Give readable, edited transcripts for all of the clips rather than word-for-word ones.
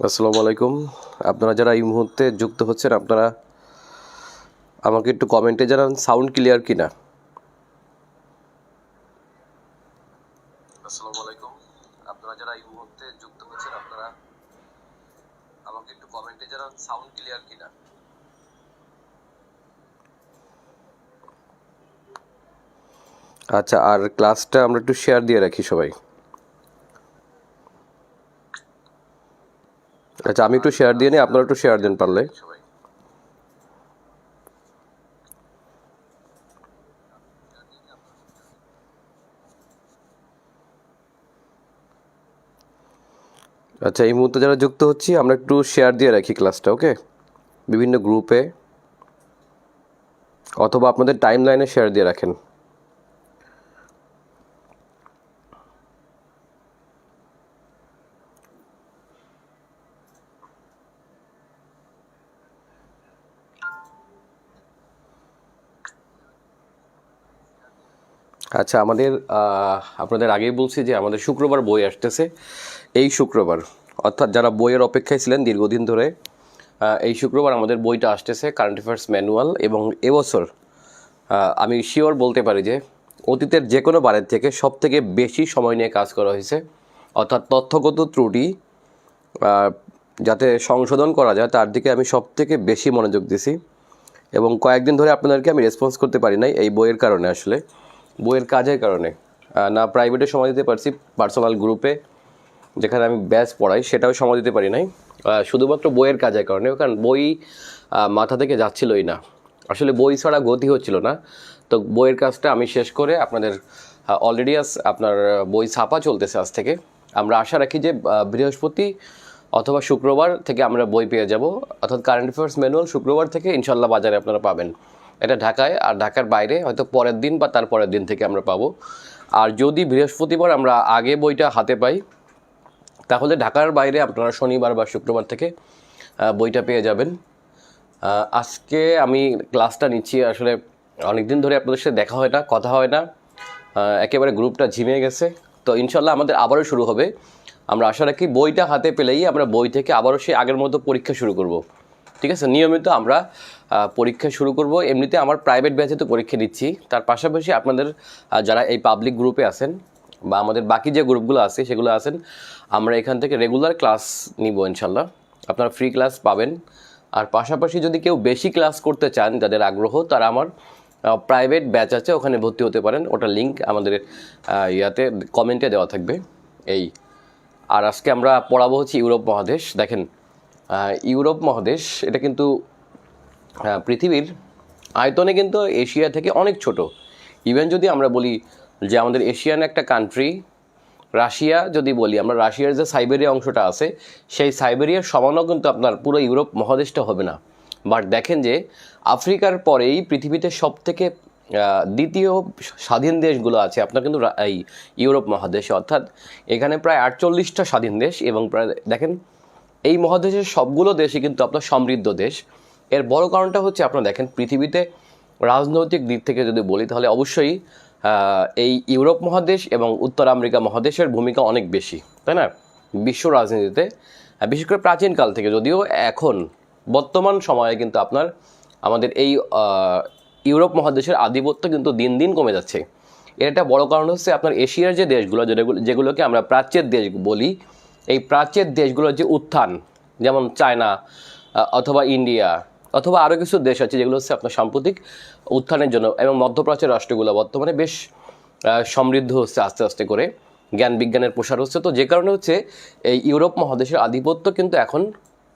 আসসালামু আলাইকুম। আপনারা যারা এই মুহূর্তে যুক্ত হচ্ছেন, আপনারা আমাকে একটু কমেন্টে জানান সাউন্ড ক্লিয়ার কিনা। আসসালামু আলাইকুম। আপনারা যারা এই মুহূর্তে যুক্ত হচ্ছেন, আপনারা আমাকে একটু কমেন্টে জানান সাউন্ড ক্লিয়ার কিনা। আচ্ছা, আর ক্লাসটা আমরা একটু শেয়ার দিয়ে রাখি সবাই। আচ্ছা, আমি একটু শেয়ার দিয়ে নিই, আপনারা একটু শেয়ার দেন পারলে। আচ্ছা, এই মুহূর্তে যারা যুক্ত হচ্ছি, আমরা একটু শেয়ার দিয়ে রাখি ক্লাসটা, ওকে, বিভিন্ন গ্রুপে অথবা আপনাদের টাইম লাইনে শেয়ার দিয়ে রাখেন। আচ্ছা, আপনাদের আগেই বলছি যে আমাদের শুক্রবার বই আসতেছে। এই শুক্রবার, অর্থাৎ যারা বইয়ের অপেক্ষায় ছিলেন দীর্ঘদিন ধরে, এই শুক্রবার আমাদের বইটা আসতেছে, কারেন্ট অ্যাফেয়ার্স ম্যানুয়াল। এবং এবছর আমি শিওর বলতে পারি যে অতীতের যে কোনো বারের থেকে সব থেকে বেশি সময় নিয়ে কাজ করা হয়েছে। অর্থাৎ তথ্যগত ত্রুটি যাতে সংশোধন করা যায় তার দিকে আমি সব থেকে বেশি মনোযোগ দিছি। এবং কয়েকদিন ধরে আপনাদেরকে আমি রেসপন্স করতে পারি নাই এই বইয়ের কারণে, আসলে বইয়ের কাজের কারণে। না প্রাইভেটে সময় দিতে পারছি, পার্সোনাল গ্রুপে যেখানে আমি ব্যাচ পড়াই সেটাও সময় দিতে পারি নাই, শুধুমাত্র বইয়ের কাজের কারণে। কারণ বই মাথা থেকে যাচ্ছিলই না, আসলে বই ছাড়া গতি হচ্ছিল না। তো বইয়ের কাজটা আমি শেষ করে আপনাদের অলরেডি আপনার বই ছাপা চলতেছে আজ থেকে। আমরা আশা রাখি যে বৃহস্পতি অথবা শুক্রবার থেকে আমরা বই পেয়ে যাব, অর্থাৎ কারেন্ট অ্যাফেয়ার্স ম্যানুয়াল শুক্রবার থেকে ইনশাল্লাহ বাজারে আপনারা পাবেন। এটা ঢাকায়, আর ঢাকার বাইরে হয়তো পরের দিন বা তার পরের দিন থেকে আমরা পাবো। আর যদি বৃহস্পতিবার আমরা আগে বইটা হাতে পাই, তাহলে ঢাকার বাইরে আপনারা শনিবার বা শুক্রবার থেকে বইটা পেয়ে যাবেন। আজকে আমি ক্লাসটা নিচ্ছি, আসলে অনেক দিন ধরে আপনাদের সাথে দেখা হয় না, কথা হয় না, একেবারে গ্রুপটা ঝিমিয়ে গেছে। তো ইনশাল্লাহ আমাদের আবারও শুরু হবে। আমরা আশা রাখি বইটা হাতে পেলেই আমরা বই থেকে আবারও সেই আগের মতো পরীক্ষা শুরু করব। ঠিক আছে, নিয়মিত আমরা পরীক্ষা শুরু করব। এমনিতে আমার প্রাইভেট ব্যাচে তো পরীক্ষা দিচ্ছি, তার পাশাপাশি আপনাদের যারা এই পাবলিক গ্রুপে আছেন বা আমাদের বাকি যে গ্রুপগুলো আছে সেগুলো আছেন, আমরা এখান থেকে রেগুলার ক্লাস নিব ইনশাল্লাহ। আপনারা ফ্রি ক্লাস পাবেন। আর পাশাপাশি যদি কেউ বেশি ক্লাস করতে চান, যাদের আগ্রহ, তারা আমার প্রাইভেট ব্যাচ আছে, ওখানে ভর্তি হতে পারেন। ওটার লিঙ্ক আমাদের ইয়াতে কমেন্টে দেওয়া থাকবে। এই আর আজকে আমরা পড়াবো হচ্ছে ইউরোপ মহাদেশ। দেখেন, ইউরোপ মহাদেশ এটা কিন্তু পৃথিবীর আয়তনে কিন্তু এশিয়া থেকে অনেক ছোট। ইভেন যদি আমরা বলি যে আমাদের এশিয়ান একটা কান্ট্রি রাশিয়া, যদি বলি আমরা রাশিয়ার যে সাইবেরিয়া অংশটা আছে, সেই সাইবেরিয়ার সমানও কিন্তু আপনার পুরো ইউরোপ মহাদেশটা হবে না। বাট দেখেন যে আফ্রিকার পরেই পৃথিবীতে সব থেকে দ্বিতীয় স্বাধীন দেশগুলো আছে আপনার কিন্তু এই ইউরোপ মহাদেশে। অর্থাৎ এখানে প্রায় 48টা স্বাধীন দেশ। এবং প্রায় দেখেন এই মহাদেশের সবগুলো দেশই কিন্তু আপনার সমৃদ্ধ দেশ। এর বড় কারণটা হচ্ছে আপনারা দেখেন পৃথিবীতে রাজনৈতিক দিক থেকে যদি বলি, তাহলে অবশ্যই এই ইউরোপ মহাদেশ এবং উত্তর আমেরিকা মহাদেশের ভূমিকা অনেক বেশি, তাই না, বিশ্ব রাজনীতিতে। বিশেষ করে প্রাচীনকাল থেকে, যদিও এখন বর্তমান সময়ে কিন্তু আপনার আমাদের এই ইউরোপ মহাদেশের আধিপত্য কিন্তু দিন দিন কমে যাচ্ছে। এর একটা বড় কারণ হচ্ছে আপনার এশিয়ার যে দেশগুলো, যেগুলোকে আমরা প্রাচ্যের দেশ বলি, এই প্রাচ্যের দেশগুলোর যে উত্থান, যেমন চায়না অথবা ইন্ডিয়া অথবা আরও কিছু দেশ আছে যেগুলো হচ্ছে আপনার সাম্প্রতিক উত্থানের জন্য, এবং মধ্যপ্রাচ্যের রাষ্ট্রগুলো বর্তমানে বেশ সমৃদ্ধ হচ্ছে আস্তে আস্তে করে, জ্ঞান বিজ্ঞানের প্রসার হচ্ছে। তো যে কারণে হচ্ছে এই ইউরোপ মহাদেশের আধিপত্য কিন্তু এখন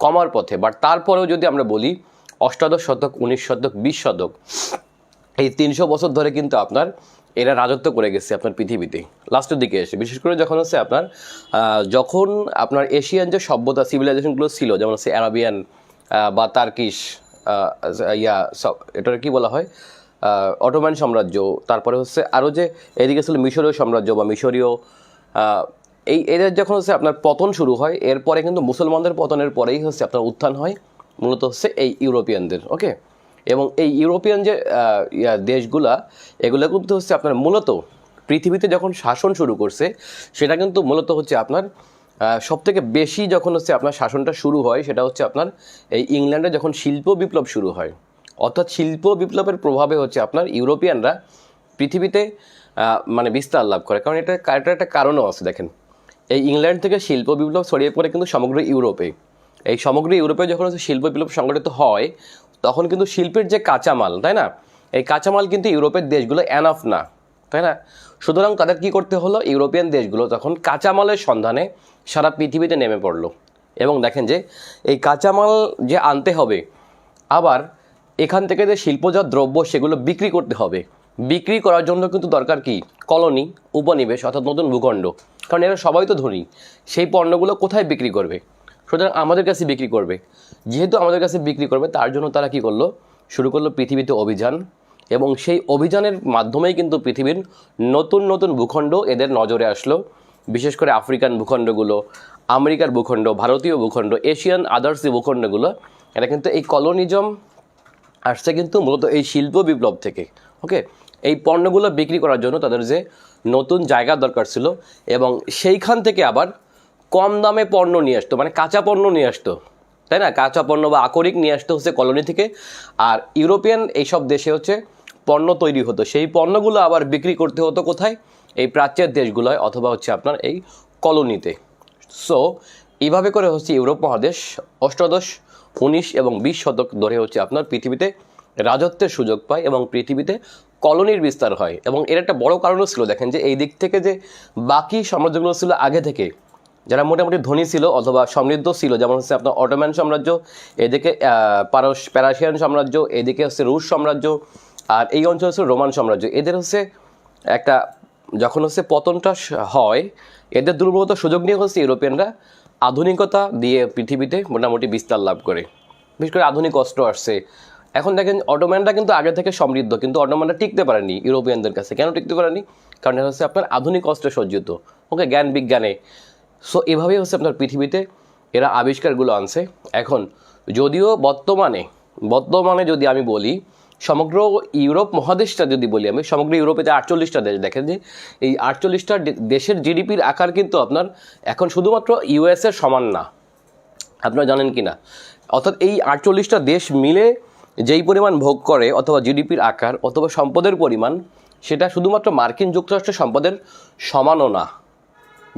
কমার পথে। বাট তারপরেও যদি আমরা বলি অষ্টাদশ শতক, 19 শতক, 20 শতক, এই 300 বছর ধরে কিন্তু আপনার এরা রাজত্ব করে গেছে আপনার পৃথিবীতে। লাস্টের দিকে এসে বিশেষ করে যখন হচ্ছে আপনার যখন আপনার এশিয়ান যে সভ্যতা সিভিলাইজেশনগুলো ছিল, যেমন হচ্ছে অ্যারাবিয়ান বা তার্কিশ, এটা কি বলা হয়, অটোমান সাম্রাজ্য, তারপরে হচ্ছে আরও যে এদিকে ছিল মিশরীয় সাম্রাজ্য বা মিশরীয়, এদের যখন হচ্ছে আপনার পতন শুরু হয়, এরপরে কিন্তু মুসলমানদের পতনের পরেই হচ্ছে আপনার উত্থান হয় মূলত হচ্ছে এই ইউরোপিয়ানদের, ওকে। এবং এই ইউরোপিয়ান যে দেশগুলা, এগুলো কিন্তু হচ্ছে আপনার মূলত পৃথিবীতে যখন শাসন শুরু করছে, সেটা কিন্তু মূলত হচ্ছে আপনার সবথেকে বেশি যখন হচ্ছে আপনার শাসনটা শুরু হয় সেটা হচ্ছে আপনার এই ইংল্যান্ডে যখন শিল্প বিপ্লব শুরু হয়, অর্থাৎ শিল্প বিপ্লবের প্রভাবে হচ্ছে আপনার ইউরোপিয়ানরা পৃথিবীতে মানে বিস্তার লাভ করে। কারণ এটা একটা কারণও আছে। দেখেন, এই ইংল্যান্ড থেকে শিল্প বিপ্লব ছড়িয়ে পড়ে কিন্তু সমগ্র ইউরোপে। এই সমগ্র ইউরোপে যখন হচ্ছে শিল্প বিপ্লব সংগঠিত হয়, তখন কিন্তু শিল্পের যে কাঁচামাল, তাই না, এই কাঁচামাল কিন্তু ইউরোপের দেশগুলো এনাফ না, তাই না। সুতরাং তাদের কি করতে হলো, ইউরোপিয়ান দেশগুলো তখন কাঁচামালের সন্ধানে সারা পৃথিবীতে নেমে পড়লো। এবং দেখেন যে এই কাঁচামাল যে আনতে হবে, আবার এখান থেকে যে শিল্পজাত দ্রব্য সেগুলো বিক্রি করতে হবে। বিক্রি করার জন্য কিন্তু দরকার কি, কলোনি, উপনিবেশ অর্থাৎ নতুন ভূখণ্ড। কারণ এরা সবাই তো ধনী, সেই পণ্যগুলো কোথায় বিক্রি করবে? সুতরাং আমাদের কাছে বিক্রি করবে। যেহেতু আমাদের কাছে বিক্রি করবে, তার জন্য তারা কি করলো, শুরু করলো পৃথিবীতে অভিযান। এবং সেই অভিযানের মাধ্যমেই কিন্তু পৃথিবীর নতুন নতুন ভূখণ্ড এদের নজরে আসলো। বিশেষ করে আফ্রিকান ভূখণ্ডগুলো, আমেরিকার ভূখণ্ড, ভারতীয় ভূখণ্ড, এশিয়ান আদার্স যে ভূখণ্ডগুলো, এটা কিন্তু এই কলোনিজম আসছে কিন্তু মূলত এই শিল্প বিপ্লব থেকে। ওকে, এই পণ্যগুলো বিক্রি করার জন্য তাদের যে নতুন জায়গা দরকার ছিল, এবং সেইখান থেকে আবার কম দামে পণ্য নিয়ে আসতো, মানে কাঁচা পণ্য নিয়ে আসতো, তাই না, কাঁচা পণ্য বা আকরিক নিয়ে আসতো হচ্ছে কলোনি থেকে। আর ইউরোপিয়ান এইসব দেশে হচ্ছে পণ্য তৈরি হতো, সেই পণ্যগুলো আবার বিক্রি করতে হতো কোথায়, এই প্রাচ্যের দেশগুলোয় অথবা হচ্ছে আপনার এই কলোনিতে। সো এইভাবে করে হচ্ছে ইউরোপ মহাদেশ অষ্টাদশ, 19 এবং 20 শতক ধরে হচ্ছে আপনার পৃথিবীতে রাজত্বের সুযোগ পায় এবং পৃথিবীতে কলোনির বিস্তার হয়। এবং এর একটা বড় কারণও ছিল, দেখেন যে এই দিক থেকে যে বাকি সাম্রাজ্যগুলো ছিল আগে থেকে, যারা মোটামুটি ধনী ছিল অথবা সমৃদ্ধ ছিল, যেমন হচ্ছে আপনার অটোম্যান সাম্রাজ্য, এদিকে প্যারাসিয়ান সাম্রাজ্য, এদিকে হচ্ছে রুশ সাম্রাজ্য, আর এই অঞ্চল হচ্ছে রোমান সাম্রাজ্য। এদের হচ্ছে একটা যখন হচ্ছে পতনটা হয়, এদের দুর্বলতার সুযোগ নিয়ে হচ্ছে ইউরোপিয়ানরা আধুনিকতা দিয়ে পৃথিবীতে মোটামুটি বিস্তার লাভ করে। বিশেষ করে আধুনিক অস্ত্র আসছে। এখন দেখেন অটোম্যানরা কিন্তু আগে থেকে সমৃদ্ধ, কিন্তু অটোম্যানরা টিকতে পারেনি ইউরোপিয়ানদের কাছে। কেন টিকতে পারেনি? কারণ এটা হচ্ছে আপনার আধুনিক অস্ত্রে সজ্জিত, ওকে, জ্ঞান বিজ্ঞানে। সো এভাবেই হচ্ছে আপনার পৃথিবীতে এরা আবিষ্কারগুলো আনছে। এখন যদিও বর্তমানে যদি আমি বলি, সমগ্র ইউরোপ মহাদেশটা যদি বলি আমি, সমগ্র ইউরোপে যে 48টা দেশ, দেখেন যে এই 48টা দেশের জিডিপির আকার কিন্তু আপনার এখন শুধুমাত্র ইউএসের সমান না, আপনারা জানেন কি না। অর্থাৎ এই 48টা দেশ মিলে যেই পরিমাণ ভোগ করে অথবা জিডিপির আকার অথবা সম্পদের পরিমাণ, সেটা শুধুমাত্র মার্কিন যুক্তরাষ্ট্রের সম্পদের সমানও না।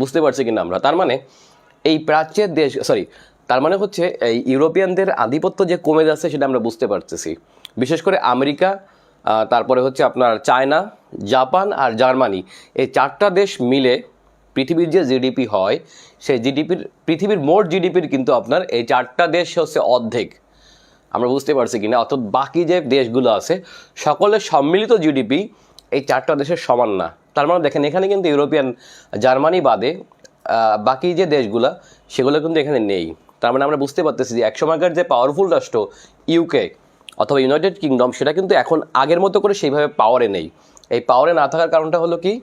বুঝতে পারছি কিনা আমরা? তার মানে এই প্রাচ্যের দেশ, তার মানে হচ্ছে এই ইউরোপিয়ানদের আধিপত্য যে কমে যাচ্ছে সেটা আমরা বুঝতে পারতেছি। বিশেষ করে আমেরিকা, তারপরে হচ্ছে আপনার চায়না, জাপান আর জার্মানি, এই 4টা দেশ মিলে পৃথিবীর যে জিডিপি হয়, সেই পৃথিবীর মোট জিডিপির কিন্তু আপনার এই 4টা দেশ হচ্ছে অর্ধেক। আমরা বুঝতে পারছি কিনা? অর্থাৎ বাকি যে দেশগুলো আছে সকলের সম্মিলিত জিডিপি এই 4টা দেশের সমান না। তার মানে দেখেন এখানে কিন্তু ইউরোপিয়ান, জার্মানি বাদে বাকি যে দেশগুলো সেগুলো কিন্তু এখানে নেই। তার মানে আমরা বুঝতে পারতেছি যে একসময়কার যে পাওয়ারফুল রাষ্ট্র ইউকে অথবা ইউনাইটেড কিংডম, সেটা কিন্তু এখন আগের মতো করে সেইভাবে পাওয়ারে নেই। এই পাওয়ারে না থাকার কারণটা হলো কি,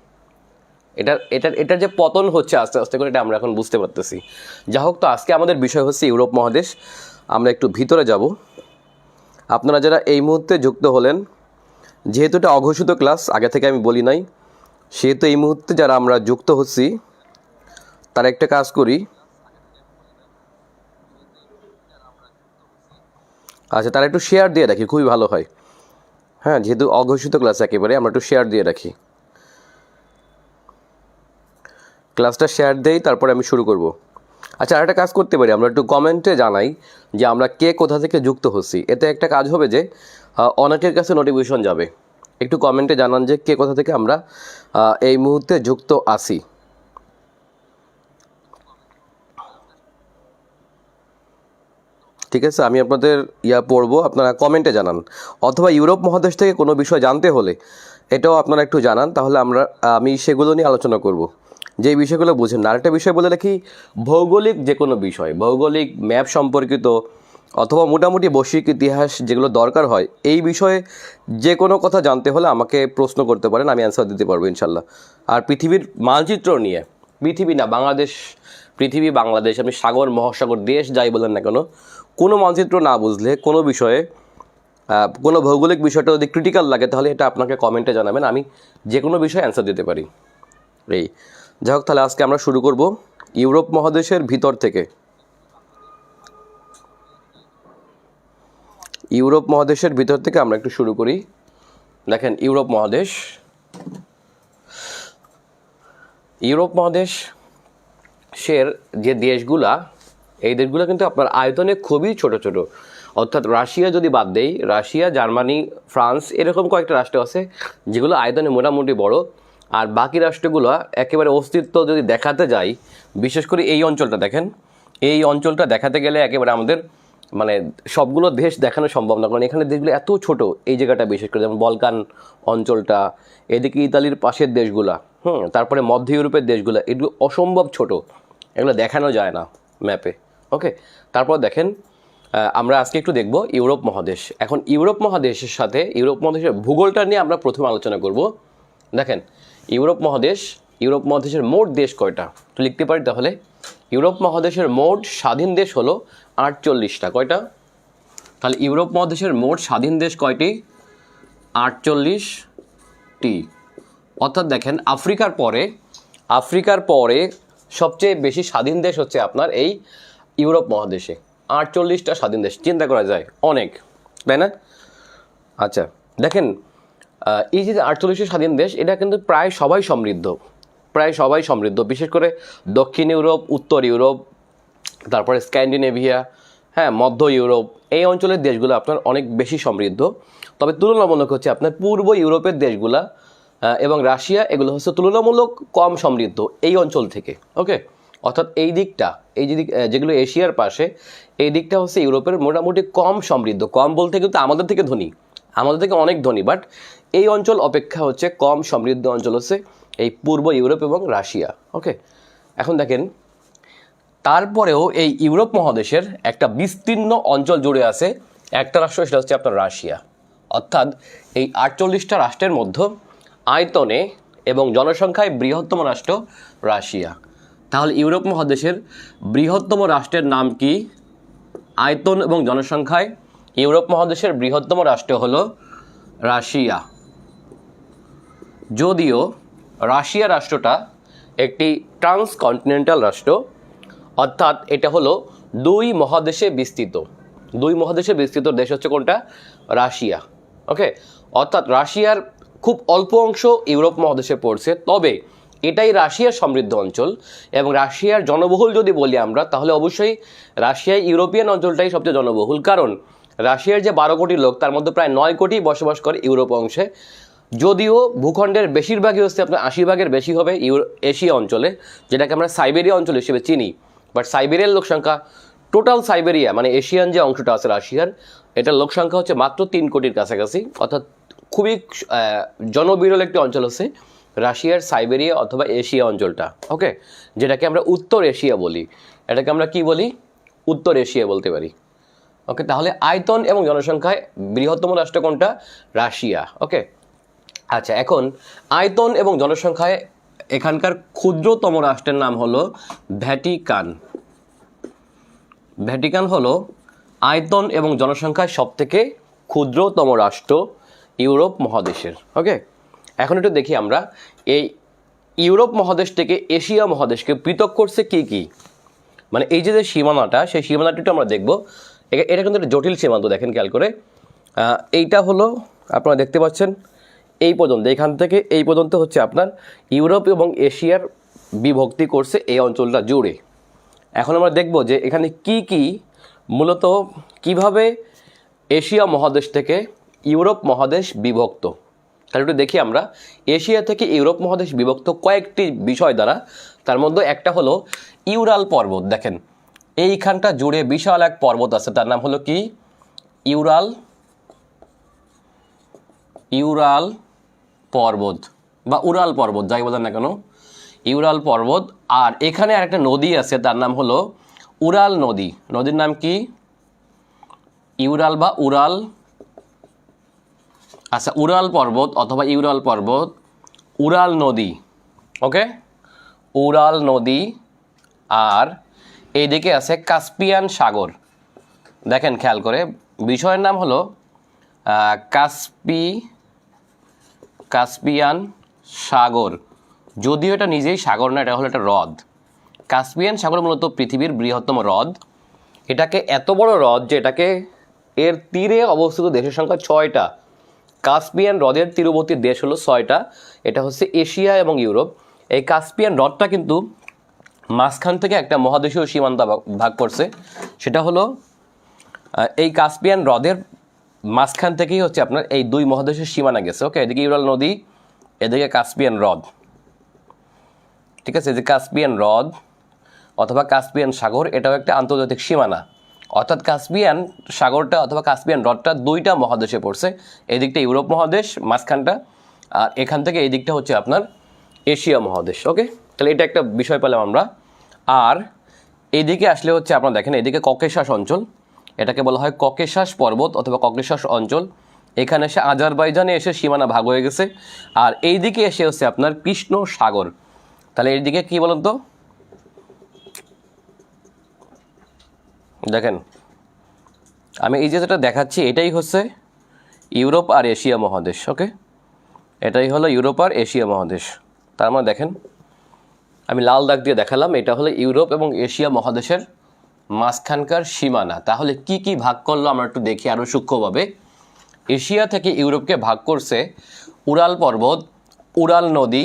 এটার যে পতন হচ্ছে আস্তে আস্তে করে, এটা আমরা এখন বুঝতে পারতেছি। যা হোক, তো আজকে আমাদের বিষয় হচ্ছে ইউরোপ মহাদেশ। আমরা একটু ভিতরে যাব। আপনারা যারা এই মুহূর্তে যুক্ত হলেন, যেহেতু এটা অঘোষিত ক্লাস, আগে থেকে আমি বলি নাই, সেহেতু এই মুহূর্তে যারা আমরা যুক্ত হচ্ছি তারা একটা কাজ করি, আচ্ছা তারা একটু শেয়ার দিয়ে রাখি, খুবই ভালো হয়। হ্যাঁ, যেহেতু অঘোষিত ক্লাস একেবারে, আমরা একটু শেয়ার দিয়ে রাখি। ক্লাসটা শেয়ার দেই, তারপরে আমি শুরু করব। আচ্ছা, আরেকটা কাজ করতে পারি, আমরা একটু কমেন্টে জানাই যে আমরা কে কোথা থেকে যুক্ত হচ্ছি। এতে একটা কাজ হবে যে অনেকের কাছে নোটিফিকেশন যাবে। একটু কমেন্টে জানান যে কে কোথা থেকে আমরা এই মুহূর্তে যুক্ত আছি। ঠিক আছে, আমি আপনাদের পড়বো, আপনারা কমেন্টে জানান। অথবা ইউরোপ মহাদেশ থেকে কোনো বিষয় জানতে হলে এটাও আপনারা একটু জানান, তাহলে আমি সেগুলো নিয়ে আলোচনা করব, যেই বিষয়গুলো বুঝেন না। আরেকটা বিষয় বলে রাখি, ভৌগোলিক যে কোনো বিষয়, ভৌগোলিক ম্যাপ সম্পর্কিত অথবা মোটামুটি বৈশ্বিক ইতিহাস যেগুলো দরকার হয়, এই বিষয়ে যে কোনো কথা জানতে হলে আমাকে প্রশ্ন করতে পারেন, আমি অ্যান্সার দিতে পারবো ইনশাল্লাহ। আর পৃথিবীর মানচিত্র নিয়ে, পৃথিবী না বাংলাদেশ, পৃথিবী বাংলাদেশ, আপনি সাগর মহাসাগর দেশ যাই বলেন না কেন, কোনো মানচিত্র না বুঝলে কোনো বিষয়ে, কোনো ভৌগোলিক বিষয়টা যদি ক্রিটিক্যাল লাগে, তাহলে এটা আপনাকে কমেন্টে জানাবেন, আমি যে কোনো বিষয়ে অ্যান্সার দিতে পারি। এই যাই হোক, তাহলে আজকে আমরা শুরু করব ইউরোপ মহাদেশের ভিতর থেকে, ইউরোপ মহাদেশের ভিতর থেকে আমরা একটু শুরু করি। দেখেন ইউরোপ মহাদেশ, ইউরোপ মহাদেশের যে দেশগুলা, এই দেশগুলো কিন্তু আপনার আয়তনে খুবই ছোট ছোট। অর্থাৎ রাশিয়া যদি বাদ দেই, রাশিয়া, জার্মানি, ফ্রান্স, এরকম কয়েকটা রাষ্ট্র আছে যেগুলো আয়তনে মোটামুটি বড়। আর বাকি রাষ্ট্রগুলো একেবারে অস্তিত্ব যদি দেখাতে যাই, বিশেষ করে এই অঞ্চলটা দেখেন, এই অঞ্চলটা দেখাতে গেলে একেবারে আমাদের মানে সবগুলো দেশ দেখানো সম্ভব না, কারণ এখানে দেশগুলো এত ছোট। এই জায়গাটা বিশেষ করে যেমন বলকান অঞ্চলটা, এদিকে ইতালির পাশের দেশগুলা, তারপরে মধ্য ইউরোপের দেশগুলো, এগুলো অসম্ভব ছোট, এগুলো দেখানো যায় না ম্যাপে। ওকে, তারপর দেখেন আমরা আজকে একটু দেখব ইউরোপ মহাদেশ। এখন ইউরোপ মহাদেশের সাথে ইউরোপ মহাদেশের ভূগোলটা নিয়ে আমরা প্রথমে আলোচনা করব। দেখেন ইউরোপ মহাদেশের মোট দেশ কয়টা তো লিখতে পারি, তাহলে ইউরোপ মহাদেশের মোট স্বাধীন দেশ হলো 48টা। কয়টা? তাহলে ইউরোপ মহাদেশের মোট স্বাধীন দেশ কয়টি? 48টি। অর্থাৎ দেখেন আফ্রিকার পরে সবচেয়ে বেশি স্বাধীন দেশ হচ্ছে আপনার এই ইউরোপ মহাদেশে। 48টা স্বাধীন দেশ, চিন্তা করা যায়, অনেক, তাই না? আচ্ছা দেখেন, এই যে 48টা স্বাধীন দেশ, এটা কিন্তু প্রায় সবাই সমৃদ্ধ, বিশেষ করে দক্ষিণ ইউরোপ, উত্তর ইউরোপ, তারপরে স্ক্যান্ডিনেভিয়া, মধ্য ইউরোপ, এই অঞ্চলের দেশগুলো আপনার অনেক বেশি সমৃদ্ধ। তবে তুলনামূলক হচ্ছে আপনার পূর্ব ইউরোপের দেশগুলা এবং রাশিয়া, এগুলো হচ্ছে তুলনামূলক কম সমৃদ্ধ এই অঞ্চল থেকে। ওকে, অর্থাৎ এই দিকটা, এই যেগুলো এশিয়ার পাশে, এই দিকটা হচ্ছে ইউরোপের মোটামুটি কম সমৃদ্ধ। কম বলতে কিন্তু আমাদের থেকে ধনী, আমাদের থেকে অনেক ধনী, বাট এই অঞ্চল অপেক্ষা হচ্ছে কম সমৃদ্ধ অঞ্চল হচ্ছে এই পূর্ব ইউরোপ এবং রাশিয়া। ওকে, এখন দেখেন তারপরেও এই ইউরোপ মহাদেশের একটা বিস্তীর্ণ অঞ্চল জুড়ে আছে একটা রাষ্ট্র, সেটা হচ্ছে আপনার রাশিয়া। অর্থাৎ এই 48টা রাষ্ট্রের মধ্যে আয়তনে এবং জনসংখ্যায় বৃহত্তম রাষ্ট্র রাশিয়া। তাহলে ইউরোপ মহাদেশের বৃহত্তম রাষ্ট্রের নাম কি? আয়তন এবং জনসংখ্যায় ইউরোপ মহাদেশের বৃহত্তম রাষ্ট্র হলো রাশিয়া। যদিও রাশিয়া রাষ্ট্রটা একটি ট্রান্সকন্টিনেন্টাল রাষ্ট্র, অর্থাৎ এটা হলো দুই মহাদেশে বিস্তৃত দেশ হচ্ছে কোনটা? রাশিয়া। ওকে, অর্থাৎ রাশিয়ার খুব অল্প অংশ ইউরোপ মহাদেশে পড়ছে, তবে এটাই রাশিয়ার সমৃদ্ধ অঞ্চল। এবং রাশিয়ার জনবহুল যদি বলি আমরা, তাহলে অবশ্যই রাশিয়ায় ইউরোপিয়ান অঞ্চলটাই সবচেয়ে জনবহুল, কারণ রাশিয়ার যে 12 কোটি লোক, তার মধ্যে প্রায় 9 কোটি বসবাস করে ইউরোপ অংশে। যদিও ভূখণ্ডের বেশিরভাগই হচ্ছে আপনার 80 ভাগের বেশি হবে এশিয়া অঞ্চলে, যেটাকে আমরা সাইবেরিয়া অঞ্চল হিসেবে চিনি। বাট সাইবেরিয়ার লোক সংখ্যা, টোটাল সাইবেরিয়া মানে এশিয়ান যে অংশটা আছে রাশিয়ার, এটার লোক সংখ্যা হচ্ছে মাত্র 3 কোটির কাছাকাছি। অর্থাৎ খুবই জনবিরল একটি অঞ্চল হচ্ছে রাশিয়ার সাইবেরিয়া অথবা এশিয়া অঞ্চলটা। ওকে, যেটাকে আমরা উত্তর এশিয়া বলি, এটাকে আমরা কি বলি? উত্তর এশিয়া বলতে পারি। ওকে, তাহলে আয়তন এবং জনসংখ্যায় বৃহত্তম রাষ্ট্র কোনটা? রাশিয়া। ওকে, আচ্ছা এখন আয়তন এবং জনসংখ্যায় এখানকার ক্ষুদ্রতম রাষ্ট্রের নাম হলো ভ্যাটিকান। ভ্যাটিকান হলো আয়তন এবং জনসংখ্যায় সবথেকে ক্ষুদ্রতম রাষ্ট্র ইউরোপ মহাদেশের। ওকে, এখন একটু দেখি আমরা এই ইউরোপ মহাদেশ থেকে এশিয়া মহাদেশকে পৃথক করছে কি কি, মানে এই যে সীমানাটা, সেই সীমানাটি আমরা দেখব। এটা কিন্তু একটা জটিল সীমান্ত, দেখেন খেয়াল করে। এইটা হলো আপনারা দেখতে পাচ্ছেন এই পর্যন্ত, এখান থেকে এই পর্যন্ত হচ্ছে আপনার ইউরোপ এবং এশিয়ার বিভক্তি করছে এই অঞ্চলটা জুড়ে। এখন আমরা দেখব যে এখানে কি কি মূলত কিভাবে এশিয়া মহাদেশ থেকে ইউরোপ মহাদেশ বিভক্ত। তাহলে একটু দেখি আমরা এশিয়া থেকে ইউরোপ মহাদেশ বিভক্ত কয়েকটি বিষয় দ্বারা। তার মধ্যে একটা হলো ইউরাল পর্বত। দেখেন এইখানটা জুড়ে বিশাল এক পর্বত আছে, তার নাম হলো কি? ইউরাল পর্বত বা উরাল পর্বত, যাই বলেন না কেন, ইউরাল পর্বত। আর এখানে আরেকটা নদী আছে, তার নাম হলো উরাল নদী। নদীর নাম কি? ইউরাল বা উরাল। আচ্ছা, উরাল পর্বত অথবা ইউরাল পর্বত, উরাল নদী। ওকে, উরাল নদী। আর এইদিকে আছে কাস্পিয়ান সাগর। দেখেন খেয়াল করে, বিষয়ের নাম হলো কাস্পিয়ান সাগর। যদিও এটা নিজেই সাগর না, এটা হলো একটা হ্রদ। কাস্পিয়ান সাগর মূলত পৃথিবীর বৃহত্তম হ্রদ। এটাকে এত বড় হ্রদ যে এটাকে এর তীরে অবস্থিত দেশের সংখ্যা 6টা। কাস্পিয়ান হ্রদের তীরবর্তী দেশ হলো 6টা। এটা হচ্ছে এশিয়া এবং ইউরোপ। এই কাস্পিয়ান হ্রদটা কিন্তু মাঝখান থেকে একটা মহাদেশীয় সীমান্ত ভাগ করছে। সেটা হলো এই কাস্পিয়ান হ্রদের মাঝখান থেকেই হচ্ছে আপনার এই দুই মহাদেশের সীমানা গেছে। ওকে, এদিকে ইউরাল নদী, এদিকে কাস্পিয়ান হ্রদ। ঠিক আছে, যে কাস্পিয়ান হ্রদ অথবা কাস্পিয়ান সাগর এটাও একটা আন্তর্জাতিক সীমানা। অর্থাৎ কাস্পিয়ান সাগরটা অথবা কাস্পিয়ান হ্রদটা দুইটা মহাদেশে পড়ছে। এই দিকটা ইউরোপ মহাদেশ মাঝখানটা, আর এখান থেকে এই দিকটা হচ্ছে আপনার এশিয়া মহাদেশ। ওকে, তাহলে এটা একটা বিষয় পেলাম আমরা। আর এইদিকে আসলে হচ্ছে আপনারা দেখেন এদিকে ককেশাস অঞ্চল, এটাকে বলা হয় ককেশাস পর্বত অথবা ককেশাস অঞ্চল। এখানে এসে আজারবাইজানে এসে সীমানা ভাগ হয়ে গেছে। আর এই দিকে এসে হচ্ছে আপনার কৃষ্ণ সাগর। তাহলে এইদিকে কি বলুন তো, দেখেন আমি এই যে যেটা দেখাচ্ছি এটাই হচ্ছে ইউরোপ আর এশিয়া মহাদেশ। ওকে, এটাই হলো ইউরোপ আর এশিয়া মহাদেশ। তার মানে দেখেন আমি লাল দাগ দিয়ে দেখালাম, এটা হলো ইউরোপ এবং এশিয়া মহাদেশের মাঝখানকার সীমানা। তাহলে কি কি ভাগ করলো আমরা একটু দেখি আরও সূক্ষ্মভাবে। এশিয়া থেকে ইউরোপকে ভাগ করছে উরাল পর্বত, উরাল নদী,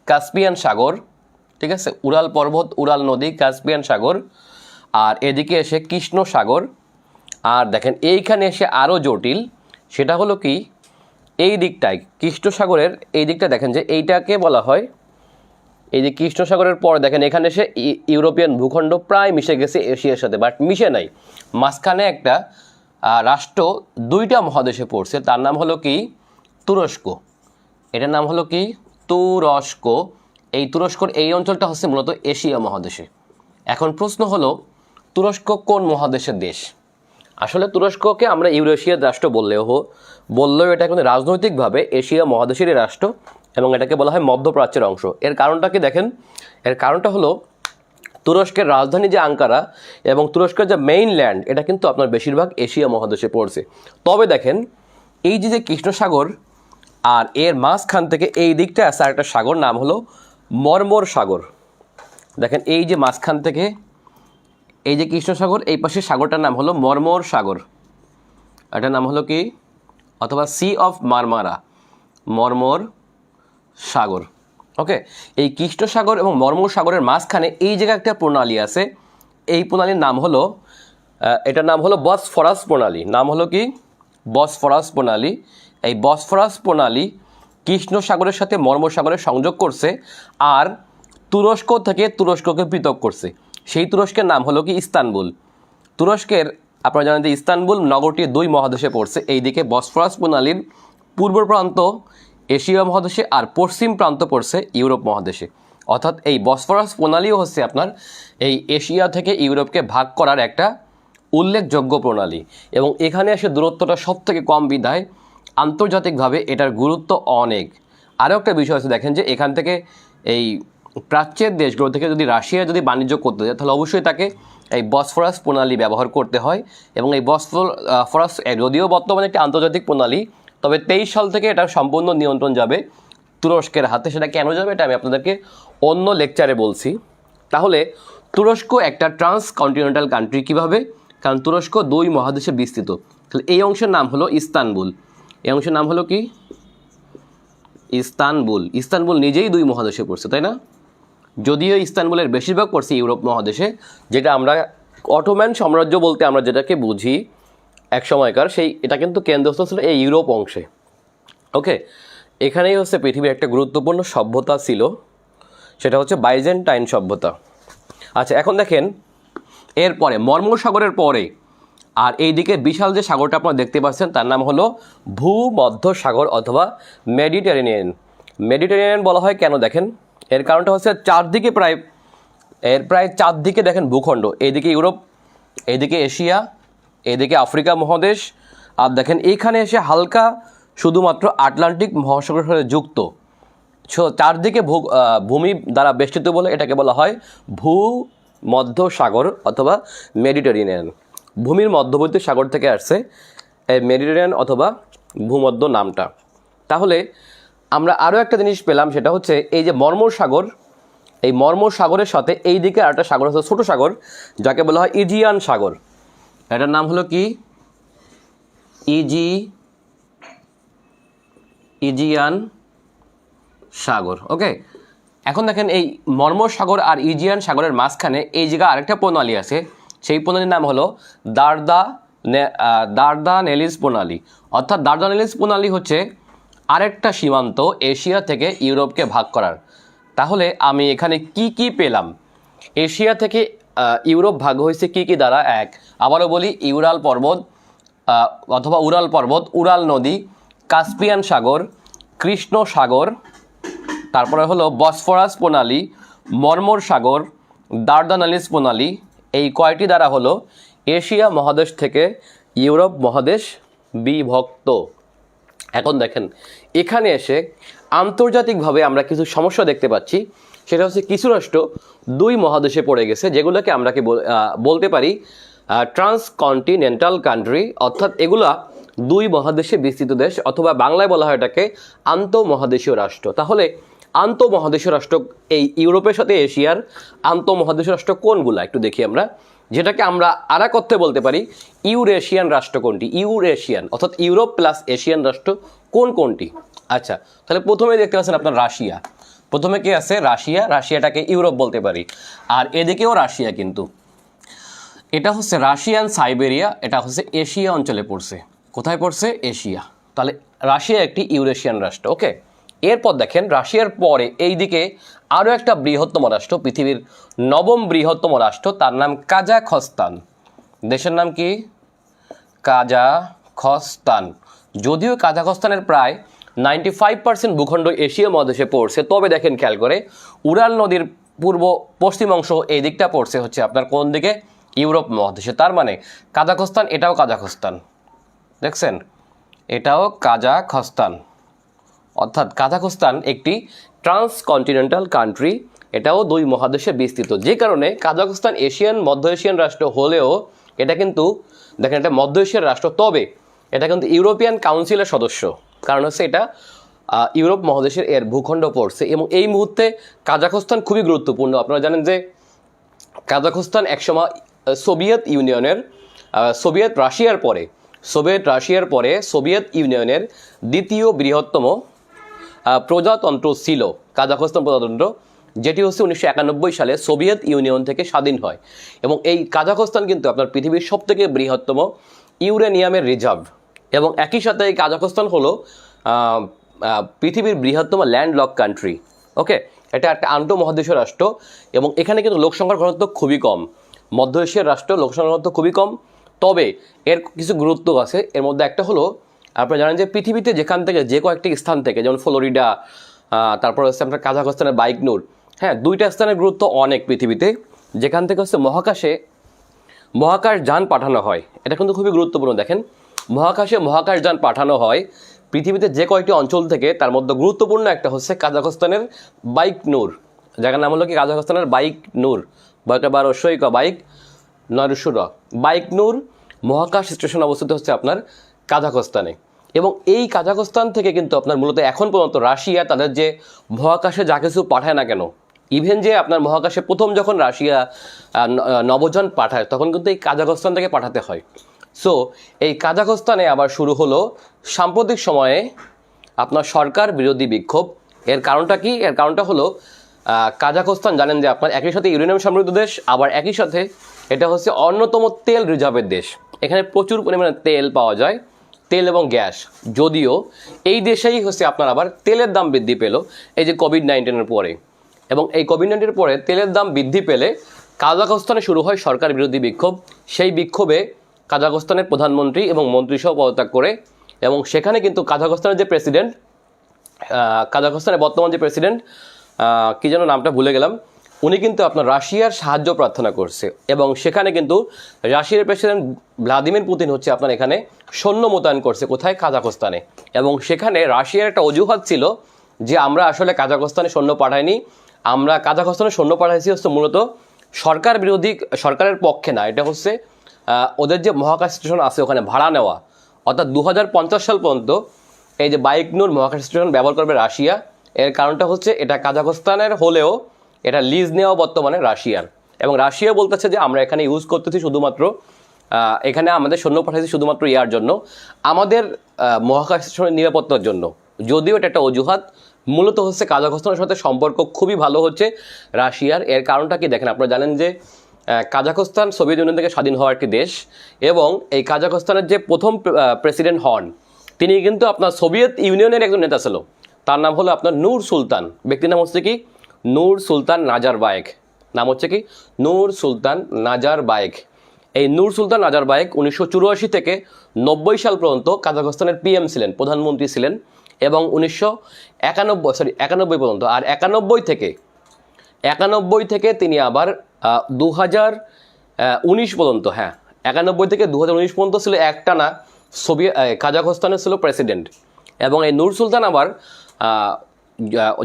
কাস্পিয়ান সাগর। ঠিক আছে, উরাল পর্বত, উরাল নদী, কাস্পিয়ান সাগর। আর এদিকে এসে কৃষ্ণ সাগর। আর দেখেন এইখানে এসে আরও জটিল, সেটা হলো কি এই দিকটায় কৃষ্ণ সাগরের এই দিকটা দেখেন যে এইটাকে বলা হয়, এই যে কৃষ্ণ সাগরের পর দেখেন এখানে এসে ইউরোপিয়ান ভূখণ্ড প্রায় মিশে গেছে এশিয়ার সাথে, বাট মিশে নাই। মাঝখানে একটা রাষ্ট্র দুইটা মহাদেশে পড়ছে, তার নাম হলো কি তুরস্ক। এটার নাম হলো কি তুরস্ক। এই তুরস্কর এই অঞ্চলটা হচ্ছে মূলত এশিয়া মহাদেশে। এখন প্রশ্ন হলো তুরস্ক কোন মহাদেশের দেশ? আসলে তুরস্ককে আমরা ইউরেশিয়ার রাষ্ট্র বললেও এটা কিন্তু রাজনৈতিকভাবে এশিয়া মহাদেশেরই রাষ্ট্র এবং এটাকে বলা হয় মধ্যপ্রাচ্যের অংশ। এর কারণটা কি দেখেন, এর কারণটা হলো তুরস্কের রাজধানী যে আঙ্কারা এবং তুরস্কের যে মেইনল্যান্ড এটা কিন্তু আপনার বেশিরভাগ এশিয়া মহাদেশে পড়ছে। তবে দেখেন এই যে কৃষ্ণ সাগর আর এর মাঝখান থেকে এই দিকটা আছে আরেকটা সাগর, নাম হলো মর্মর সাগর। দেখেন এই যে মাঝখান থেকে এই যে কৃষ্ণ সাগর, এই পাশে সাগরটার নাম হলো মর্মর সাগর। এটার নাম হলো কি, অথবা সি অফ মারমারা, মর্মর সাগর। ওকে, এই কৃষ্ণ সাগর এবং মর্মর সাগরের মাঝখানে এই জায়গায় একটা প্রণালী আছে। এই প্রণালীর নাম হলো এটার নাম হলো বসফরাস প্রণালী। নাম হলো কি বসফরাস প্রণালী। এই বসফরাস প্রণালী কৃষ্ণ সাগরের সাথে মর্মর সাগরের সংযোগ করছে আর তুরস্ক থেকে তুরস্ককে পৃথক করছে। সেই তুরস্কের নাম হলো কি ইস্তানবুল। তুরস্কের আপনারা জানেন যে ইস্তানবুল নগরটি দুই মহাদেশে পড়ছে। এইদিকে বসফরাস প্রণালীর পূর্ব প্রান্ত এশিয়া মহাদেশে আর পশ্চিম প্রান্ত পড়ছে ইউরোপ মহাদেশে। অর্থাৎ এই বসফরাস প্রণালীও হচ্ছে আপনার এই এশিয়া থেকে ইউরোপকে ভাগ করার একটা উল্লেখযোগ্য প্রণালী এবং এখানে এসে দূরত্বটা সব থেকে কম বিধায় আন্তর্জাতিকভাবে এটার গুরুত্ব অনেক। আরও একটা বিষয় আছে, দেখেন যে এখান থেকে এই প্রাচ্যের দেশগুলো থেকে যদি রাশিয়া যদি বাণিজ্য করতে যায় তাহলে অবশ্যই তাকে এই বসফরাস প্রণালী ব্যবহার করতে হয় এবং এই বসফরাস যদিও বর্তমানে একটি আন্তর্জাতিক প্রণালী, তবে 23 সাল থেকে এটার সম্পূর্ণ নিয়ন্ত্রণ যাবে তুরস্কের হাতে। সেটা কেন যাবে এটা আমি আপনাদেরকে অন্য লেকচারে বলছি। তাহলে তুরস্ক একটা ট্রান্স কন্টিনেন্টাল কান্ট্রি কীভাবে? কারণ তুরস্ক দুই মহাদেশে বিস্তৃত। তাহলে এই অংশের নাম হলো ইস্তানবুল। এই অংশের নাম হলো কি ইস্তানবুল। ইস্তানবুল নিজেই দুই মহাদেশে পড়ছে, তাই না? যদিও ইস্তানবুলের বেশিরভাগ পড়ছে ইউরোপ মহাদেশে, যেটা আমরা অটোম্যান সাম্রাজ্য বলতে আমরা যেটাকে বুঝি এক সময়কার, এটা কিন্তু কেন্দ্রস্থ ছিল এই ইউরোপ অংশে। ওকে, এখানেই হচ্ছে পৃথিবীর একটা গুরুত্বপূর্ণ সভ্যতা ছিল, সেটা হচ্ছে বাইজেন্টাইন সভ্যতা। আচ্ছা, এখন দেখেন এরপরে মর্মর সাগরের পরে আর এই দিকে বিশাল যে সাগরটা আপনারা দেখতে পাচ্ছেন তার নাম হলো ভূমধ্য সাগর অথবা মেডিটেরেনিয়ান। মেডিটেরেনিয়ান বলা হয় কেন দেখেন, এর কারণটা হচ্ছে চারদিকে প্রায় চারদিকে দেখেন ভূখণ্ড। এইদিকে ইউরোপ, এইদিকে এশিয়া, এদিকে আফ্রিকা মহাদেশ, আর দেখেন এইখানে এসে হালকা শুধুমাত্র আটলান্টিক মহাসাগরের সাথে যুক্ত। চারদিকে ভূমি দ্বারা বেষ্টিত বলে এটাকে বলা হয় ভূমধ্য সাগর অথবা মেডিটেরেনিয়ান। ভূমির মধ্যবর্তী সাগর থেকে আসছে এই মেডিটেরেনিয়ান অথবা ভূমধ্য নামটা। তাহলে আমরা আরও একটা জিনিস পেলাম, সেটা হচ্ছে এই যে মর্মর সাগর এই মর্মর সাগরের সাথে এই দিকে আরেকটা সাগর আছে, ছোট সাগর, যাকে বলা হয় ইজিয়ান সাগর। এটার নাম হলো কি? ইজিয়ান সাগর। ওকে, এখন দেখেন এই মর্মর সাগর আর ইজিয়ান সাগরের মাঝখানে এই জায়গায় আরেকটা প্রণালী আছে, সেই প্রণালীর নাম হলো দারদানেলিস প্রণালী। অর্থাৎ দারদানেলিস প্রণালী হচ্ছে আরেকটা সীমান্ত এশিয়া থেকে ইউরোপকে ভাগ করার। তাহলে আমি এখানে কি কি পেলাম? এশিয়া থেকে ইউরোপ ভাগ হয়েছে কি কি দ্বারা? এক, আবারও বলি, ইউরাল পর্বত অথবা উরাল পর্বত, উরাল নদী, কাস্পিয়ান সাগর, কৃষ্ণ সাগর, তারপরে হলো বসফরাস প্রণালী, মর্মর সাগর, দারদানালিস প্রণালী। এই কয়টি দ্বারা হলো এশিয়া মহাদেশ থেকে ইউরোপ মহাদেশ বিভক্ত। এখন দেখেন এখানে এসে আন্তর্জাতিকভাবে আমরা কিছু সমস্যা দেখতে পাচ্ছি। সেটা হচ্ছে কিছু রাষ্ট্র দুই মহাদেশে পড়ে গেছে, যেগুলোকে আমরা কি বলতে পারি ট্রান্সকন্টিনেন্টাল কান্ট্রি, অর্থাৎ এগুলা দুই মহাদেশে বিস্তৃত দেশ, অথবা বাংলায় বলা হয় এটাকে আন্তঃমহাদেশীয় রাষ্ট্র। তাহলে আন্তঃমহাদেশীয় রাষ্ট্র এই ইউরোপের সাথে এশিয়ার আন্তঃমহাদেশীয় রাষ্ট্র কোনগুলা একটু দেখি আমরা, যেটাকে আমরা আর এক অর্থে বলতে পারি ইউরেশিয়ান রাষ্ট্র কোনটি? ইউরেশিয়ান অর্থাৎ ইউরোপ প্লাস এশিয়ান রাষ্ট্র কোনটি? আচ্ছা, তাহলে প্রথমে দেখতে পাচ্ছেন আপনার রাশিয়া। প্রথমে কি আছে? রাশিয়া। রাশিয়াটাকে ইউরোপ বলতে পারি। আর এদিকেও রাশিয়া, কিন্তু এটা হচ্ছে রাশিয়ান সাইবেরিয়া, এটা হচ্ছে এশিয়া অঞ্চলে পড়ছে। কোথায় পড়ছে? এশিয়া। তাহলে রাশিয়া একটি ইউরেশিয়ান রাষ্ট্র। ওকে, এরপর দেখেন রাশিয়ার পরে এই দিকে আরও একটা বৃহত্তম রাষ্ট্র, পৃথিবীর নবম বৃহত্তম রাষ্ট্র, তার নাম কাজাখস্তান। দেশের নাম কি? কাজাখস্তান। যদিও কাজাখস্তানের প্রায় 95% ভূখণ্ড এশীয় মহাদেশে পড়ছে, তবে দেখেন খেয়াল করে উরাল নদীর পূর্ব পশ্চিম অংশ এই দিকটা পড়ছে হচ্ছে আপনার কোন দিকে? ইউরোপ মহাদেশে। তার মানে কাজাখস্তান, এটাও কাজাখস্তান, দেখছেন, এটাও কাজাখস্তান। অর্থাৎ কাজাখস্তান একটি ট্রান্সকন্টিনেন্টাল কান্ট্রি, এটাও দুই মহাদেশে বিস্তৃত। যে কারণে কাজাখস্তান এশিয়ান মধ্য এশিয়ান রাষ্ট্র হলেও এটা কিন্তু দেখেন এটা মধ্য এশিয়ার রাষ্ট্র, তবে এটা কিন্তু ইউরোপিয়ান কাউন্সিলের সদস্য। কারণ হচ্ছে এটা ইউরোপ মহাদেশের এর ভূখণ্ড পড়ছে। এবং এই মুহূর্তে কাজাখস্তান খুবই গুরুত্বপূর্ণ। আপনারা জানেন যে কাজাখস্তান একসময় সোভিয়েত ইউনিয়নের সোভিয়েত রাশিয়ার পরে সোভিয়েত ইউনিয়নের দ্বিতীয় বৃহত্তম প্রজাতন্ত্র ছিল কাজাখস্তান প্রজাতন্ত্র, যেটি হচ্ছে 1991 সালে সোভিয়েত ইউনিয়ন থেকে স্বাধীন হয়। এবং এই কাজাখস্তান কিন্তু আপনার পৃথিবীর সবথেকে বৃহত্তম ইউরেনিয়ামের রিজার্ভ। এবং একই সাথে এই কাজাখস্তান হলো পৃথিবীর বৃহত্তম ল্যান্ডলক কান্ট্রি। ওকে, এটা একটা আন্তঃমহাদেশীয় রাষ্ট্র এবং এখানে কিন্তু লোকসংখ্যার ঘনত্ব খুবই কম। মধ্য এশিয়ার রাষ্ট্র লোকসংখ্যার ঘনত্ব খুবই কম, তবে এর কিছু গুরুত্ব আছে। এর মধ্যে একটা হলো আপনারা জানেন যে পৃথিবীতে যেখান থেকে যে কয়েকটি স্থান থেকে, যেমন ফ্লোরিডা, তারপর হচ্ছে আপনার কাজাখস্তানের বাইকনুর, হ্যাঁ, দুইটা স্থানের গুরুত্ব অনেক পৃথিবীতে, যেখান থেকে হচ্ছে মহাকাশ যান পাঠানো হয়। এটা কিন্তু খুবই গুরুত্বপূর্ণ। দেখেন মহাকাশ যান পাঠানো হয় পৃথিবীতে যে কয়েকটি অঞ্চল থেকে, তার মধ্যে গুরুত্বপূর্ণ একটা হচ্ছে কাজাখস্তানের বাইকনুর। জায়গার নাম হলো কি? কাজাখস্তানের বাইকনুর, বাইকনুর মহাকাশ স্টেশন অবস্থিত হচ্ছে আপনার কাজাখস্তানে। এবং এই কাজাখস্তান থেকে কিন্তু আপনার মূলত এখন পর্যন্ত রাশিয়া তাদের যে মহাকাশে যা কিছু পাঠায় না কেন, ইভেন যে আপনার মহাকাশে প্রথম যখন রাশিয়া নভোযান পাঠায় তখন কিন্তু এই কাজাখস্তান থেকে পাঠাতে হয়। সো এই কাজাখস্তানে আবার শুরু হলো সাম্প্রতিক সময়ে আপনার সরকার বিরোধী বিক্ষোভ। এর কারণটা কি? এর কারণটা হলো কাজাখস্তান জানেন যে আপনার একই সাথে ইউরেনিয়াম সমৃদ্ধ দেশ, আবার একই সাথে এটা হচ্ছে অন্যতম তেল রিজার্ভের দেশ। এখানে প্রচুর পরিমাণে তেল পাওয়া যায়, তেল এবং গ্যাস। যদিও এই দেশেই হচ্ছে আপনার আবার তেলের দাম বৃদ্ধি পেল এই যে কোভিড-19 পরে, এবং এই কোভিড-19 পরে তেলের দাম বৃদ্ধি পেলে কাজাখস্তানে শুরু হয় সরকার বিরোধী বিক্ষোভ। সেই বিক্ষোভে কাজাখস্তানের প্রধানমন্ত্রী এবং মন্ত্রিসহ পদত্যাগ করে, এবং সেখানে কিন্তু কাজাখস্তানের বর্তমান যে প্রেসিডেন্ট কি যেন নামটা ভুলে গেলাম, উনি কিন্তু আপনার রাশিয়ার সাহায্য প্রার্থনা করছে। এবং সেখানে কিন্তু রাশিয়ার প্রেসিডেন্ট ভ্লাদিমির পুতিন হচ্ছে আপনার এখানে সৈন্য মোতায়েন করছে। কোথায়? কাজাখস্তানে। এবং সেখানে রাশিয়ার একটা অজুহাত ছিল যে আমরা আসলে কাজাখস্তানে সৈন্য পাঠাইনি, আমরা কাজাখস্তানে সৈন্য পাঠাইছি হচ্ছে মূলত সরকারের পক্ষে না, এটা হচ্ছে ওদের যে মহাকাশ স্টেশন আছে ওখানে ভাড়া নেওয়া। অর্থাৎ 2050 সাল পর্যন্ত এই যে বাইকনুর মহাকাশ স্টেশন ব্যবহার করবে রাশিয়া। এর কারণটা হচ্ছে এটা কাজাখস্তানের হলেও এটা লিজ নেওয়া বর্তমানে রাশিয়ার, এবং রাশিয়া বলতেছে যে আমরা এখানে ইউজ করতেছি শুধুমাত্র এখানে আমাদের সৈন্য পাঠাচ্ছি শুধুমাত্র ইয়ার জন্য, আমাদের মহাকাশ নিরাপত্তার জন্য। যদিও এটা একটা অজুহাত, মূলত হচ্ছে কাজাখস্তানের সাথে সম্পর্ক খুবই ভালো হচ্ছে রাশিয়ার। এর কারণটা কি দেখেন, আপনারা জানেন যে কাজাখস্তান সোভিয়েত ইউনিয়ন থেকে স্বাধীন হওয়া একটি দেশ, এবং এই কাজাখস্তানের যে প্রথম প্রেসিডেন্ট হন তিনি কিন্তু আপনার সোভিয়েত ইউনিয়নের একজন নেতা ছিল। তার নাম হলো আপনার নূর সুলতান, ব্যক্তির নাম হচ্ছে কি নূর সুলতান নাজারবায়েভ, নাম হচ্ছে কি নূর সুলতান নাজারবায়েভ। এই নূর সুলতান নাজারবায়েভ 1984 থেকে 90 সাল পর্যন্ত কাজাখস্তানের পিএম ছিলেন, প্রধানমন্ত্রী ছিলেন, এবং 1991 পর্যন্ত। আর 91 থেকে তিনি আবার 2019 পর্যন্ত, হ্যাঁ 91 থেকে 2019 পর্যন্ত ছিল একটানা সোভিয়েত কাজাখস্তানের ছিল প্রেসিডেন্ট। এবং এই নূর সুলতান আবার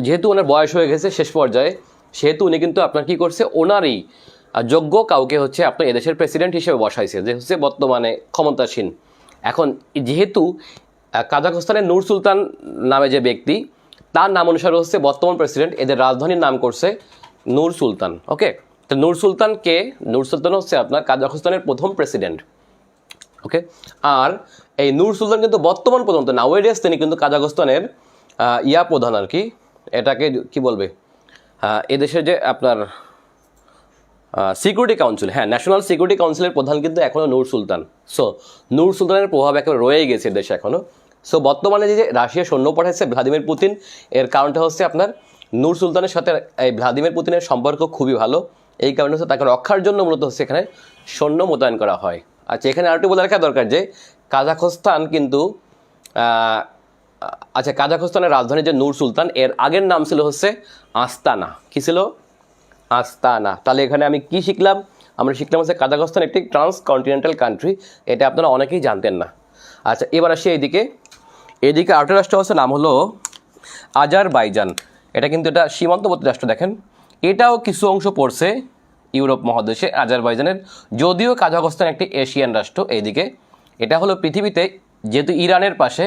যেহেতু ওনার বয়স হয়ে গেছে শেষ পর্যায়ে, সেহেতু উনি কিন্তু আপনার কী করছে, ওনারই যোগ্য কাউকে হচ্ছে আপনার এদেশের প্রেসিডেন্ট হিসেবে বসাইছে, যে হচ্ছে বর্তমানে ক্ষমতাসীন। এখন যেহেতু কাজাখস্তানের নূর সুলতান নামে যে ব্যক্তি, তার নাম অনুসারে হচ্ছে বর্তমান প্রেসিডেন্ট, এদের রাজধানীর নাম করছে নূর সুলতান। ওকে, তো নূর সুলতান কে? নূর সুলতান হচ্ছে আপনার কাজাখস্তানের প্রথম প্রেসিডেন্ট। ওকে, আর এই নূর সুলতান কিন্তু বর্তমান পর্যন্ত নাওয়েডেজ তিনি কিন্তু কাজাখস্তানের প্রধান আর কি, এটাকে কি বলবে, এদেশের যে আপনার সিকিউরিটি কাউন্সিল, হ্যাঁ ন্যাশনাল সিকিউরিটি কাউন্সিলের প্রধান কিন্তু এখনও নূর সুলতান। সো নূর সুলতানের প্রভাব একেবারে রয়ে গেছে দেশে এখনও। সো বর্তমানে যে রাশিয়া সৈন্য পাঠাচ্ছে ভ্লাদিমির পুতিন, এর কারণটা হচ্ছে আপনার নূর সুলতানের সাথে এই ভ্লাদিমির পুতিনের সম্পর্ক খুবই ভালো। এই কারণে হচ্ছে তাকে রক্ষার জন্য মূলত হচ্ছে এখানে সৈন্য মোতায়েন করা হয়। আচ্ছা, এখানে আরেকটু বলে রাখা দরকার যে কাজাখস্তান কিন্তু কাজাখস্তানের রাজধানী যে নূর সুলতান, এর আগের নাম ছিল হচ্ছে আস্তানা। কি ছিল? আস্তানা। তাহলে এখানে আমি কি শিখলাম? আমরা শিখলাম হচ্ছে কাজাখস্তান একটি ট্রান্সকন্টিনেন্টাল কান্ট্রি, এটা আপনারা অনেকেই জানতেন না। আচ্ছা, এবার আসি এদিকে আরেকটা রাষ্ট্র হচ্ছে, নাম হলো আজারবাইজান। এটা কিন্তু এটা সীমান্তবর্তী রাষ্ট্র। দেখেন, এটাও কিছু অংশ পড়ছে ইউরোপ মহাদেশে আজারবাইজানের, যদিও কাজাখস্তান একটি এশিয়ান রাষ্ট্র। এইদিকে এটা হলো পৃথিবীতে, যেহেতু ইরানের পাশে,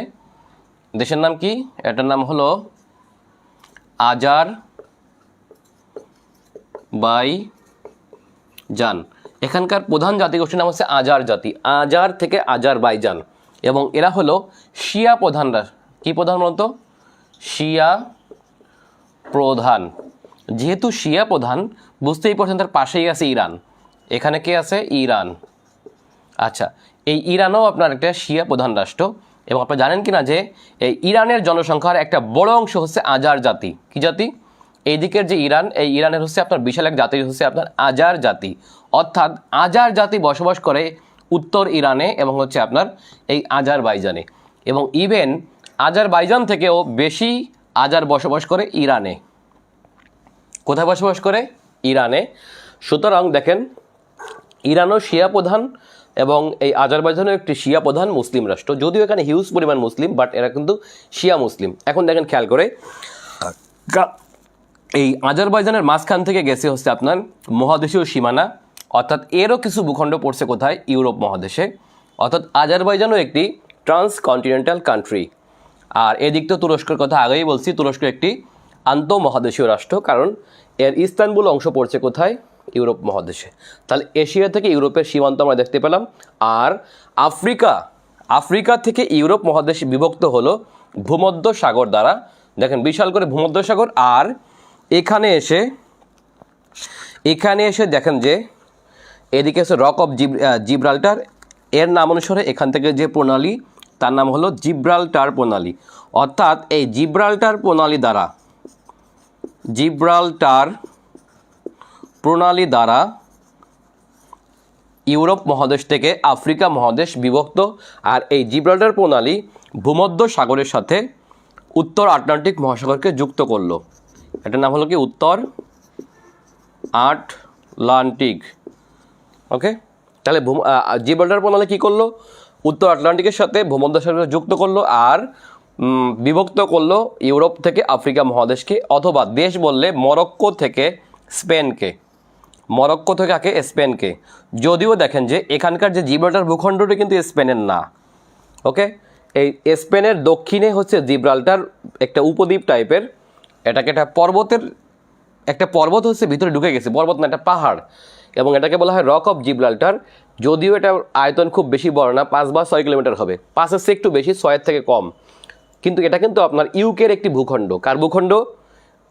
দেশের নাম কি? এটার নাম হলো আজারবাইজান। এখানকার প্রধান জাতিগোষ্ঠীর নাম হচ্ছে আজার জাতি, আজার থেকে আজারবাইজান, এবং এরা হলো শিয়া প্রধান রাষ্ট্র। কী প্রধান বলতো? শিয়া প্রধান। যেহেতু শিয়া প্রধান, বুঝতেই পারছেন তার পাশেই আছে ইরান। এখানে কে আছে? ইরান। আচ্ছা, এই ইরানও আপনার একটা শিয়া প্রধান রাষ্ট্র, এবং আপনারা জানেন কি না যে এই ইরানের জনসংখ্যার একটা বড় অংশ হচ্ছে আজার জাতি। কি জাতি? এইদিকের যে ইরান, এই ইরানের হচ্ছে আপনার বিশাল এক জাতি হচ্ছে আপনার আজার জাতি, অর্থাৎ আজার জাতি বসবাস করে উত্তর ইরানে এবং হচ্ছে আপনার এই আজারবাইজানে, এবং ইভেন আজারবাইজান থেকেও বেশি আজার বসবাস করে ইরানে। কোথায় বসবাস করে? ইরানে। সুতরাং দেখেন, ইরানও শিয়া প্রধান এবং এই আজারবাইজানও একটি শিয়া প্রধান মুসলিম রাষ্ট্র, যদিও এখানে হিউজ পরিমাণ মুসলিম, বাট এরা কিন্তু শিয়া মুসলিম। এখন দেখেন খেয়াল করে, এই আজারবাইজানের মাঝখান থেকে গেছে হচ্ছে আপনার মহাদেশীয় সীমানা, অর্থাৎ এরও কিছু ভূখণ্ড পড়ছে কোথায়? ইউরোপ মহাদেশে। অর্থাৎ আজারবাইজানও একটি ট্রান্সকন্টিনেন্টাল কান্ট্রি। আর এদিক তো তুরস্কের কথা আগেই বলছি, তুরস্ক একটি আন্তঃমহাদেশীয় রাষ্ট্র, কারণ এর ইস্তানবুল অংশ পড়ছে কোথায়? ইউরোপ মহাদেশে। তাহলে এশিয়া থেকে ইউরোপের সীমান্ত আমরা দেখতে পেলাম। আর আফ্রিকা থেকে ইউরোপ মহাদেশ বিভক্ত হলো ভূমধ্য সাগর দ্বারা। দেখেন, বিশাল করে ভূমধ্য সাগর। আর এখানে এসে দেখেন যে এদিকে আছে রক অফ জিব্রাল্টার। এর নাম অনুসারে এখান থেকে যে প্রণালী, তার নাম হলো জিব্রাল্টার প্রণালী। অর্থাৎ এই জিব্রাল্টার প্রণালী দ্বারা ইউরোপ মহাদেশ থেকে আফ্রিকা মহাদেশ বিভক্ত। আর এই জিব্রাল্টার প্রণালী ভূমধ্য সাগরের সাথে উত্তর আটলান্টিক মহাসাগরকে যুক্ত করলো। এটার নাম হলো কি? উত্তর আটলান্টিক। ওকে, তাহলে জিব্রাল্টার প্রণালী কী করলো? উত্তর আটলান্টিকের সাথে ভূমধ্যসাগরকে যুক্ত করলো আর বিভক্ত করলো ইউরোপ থেকে আফ্রিকা মহাদেশকে, অথবা দেশ বললে মরক্কো থেকে স্পেনকে। যদিও দেখেন যে এখানকার যে জিব্রাল্টার ভূখণ্ডটি কিন্তু স্পেনের না। ওকে, এই স্পেনের দক্ষিণে হচ্ছে জিব্রাল্টার, একটা উপদ্বীপ টাইপের, এটাকে একটা পর্বতের একটা পর্বত হচ্ছে ভিতরে ঢুকে গেছে, পর্বত না, একটা পাহাড়, এবং এটাকে বলা হয় রক অফ জিব্রাল্টার। যদিও এটা আয়তন খুব বেশি বড় না, 5 বা 6 কিলোমিটার হবে, 5-এর চেয়ে একটু বেশি, 6-এর থেকে কম। কিন্তু এটা কিন্তু আপনার ইউকের একটি ভূখণ্ড। কার ভূখণ্ড?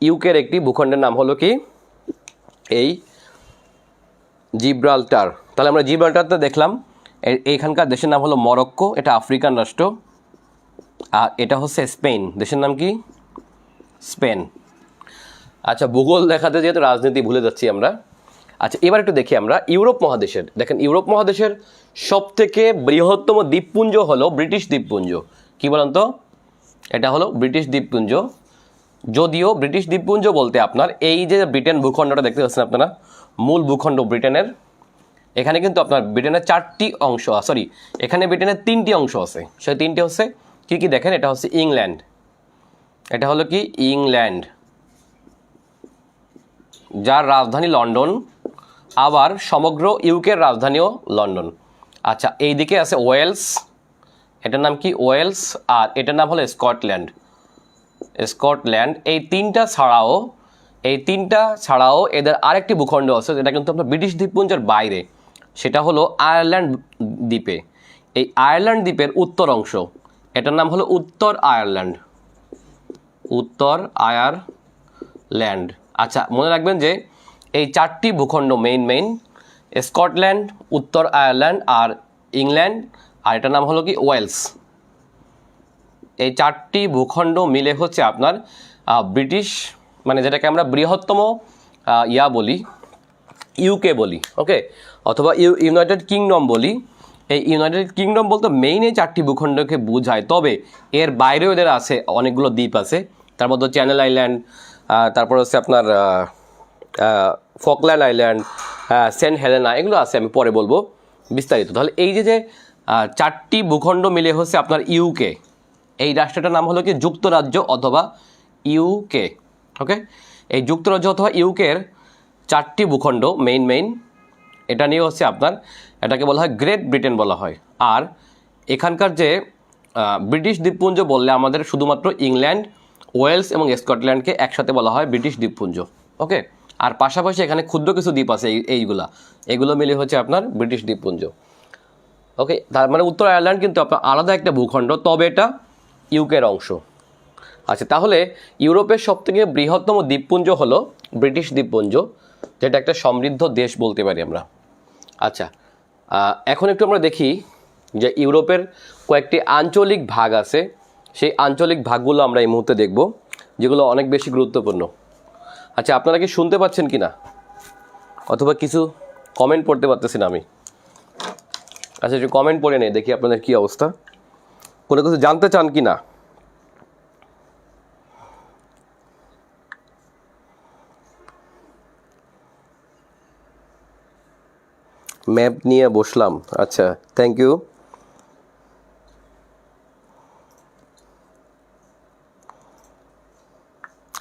ইউকের একটি ভূখণ্ডের নাম হলো কি এই জিব্রাল্টার। তাহলে আমরা জিব্রাল্টারটা দেখলাম। এইখানকার দেশের নাম হলো মরক্কো, এটা আফ্রিকান রাষ্ট্র। আর এটা হচ্ছে স্পেন, দেশের নাম কি? স্পেন। আচ্ছা, ভূগোল দেখাতে যেহেতু রাজনীতি ভুলে যাচ্ছি আমরা। আচ্ছা, এবার একটু দেখি আমরা ইউরোপ মহাদেশের। দেখেন, ইউরোপ মহাদেশের সবথেকে বৃহত্তম দ্বীপপুঞ্জ হলো ব্রিটিশ দ্বীপপুঞ্জ। কি বলেন তো? এটা হলো ব্রিটিশ দ্বীপপুঞ্জ। যদিও ব্রিটিশ দ্বীপপুঞ্জ বলতে আপনার এই যে ব্রিটেন ভূখণ্ডটা দেখতে পাচ্ছেন আপনারা, মূল ভূখণ্ড ব্রিটেনের, এখানে কিন্তু আপনার ব্রিটেনের 4টি অংশ, সরি, এখানে ব্রিটেনের 3টি অংশ আছে। সেই 3টি হচ্ছে কি কি দেখেন, এটা হচ্ছে ইংল্যান্ড, এটা হলো কি ইংল্যান্ড, যার রাজধানী লন্ডন, আবার সমগ্র ইউকের রাজধানীও লন্ডন। আচ্ছা, এই দিকে আছে ওয়েলস, এটার নাম কি? ওয়েলস। আর এটার নাম হলো স্কটল্যান্ড। স্কটল্যান্ড। এই তিনটা ছাড়াও এদের আরেকটি ভূখণ্ড আছে, যেটা কিন্তু আপনার ব্রিটিশ দ্বীপপুঞ্জের বাইরে, সেটা হলো আয়ারল্যান্ড দ্বীপে। এই আয়ারল্যান্ড দ্বীপের উত্তর অংশ, এটার নাম হলো উত্তর আয়ারল্যান্ড। উত্তর আয়ারল্যান্ড। আচ্ছা, মনে রাখবেন যে এই 4টি ভূখণ্ড মেইন, স্কটল্যান্ড, উত্তর আয়ারল্যান্ড আর ইংল্যান্ড, আর এটার নাম হলো কি ওয়েলস। এই 4টি ভূখণ্ড মিলে হচ্ছে আপনার ব্রিটিশ, মানে যেটাকে আমরা বৃহত্তম বলি, ইউকে বলি, ওকে, অথবা ইউনাইটেড কিংডম বলি। এই ইউনাইটেড কিংডম বলতে মেইন এই 4টি ভূখণ্ডকে বোঝায়, তবে এর বাইরেও এদের আছে অনেকগুলো দ্বীপ আছে। তার মধ্যে চ্যানেল আইল্যান্ড, তারপর হচ্ছে আপনার ফকল্যান্ড আইল্যান্ড, সেন্ট হেলেনা, এগুলো আছে, আমি পরে বলবো বিস্তারিত। তাহলে এই যে 4টি ভূখণ্ড মিলে হচ্ছে আপনার ইউকে। এই রাষ্ট্রটার নাম হলো কি যুক্তরাজ্য অথবা ইউকে, ওকে। এই যুক্তরাজ্য অথবা ইউকের 4টি ভূখণ্ড মেইন, এটা নিয়ে হচ্ছে আপনার, এটাকে বলা হয় গ্রেট ব্রিটেন বলা হয়। আর এখানকার যে ব্রিটিশ দ্বীপপুঞ্জ বললে আমাদের শুধুমাত্র ইংল্যান্ড, ওয়েলস এবং স্কটল্যান্ডকে একসাথে বলা হয় ব্রিটিশ দ্বীপপুঞ্জ, ওকে। আর পাশাপাশি এখানে ক্ষুদ্র কিছু দ্বীপ আছে, এগুলো মিলে হচ্ছে আপনার ব্রিটিশ দ্বীপপুঞ্জ, ওকে। তার মানে উত্তর আয়ারল্যান্ড কিন্তু আপনার আলাদা একটা ভূখণ্ড, তবে এটা ইউকের অংশ। আচ্ছা, তাহলে ইউরোপের সবথেকে বৃহত্তম দ্বীপপুঞ্জ হলো ব্রিটিশ দ্বীপপুঞ্জ, যেটা একটা সমৃদ্ধ দেশ বলতে পারি আমরা। আচ্ছা, এখন একটু আমরা দেখি যে ইউরোপের কয়েকটি আঞ্চলিক ভাগ আছে, সেই আঞ্চলিক ভাগগুলো আমরা এই মুহূর্তে দেখব, যেগুলো অনেক বেশি গুরুত্বপূর্ণ। আচ্ছা, আপনারা কি শুনতে পাচ্ছেন কি না, অথবা কিছু কমেন্ট পড়তে পারতেছি না আমি? আচ্ছা, একটু কমেন্ট পড়ে নেই, দেখি আপনাদের কী অবস্থা, কোনো কিছু জানতে চান কি না। ম্যাপ নিয়ে বসলাম, আচ্ছা, থ্যাংক ইউ।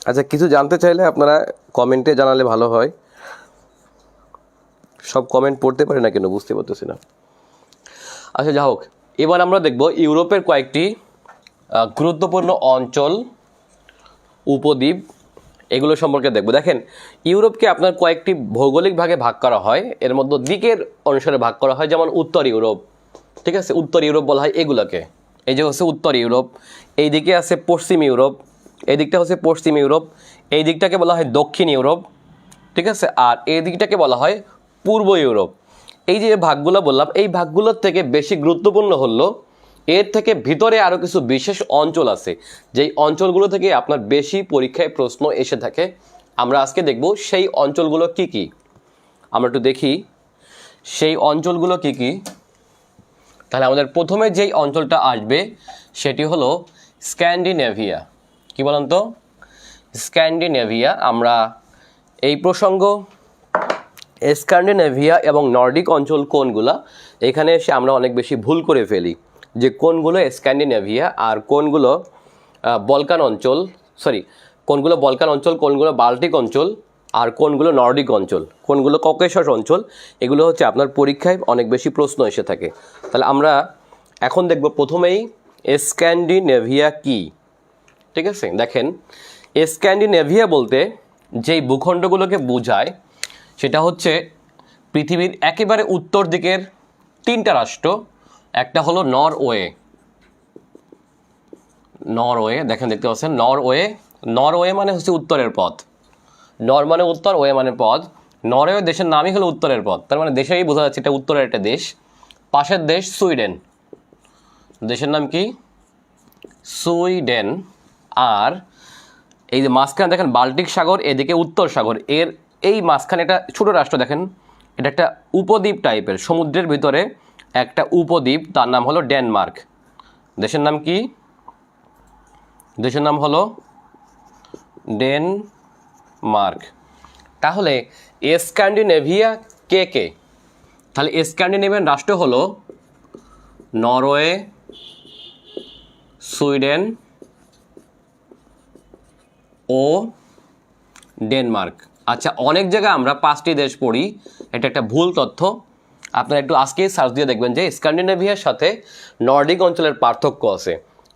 আচ্ছা, কিছু জানতে চাইলে আপনারা কমেন্টে জানালে ভালো হয়। সব কমেন্ট পড়তে পারি না কেন, বুঝতে পারতেছি না। আচ্ছা, যা হোক, এবার আমরা দেখব ইউরোপের কয়েকটি গুরুত্বপূর্ণ অঞ্চল, উপদ্বীপ, এগুলো সম্পর্কে দেখব। দেখেন, ইউরোপকে আপনার কয়েকটি ভৌগোলিক ভাগে ভাগ করা হয়, এর মধ্যে দিকের অনুসারে ভাগ করা হয়। যেমন উত্তর ইউরোপ, ঠিক আছে, উত্তর ইউরোপ বলা হয় এগুলোকে। এই যে হচ্ছে উত্তর ইউরোপ, এই দিকে আছে পশ্চিম ইউরোপ, এই দিকটা হচ্ছে পশ্চিম ইউরোপ, এই দিকটাকে বলা হয় দক্ষিণ ইউরোপ, ঠিক আছে, আর এই দিকটাকে বলা হয় পূর্ব ইউরোপ। এই যে ভাগগুলো বললাম, এই ভাগগুলোর থেকে বেশি গুরুত্বপূর্ণ হলো এর থেকে ভিতরে আরও কিছু বিশেষ অঞ্চল আছে, যেই অঞ্চলগুলো থেকে আপনার বেশি পরীক্ষায় প্রশ্ন এসে থাকে। আমরা আজকে দেখব সেই অঞ্চলগুলো কি কি। আমরা একটু দেখি সেই অঞ্চলগুলো কি কি। তাহলে আমাদের প্রথমে যেই অঞ্চলটা আসবে সেটি হলো স্ক্যান্ডিনেভিয়া। কি বলেন তো? স্ক্যান্ডিনেভিয়া। আমরা এই প্রসঙ্গ স্ক্যান্ডিনেভিয়া এবং নর্ডিক অঞ্চল কোনগুলো, এখানে এসে আমরা অনেক বেশি ভুল করে ফেলি, যে কোনগুলো স্ক্যান্ডিনেভিয়া আর কোনগুলো বলকান অঞ্চল, কোনগুলো বলকান অঞ্চল, কোনগুলো বাল্টিক অঞ্চল, আর কোনগুলো নর্ডিক অঞ্চল, কোনগুলো ককেশাস অঞ্চল। এগুলো হচ্ছে আপনার পরীক্ষায় অনেক বেশি প্রশ্ন এসে থাকে। তাহলে আমরা এখন দেখব প্রথমেই স্ক্যান্ডিনেভিয়া কি, ঠিক আছে। দেখেন, স্ক্যান্ডিনেভিয়া বলতে যেই ভূখণ্ডগুলোকে বোঝায় সেটা হচ্ছে পৃথিবীর একেবারে উত্তর দিকের 3টা রাষ্ট্র। একটা হলো নরওয়ে, দেখেন দেখতে পাচ্ছেন নরওয়ে মানে হচ্ছে উত্তরের পথ। নর মানে উত্তর, ওয়ে মানে পথ। নরওয়ে দেশের নামই হলো উত্তরের পথ, তার মানে দেশেই বোঝা যাচ্ছে এটা উত্তরের একটা দেশ। পাশের দেশ সুইডেন, দেশের নাম কি? সুইডেন। আর এই যে মাঝখানে দেখেন বাল্টিক সাগর, এদিকে উত্তর সাগর, এর এই মাঝখানে একটা ছোট রাষ্ট্র দেখেন, এটা একটা উপদ্বীপ টাইপের, সমুদ্রের ভিতরে একটা উপদ্বীপ, তার নাম হলো ডেনমার্ক। দেশের নাম কি? দেশের নাম হলো ডেনমার্ক। তাহলে স্ক্যান্ডিনেভিয়া কে কে? তাহলে স্ক্যান্ডিনেভিয়ান রাষ্ট্র হলো নরওয়ে, সুইডেন ও ডেনমার্ক। আচ্ছা, অনেক জায়গায় আমরা 5টি দেশ পড়ি, এটা একটা ভুল তথ্য। আপনারা একটু আজকেই সার্চ দিয়ে দেখবেন যে স্ক্যান্ডিনেভিয়ার সাথে নর্ডিক অঞ্চলের পার্থক্য আছে।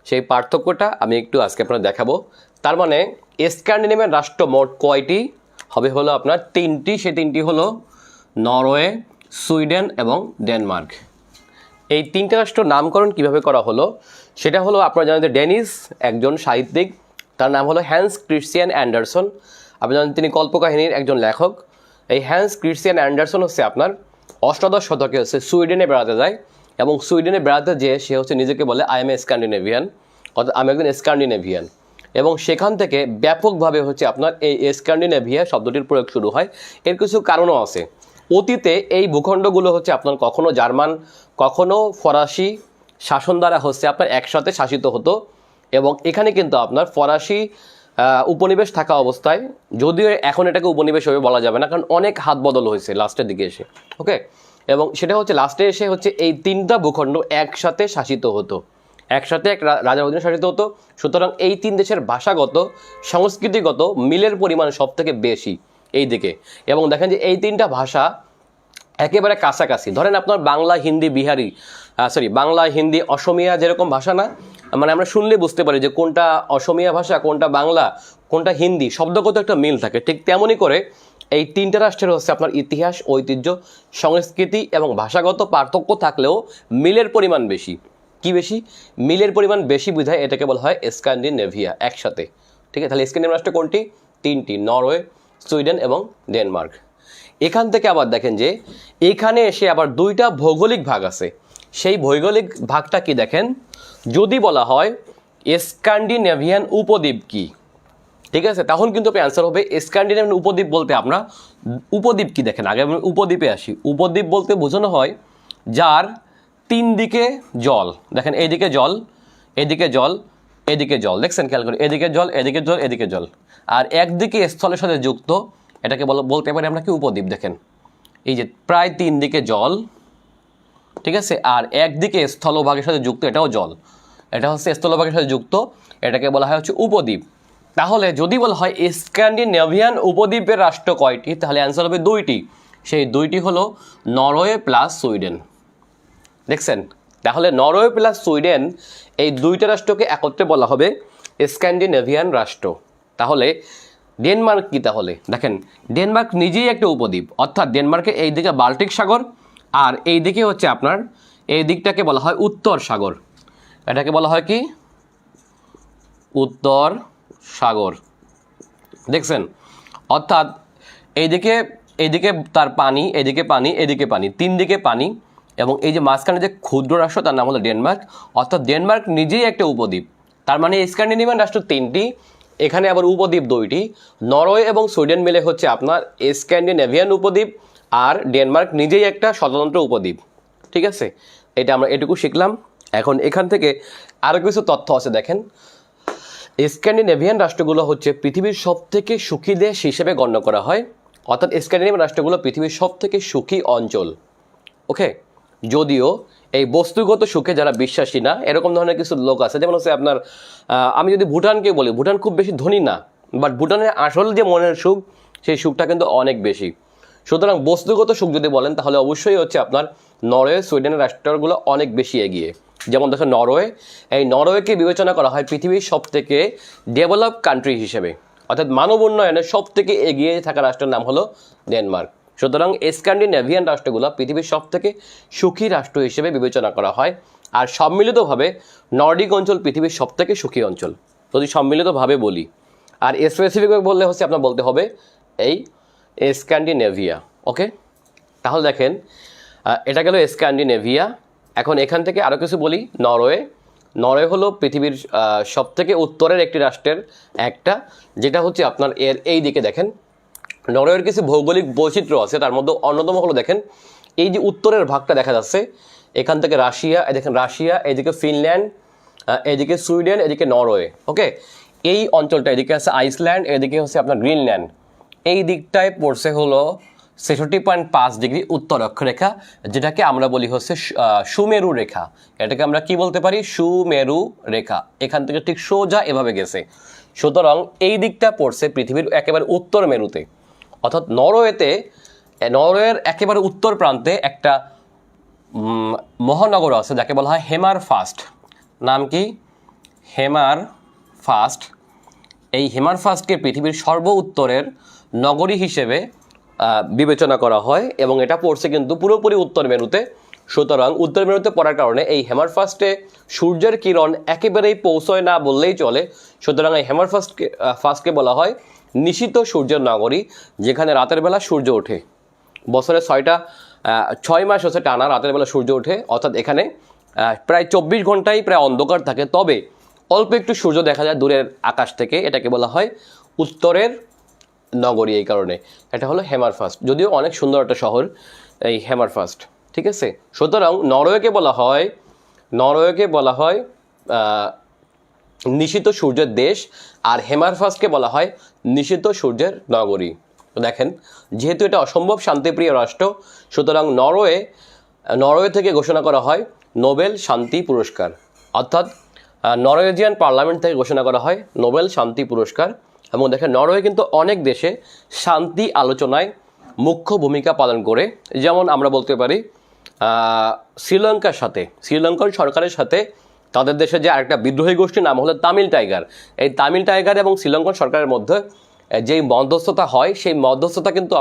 সেই পার্থক্যটা আমি একটু আজকে আপনারা দেখাবো। তার মানে স্ক্যান্ডিনেভিয়ান রাষ্ট্র মোট কয়টি হবে? হলো আপনার 3টি। সেই 3টি হলো নরওয়ে, সুইডেন এবং ডেনমার্ক। এই 3টে রাষ্ট্র নামকরণ কিভাবে করা হলো সেটা হলো, আপনারা জানেন যে ডেনিস একজন সাহিত্যিক, তার নাম হলো হ্যান্স ক্রিশ্চিয়ান অ্যান্ডারসন। আপনি জানেন তিনি কল্পকাহিনীর একজন লেখক। এই হ্যান্স ক্রিশ্চিয়ান অ্যান্ডারসন হচ্ছে আপনার অষ্টাদশ শতকে হচ্ছে সুইডেনে বেড়াতে যায়, এবং সুইডেনে বেড়াতে যেয়ে সে হচ্ছে নিজেকে বলে আই এম এ স্ক্যান্ডিনেভিয়ান, অর্থাৎ আমি একজন স্ক্যান্ডিনেভিয়ান। এবং সেখান থেকে ব্যাপকভাবে হচ্ছে আপনার এই স্ক্যান্ডিনেভিয়া শব্দটির প্রয়োগ শুরু হয়। এর কিছু কারণও আছে। অতীতে এই ভূখণ্ডগুলো হচ্ছে আপনার কখনো জার্মান, কখনো ফরাসি শাসন দ্বারা হচ্ছে আপনার একসাথে শাসিত হতো, এবং এখানে কিন্তু আপনার ফরাসি উপনিবেশ থাকা অবস্থায়, যদিও এখন এটাকে উপনিবেশ হবে বলা যাবে না, কারণ অনেক হাত বদল হয়েছে লাস্টের দিকে এসে। ওকে, এবং সেটা হচ্ছে লাস্টে এসে হচ্ছে এই 3টা ভূখণ্ড একসাথে শাসিত হতো, একসাথে এক রাজার অধীনে শাসিত হতো। সুতরাং এই 3 দেশের ভাষাগত, সংস্কৃতিগত মিলের পরিমাণ সব থেকে বেশি এই দিকে। এবং দেখেন যে এই 3টা ভাষা একেবারে কাছাকাছি। ধরেন আপনার বাংলা, হিন্দি, বাংলা, হিন্দি, অসমিয়া যেরকম ভাষা না, মানে আমরা শুনলে বুঝতে পারি যে কোনটা অসমিয়া ভাষা, কোনটা বাংলা, কোনটা হিন্দি, শব্দগত একটা মিল থাকে। ঠিক তেমনই করে এই 3টে রাষ্ট্রের হচ্ছে আপনার ইতিহাস, ঐতিহ্য, সংস্কৃতি এবং ভাষাগত পার্থক্য থাকলেও মিলের পরিমাণ বেশি। কি বেশি? মিলের পরিমাণ বেশি বোঝায় এটাকে বলা হয় স্ক্যান্ডিনেভিয়া একসাথে। ঠিক আছে, তাহলে স্ক্যান্ডিনেভিয়ান রাষ্ট্র কোনটি? 3টি, নরওয়ে, সুইডেন এবং ডেনমার্ক। এখান থেকে আবার দেখেন যে এখানে এসে আবার 2টা ভৌগোলিক ভাগ আছে। সেই ভৌগোলিক ভাগটা কি দেখেন, যদি বলা হয় স্ক্যান্ডিনেভিয়ান উপদ্বীপ কি, ঠিক আছে, তখন কিন্তু অ্যান্সার হবে স্ক্যান্ডিনেভিয়ান উপদ্বীপ বলতে আমরা উপদ্বীপ কি দেখেন। আগে আমি উপদ্বীপে আসি। উপদ্বীপ বলতে বোঝানো হয় যার 3 দিকে জল। দেখেন এইদিকে জল, এদিকে জল, এদিকে জল, দেখছেন খেয়াল করে, এদিকে জল, এদিকে জল, এদিকে জল, আর একদিকে স্থলের সাথে যুক্ত, এটাকে বলতে পারি আমরা কি? উপদ্বীপ। দেখেন এই যে প্রায় 3 দিকে জল, ঠিক আছে, আর একদিকে স্থলভাগের সাথে যুক্ত, এটাও জল, এটা হচ্ছে স্থলভাগের সাথে যুক্ত, এটাকে বলা হয় হচ্ছে উপদ্বীপ। তাহলে যদি বলা হয় স্ক্যান্ডিনেভিয়ান উপদ্বীপের রাষ্ট্র কয়টি, তাহলে অ্যান্সার হবে 2টি। সেই 2টি হলো নরওয়ে প্লাস সুইডেন। দেখছেন, তাহলে নরওয়ে প্লাস সুইডেন এই 2টা রাষ্ট্রকে একত্রে বলা হবে স্ক্যান্ডিনেভিয়ান রাষ্ট্র। তাহলে ডেনমার্ক কি? তাহলে দেখেন ডেনমার্ক নিজেই একটা উপদ্বীপ, অর্থাৎ ডেনমার্কের এই দিকে বাল্টিক সাগর, আর এই দিকে হচ্ছে আপনার এই দিকটাকে বলা হয় উত্তর সাগর। এটাকে বলা হয় কি? উত্তর সাগর। দেখছেন, অর্থাৎ এইদিকে তার পানি, এদিকে পানি, এদিকে পানি, 3 দিকে পানি, এবং এই যে মাঝখানে যে ক্ষুদ্র রাষ্ট্র তার নাম হলো ডেনমার্ক, অর্থাৎ ডেনমার্ক নিজেই একটা উপদ্বীপ। তার মানে স্ক্যান্ডিনেভিয়ান রাষ্ট্র 3টি, এখানে আবার উপদ্বীপ 2টি। নরওয়ে এবং সুইডেন মিলে হচ্ছে আপনার স্ক্যান্ডিনেভিয়ান উপদ্বীপ, আর ডেনমার্ক নিজেই একটা স্বতন্ত্র উপদ্বীপ। ঠিক আছে, এটা আমরা এটুকু শিখলাম। এখন এখান থেকে আরও কিছু তথ্য আছে। দেখেন, স্ক্যান্ডিনেভিয়ান রাষ্ট্রগুলো হচ্ছে পৃথিবীর সবথেকে সুখী দেশ হিসেবে গণ্য করা হয়, অর্থাৎ স্ক্যান্ডিনেভিয়ান রাষ্ট্রগুলো পৃথিবীর সবথেকে সুখী অঞ্চল। ওকে, যদিও এই বস্তুগত সুখে যারা বিশ্বাসী না, এরকম ধরনের কিছু লোক আছে। যেমন হচ্ছে আপনার আমি যদি ভুটানকে বলি, ভুটান খুব বেশি ধনী না, বাট ভুটানের আসল যে মনের সুখ, সেই সুখটা কিন্তু অনেক বেশি। সুতরাং বস্তুগত সুখ যদি বলেন, তাহলে অবশ্যই হচ্ছে আপনার নরওয়ে, সুইডেনের রাষ্ট্রগুলো অনেক বেশি এগিয়ে। যেমন দেখেন নরওয়ে, এই নরওয়েকে বিবেচনা করা হয় পৃথিবীর সবথেকে ডেভেলপ কান্ট্রি হিসেবে, অর্থাৎ মানব উন্নয়নে সব থেকে এগিয়ে থাকা রাষ্ট্রের নাম হলো ডেনমার্ক। সুতরাং স্ক্যান্ডিনেভিয়ান রাষ্ট্রগুলো পৃথিবীর সব থেকে সুখী রাষ্ট্র হিসেবে বিবেচনা করা হয়। আর সম্মিলিতভাবে নর্ডিক অঞ্চল পৃথিবীর সব থেকে সুখী অঞ্চল, যদি সম্মিলিতভাবে বলি। আর স্পেসিফিকভাবে বললে হচ্ছে আপনার বলতে হবে এই স্ক্যান্ডিনেভিয়া। ওকে, তাহলে দেখেন এটা গেল স্ক্যান্ডিনেভিয়া। এখন এখান থেকে আরও কিছু বলি। নরওয়ে। নরওয়ে হলো পৃথিবীর সবথেকে উত্তরের একটি রাষ্ট্রের একটা, যেটা হচ্ছে আপনার এর এই দিকে দেখেন নরওয়ের কিছু ভৌগোলিক বৈচিত্র্য আছে। তার মধ্যে অন্যতম হলো দেখেন এই যে উত্তরের ভাগটা দেখা যাচ্ছে, এখান থেকে রাশিয়া, দেখেন রাশিয়া, এদিকে ফিনল্যান্ড, এদিকে সুইডেন, এদিকে নরওয়ে। ওকে, এই অঞ্চলটা এদিকে আছে আইসল্যান্ড, এদিকে হচ্ছে আপনার গ্রিনল্যান্ড। এই দিকটায় পড়ছে হলো 66.5 ডিগ্রি উত্তর অক্ষরেখা, যেটাকে আমরা বলি হচ্ছে সুমেরু রেখা। এটাকে আমরা কি বলতে পারি? সুমেরু রেখা। এখান থেকে ঠিক সোজা এভাবে গেছে। সুতরাং এই দিকটা পড়ছে পৃথিবীর একেবারে উত্তর মেরুতে। অর্থাৎ নরওয়ের একেবারে উত্তর প্রান্তে একটা মহানগর আছে যাকে বলা হয় হেমারফাস্ট। নাম কি? হেমারফাস্ট। এই হেমারফাস্টকে পৃথিবীর সর্ব উত্তরের নগরী হিসেবে বিবেচনা করা হয় এবং এটা পড়ছে কিন্তু পুরোপুরি উত্তর মেরুতে। সুতরাং উত্তর মেরুতে পড়ার কারণে এই হেমারফাস্টে সূর্যের কিরণ একেবারেই পৌঁছয় না বললেই চলে। সুতরাং এই হেমারফাস্টকে বলা হয় নিশীত সূর্যের নগরী, যেখানে রাতের বেলা সূর্য ওঠে। বছরে 6 মাস হচ্ছে টানা রাতের বেলা সূর্য ওঠে। অর্থাৎ এখানে প্রায় 24 ঘন্টাই প্রায় অন্ধকার থাকে, তবে অল্প একটু সূর্য দেখা যায় দূরের আকাশ থেকে। এটাকে বলা হয় উত্তরের নগরী। এই কারণে এটা হলো হেমারফাস্ট, যদিও অনেক সুন্দর একটা শহর এই হেমারফাস্ট। ঠিক আছে, সুতরাং নরওয়েকে বলা হয় নিশীত সূর্যের দেশ, আর হেমারফাস্টকে বলা হয় নিশীত সূর্যের নগরী। দেখেন, যেহেতু এটা অসম্ভব শান্তিপ্রিয় রাষ্ট্র, সুতরাং নরওয়ে থেকে ঘোষণা করা হয় নোবেল শান্তি পুরস্কার। অর্থাৎ নরওয়েজিয়ান পার্লামেন্ট থেকে ঘোষণা করা হয় নোবেল শান্তি পুরস্কার। এবং দেখেন নরওয়ে কিন্তু অনেক দেশে শান্তি আলোচনায় মুখ্য ভূমিকা পালন করে। যেমন আমরা বলতে পারি শ্রীলঙ্কার সরকারের সাথে তাদের দেশে যে আরেকটা বিদ্রোহী গোষ্ঠীর নাম হলো তামিল টাইগার। এই তামিল টাইগার এবং শ্রীলঙ্কান সরকারের মধ্যে যেই মধ্যস্থতা হয়, সেই মধ্যস্থতা কিন্তু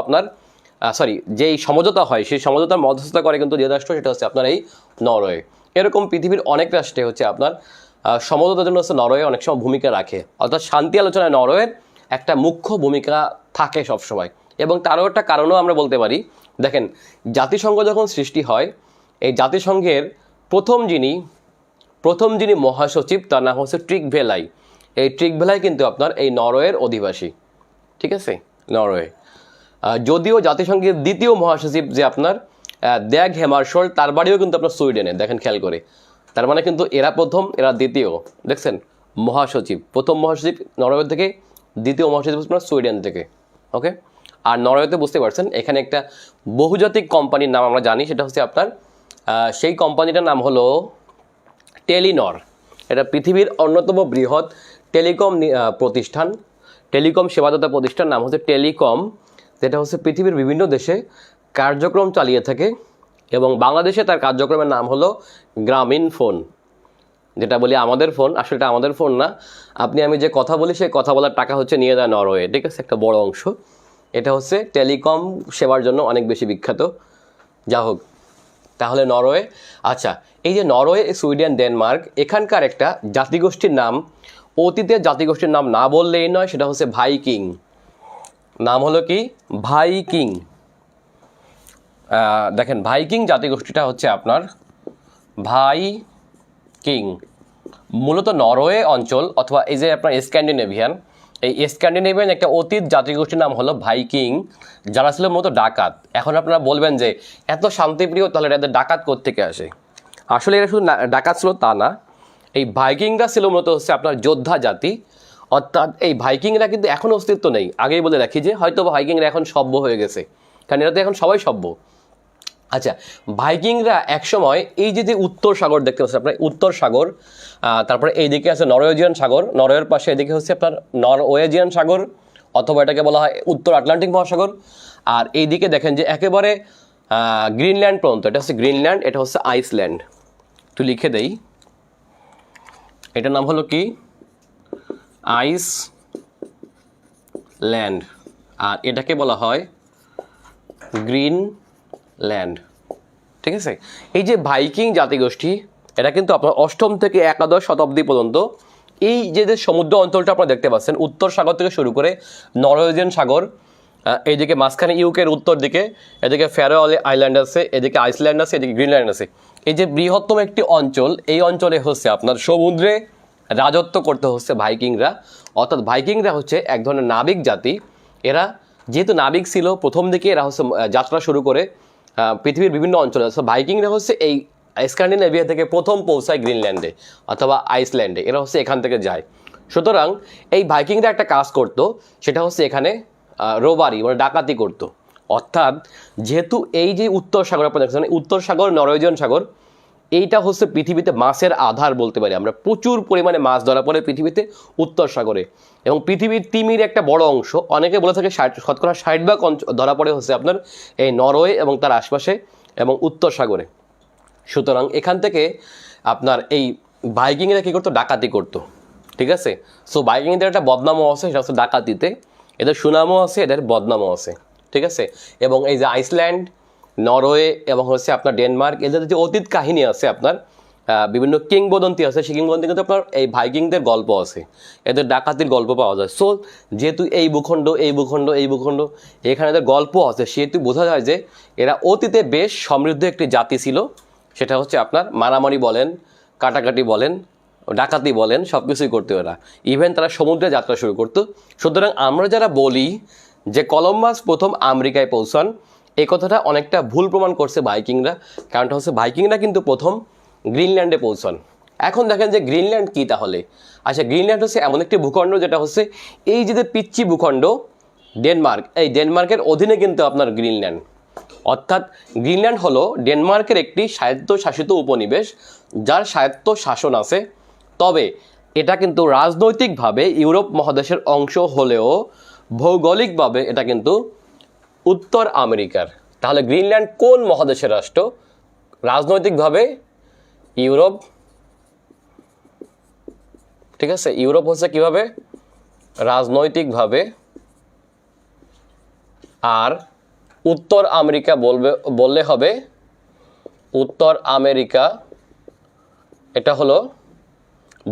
যেই সমঝোতা হয়, সেই সমঝোতার মধ্যস্থতা করে কিন্তু যে রাষ্ট্র, সেটা হচ্ছে আপনার এই নরওয়ে। এরকম পৃথিবীর অনেক রাষ্ট্রে হচ্ছে আপনার সমঝোতার জন্য হচ্ছে নরওয়ে অনেক সময় ভূমিকা রাখে। অর্থাৎ শান্তি আলোচনায় নরওয়ের একটা মুখ্য ভূমিকা থাকে সবসময়। এবং তারও একটা কারণও আমরা বলতে পারি। দেখেন, জাতিসংঘ যখন সৃষ্টি হয়, এই জাতিসংঘের প্রথম যিনি মহাসচিব, তার নাম হচ্ছে ট্রিগভেলাই। এই ট্রিগভেলাই কিন্তু আপনার এই নরওয়ের অধিবাসী। ঠিক আছে, নরওয়ে। যদিও জাতিসংঘের দ্বিতীয় মহাসচিব যে আপনার দ্যাগ হেমারশোল্ড, তার বাড়িও কিন্তু আপনার সুইডেনে। দেখেন খেয়াল করে, তার মানে কিন্তু এরা প্রথম, এরা দ্বিতীয়। দেখছেন, প্রথম মহাসচিব নরওয়ে থেকে, দ্বিতীয় মহাসচিব আপনার সুইডেন থেকে। ওকে, আর নরওয়েতে বুঝতে পারছেন এখানে একটা বহুজাতিক কোম্পানির নাম আমরা জানি, সেটা হচ্ছে আপনার সেই কোম্পানিটার নাম হলো টেলিনর। এটা পৃথিবীর অন্যতম বৃহৎ টেলিকম সেবাদাতা প্রতিষ্ঠান নাম হচ্ছে টেলিকম, যেটা হচ্ছে পৃথিবীর বিভিন্ন দেশে কার্যক্রম চালিয়ে থাকে। এবং বাংলাদেশে তার কার্যক্রমের নাম হলো গ্রামীণ ফোন। যেটা বলি আমাদের ফোন, আসলে এটা আমাদের ফোন না। আমি যে কথা বলি, সেই কথা বলার টাকা হচ্ছে নিয়ে যায় নরওয়ে। ঠিক আছে, একটা বড় অংশ। এটা হচ্ছে টেলিকম সেবার জন্য অনেক বেশি বিখ্যাত। যা হোক, তাহলে নরওয়ে। আচ্ছা, এই যে নরওয়ে, সুইডেন, ডেনমার্ক, এখানকার একটা জাতিগোষ্ঠীর নাম, অতীতের জাতিগোষ্ঠীর নাম না বললেই নয়, সেটা হচ্ছে ভাইকিং। নাম হলো কি? ভাইকিং। দেখেন, ভাইকিং জাতিগোষ্ঠীটা হচ্ছে আপনার ভাইকিং মূলত নরওয়ে অঞ্চল, অথবা এই যে আপনার স্ক্যান্ডিনেভিয়ান, এই স্ক্যান্ডিনেভিয়ান একটা অতীত জাতিগোষ্ঠীর নাম হলো ভাইকিং, যারা ছিল মূলত ডাকাত। এখন আপনারা বলবেন যে এত শান্তিপ্রিয়, তাহলে এদের ডাকাত কোত্থেকে আসে? আসলে এরা শুধু ডাকাত ছিল তা না, এই ভাইকিংরা ছিল মূলত হচ্ছে আপনার যোদ্ধা জাতি। অর্থাৎ এই ভাইকিংরা কিন্তু এখনও অস্তিত্ব নেই। আগেই বলে রাখি যে হয়তো ভাইকিংরা এখন সভ্য হয়ে গেছে, কারণ এরা তো এখন সবাই সভ্য। আচ্ছা, ভাইকিংরা একসময় এই যে উত্তর সাগর দেখতে পাচ্ছেন আপনার, উত্তর সাগর, তারপরে এইদিকে আছে নরওয়েজিয়ান সাগর, নরওয়ের পাশে এদিকে হচ্ছে আপনার নরওয়েজিয়ান সাগর, অথবা এটাকে বলা হয় উত্তর আটলান্টিক মহাসাগর। আর এইদিকে দেখেন যে একেবারে গ্রিনল্যান্ড পর্যন্ত, এটা হচ্ছে গ্রিনল্যান্ড, এটা হচ্ছে আইসল্যান্ড। তো লিখে দেই, এটার নাম হলো কি? ল্যান্ড, আর এটাকে বলা হয় গ্রিনল্যান্ড। ঠিক আছে, এই যে ভাইকিং জাতিগোষ্ঠী এটা কিন্তু আপনার 8ম থেকে 11 শতাব্দী পর্যন্ত এই যে সমুদ্র অঞ্চলটা আপনারা দেখতে পাচ্ছেন, উত্তর সাগর থেকে শুরু করে নরওয়েজিয়ান সাগর, এইদিকে মাঝখানে ইউকের উত্তর দিকে, এদিকে ফ্যারো আইল্যান্ড আছে, এদিকে আইসল্যান্ড আছে, এদিকে গ্রিনল্যান্ড আছে, এই যে বৃহত্তম একটি অঞ্চল, এই অঞ্চলে হচ্ছে আপনার সমুদ্রে রাজত্ব করতে হচ্ছে ভাইকিংরা। অর্থাৎ ভাইকিংরা হচ্ছে এক ধরনের নাবিক জাতি। এরা যেহেতু নাবিক ছিল, প্রথম দিকে এরা হচ্ছে যাত্রা শুরু করে পৃথিবীর বিভিন্ন অঞ্চলে। ভাইকিংরা হচ্ছে এই স্ক্যান্ডিনেভিয়া থেকে প্রথম পৌঁছায় গ্রিনল্যান্ডে অথবা আইসল্যান্ডে, এরা হচ্ছে এখান থেকে যায়। সুতরাং এই ভাইকিংরা একটা কাজ করতো, সেটা হচ্ছে এখানে রোবারি মানে ডাকাতি করতো। অর্থাৎ যেহেতু এই যে উত্তর সাগর আপনারা দেখছেন, উত্তর সাগর নরওয়েজিয়ান সাগর, এইটা হচ্ছে পৃথিবীতে মাছের আধার বলতে পারি আমরা। প্রচুর পরিমাণে মাছ ধরা পড়ে পৃথিবীতে উত্তর সাগরে, এবং পৃথিবীর তিমির একটা বড় অংশ, অনেকে বলে থাকে 60% ধরা পড়ে হচ্ছে আপনার এই নরওয়ে এবং তার আশপাশে এবং উত্তর সাগরে। সুতরাং এখান থেকে আপনার এই ভাইকিংরা কী করতো, ডাকাতি করতো। ঠিক আছে, সো ভাইকিংদের একটা বদনামও আছে, সেটা হচ্ছে ডাকাতিতে। এদের সুনামও আছে, এদের বদনামও আছে। ঠিক আছে, এবং এই যে আইসল্যান্ড, নরওয়ে এবং হচ্ছে আপনার ডেনমার্ক, এদের যে অতীত কাহিনী আছে আপনার, বিভিন্ন কিংবদন্তি আছে, সেই কিংবদন্তি কিন্তু আপনার এই ভাইকিংদের গল্প আছে, এদের ডাকাতির গল্প পাওয়া যায়। সো যেহেতু এই ভূখণ্ড এখানে এদের গল্প আছে, সেহেতু বোঝা যায় যে এরা অতীতে বেশ সমৃদ্ধ একটি জাতি ছিল। সেটা হচ্ছে আপনার মারামারি বলেন, কাটাকাটি বলেন, ডাকাতি বলেন, সব কিছুই করতো এরা। ইভেন তারা সমুদ্রে যাত্রা শুরু করতো। সুতরাং আমরা যারা বলি যে কলম্বাস প্রথম আমেরিকায় পৌঁছান, এই কথাটা অনেকটা ভুল প্রমাণ করছে ভাইকিংরা। কারণটা হচ্ছে ভাইকিংরা কিন্তু প্রথম গ্রিনল্যান্ডে পৌঁছান। এখন দেখেন যে গ্রিনল্যান্ড কী তাহলে? আচ্ছা, গ্রিনল্যান্ড হচ্ছে এমন একটি ভূখণ্ড যেটা হচ্ছে এই যে পিচ্চি ভূখণ্ড ডেনমার্ক, এই ডেনমার্কের অধীনে কিন্তু আপনার গ্রিনল্যান্ড। অর্থাৎ গ্রিনল্যান্ড হলো ডেনমার্কের একটি স্বায়ত্তশাসিত উপনিবেশ, যার স্বায়ত্ত শাসন আছে। তবে এটা কিন্তু রাজনৈতিকভাবে ইউরোপ মহাদেশের অংশ হলেও ভৌগোলিকভাবে এটা কিন্তু উত্তর আমেরিকার। তাহলে গ্রিনল্যান্ড কোন মহাদেশের রাষ্ট্র? রাজনৈতিকভাবে ইউরোপ। ঠিক আছে, ইউরোপ হচ্ছে কিভাবে? রাজনৈতিকভাবে। আর উত্তর আমেরিকা বললে হবে উত্তর আমেরিকা, এটা হলো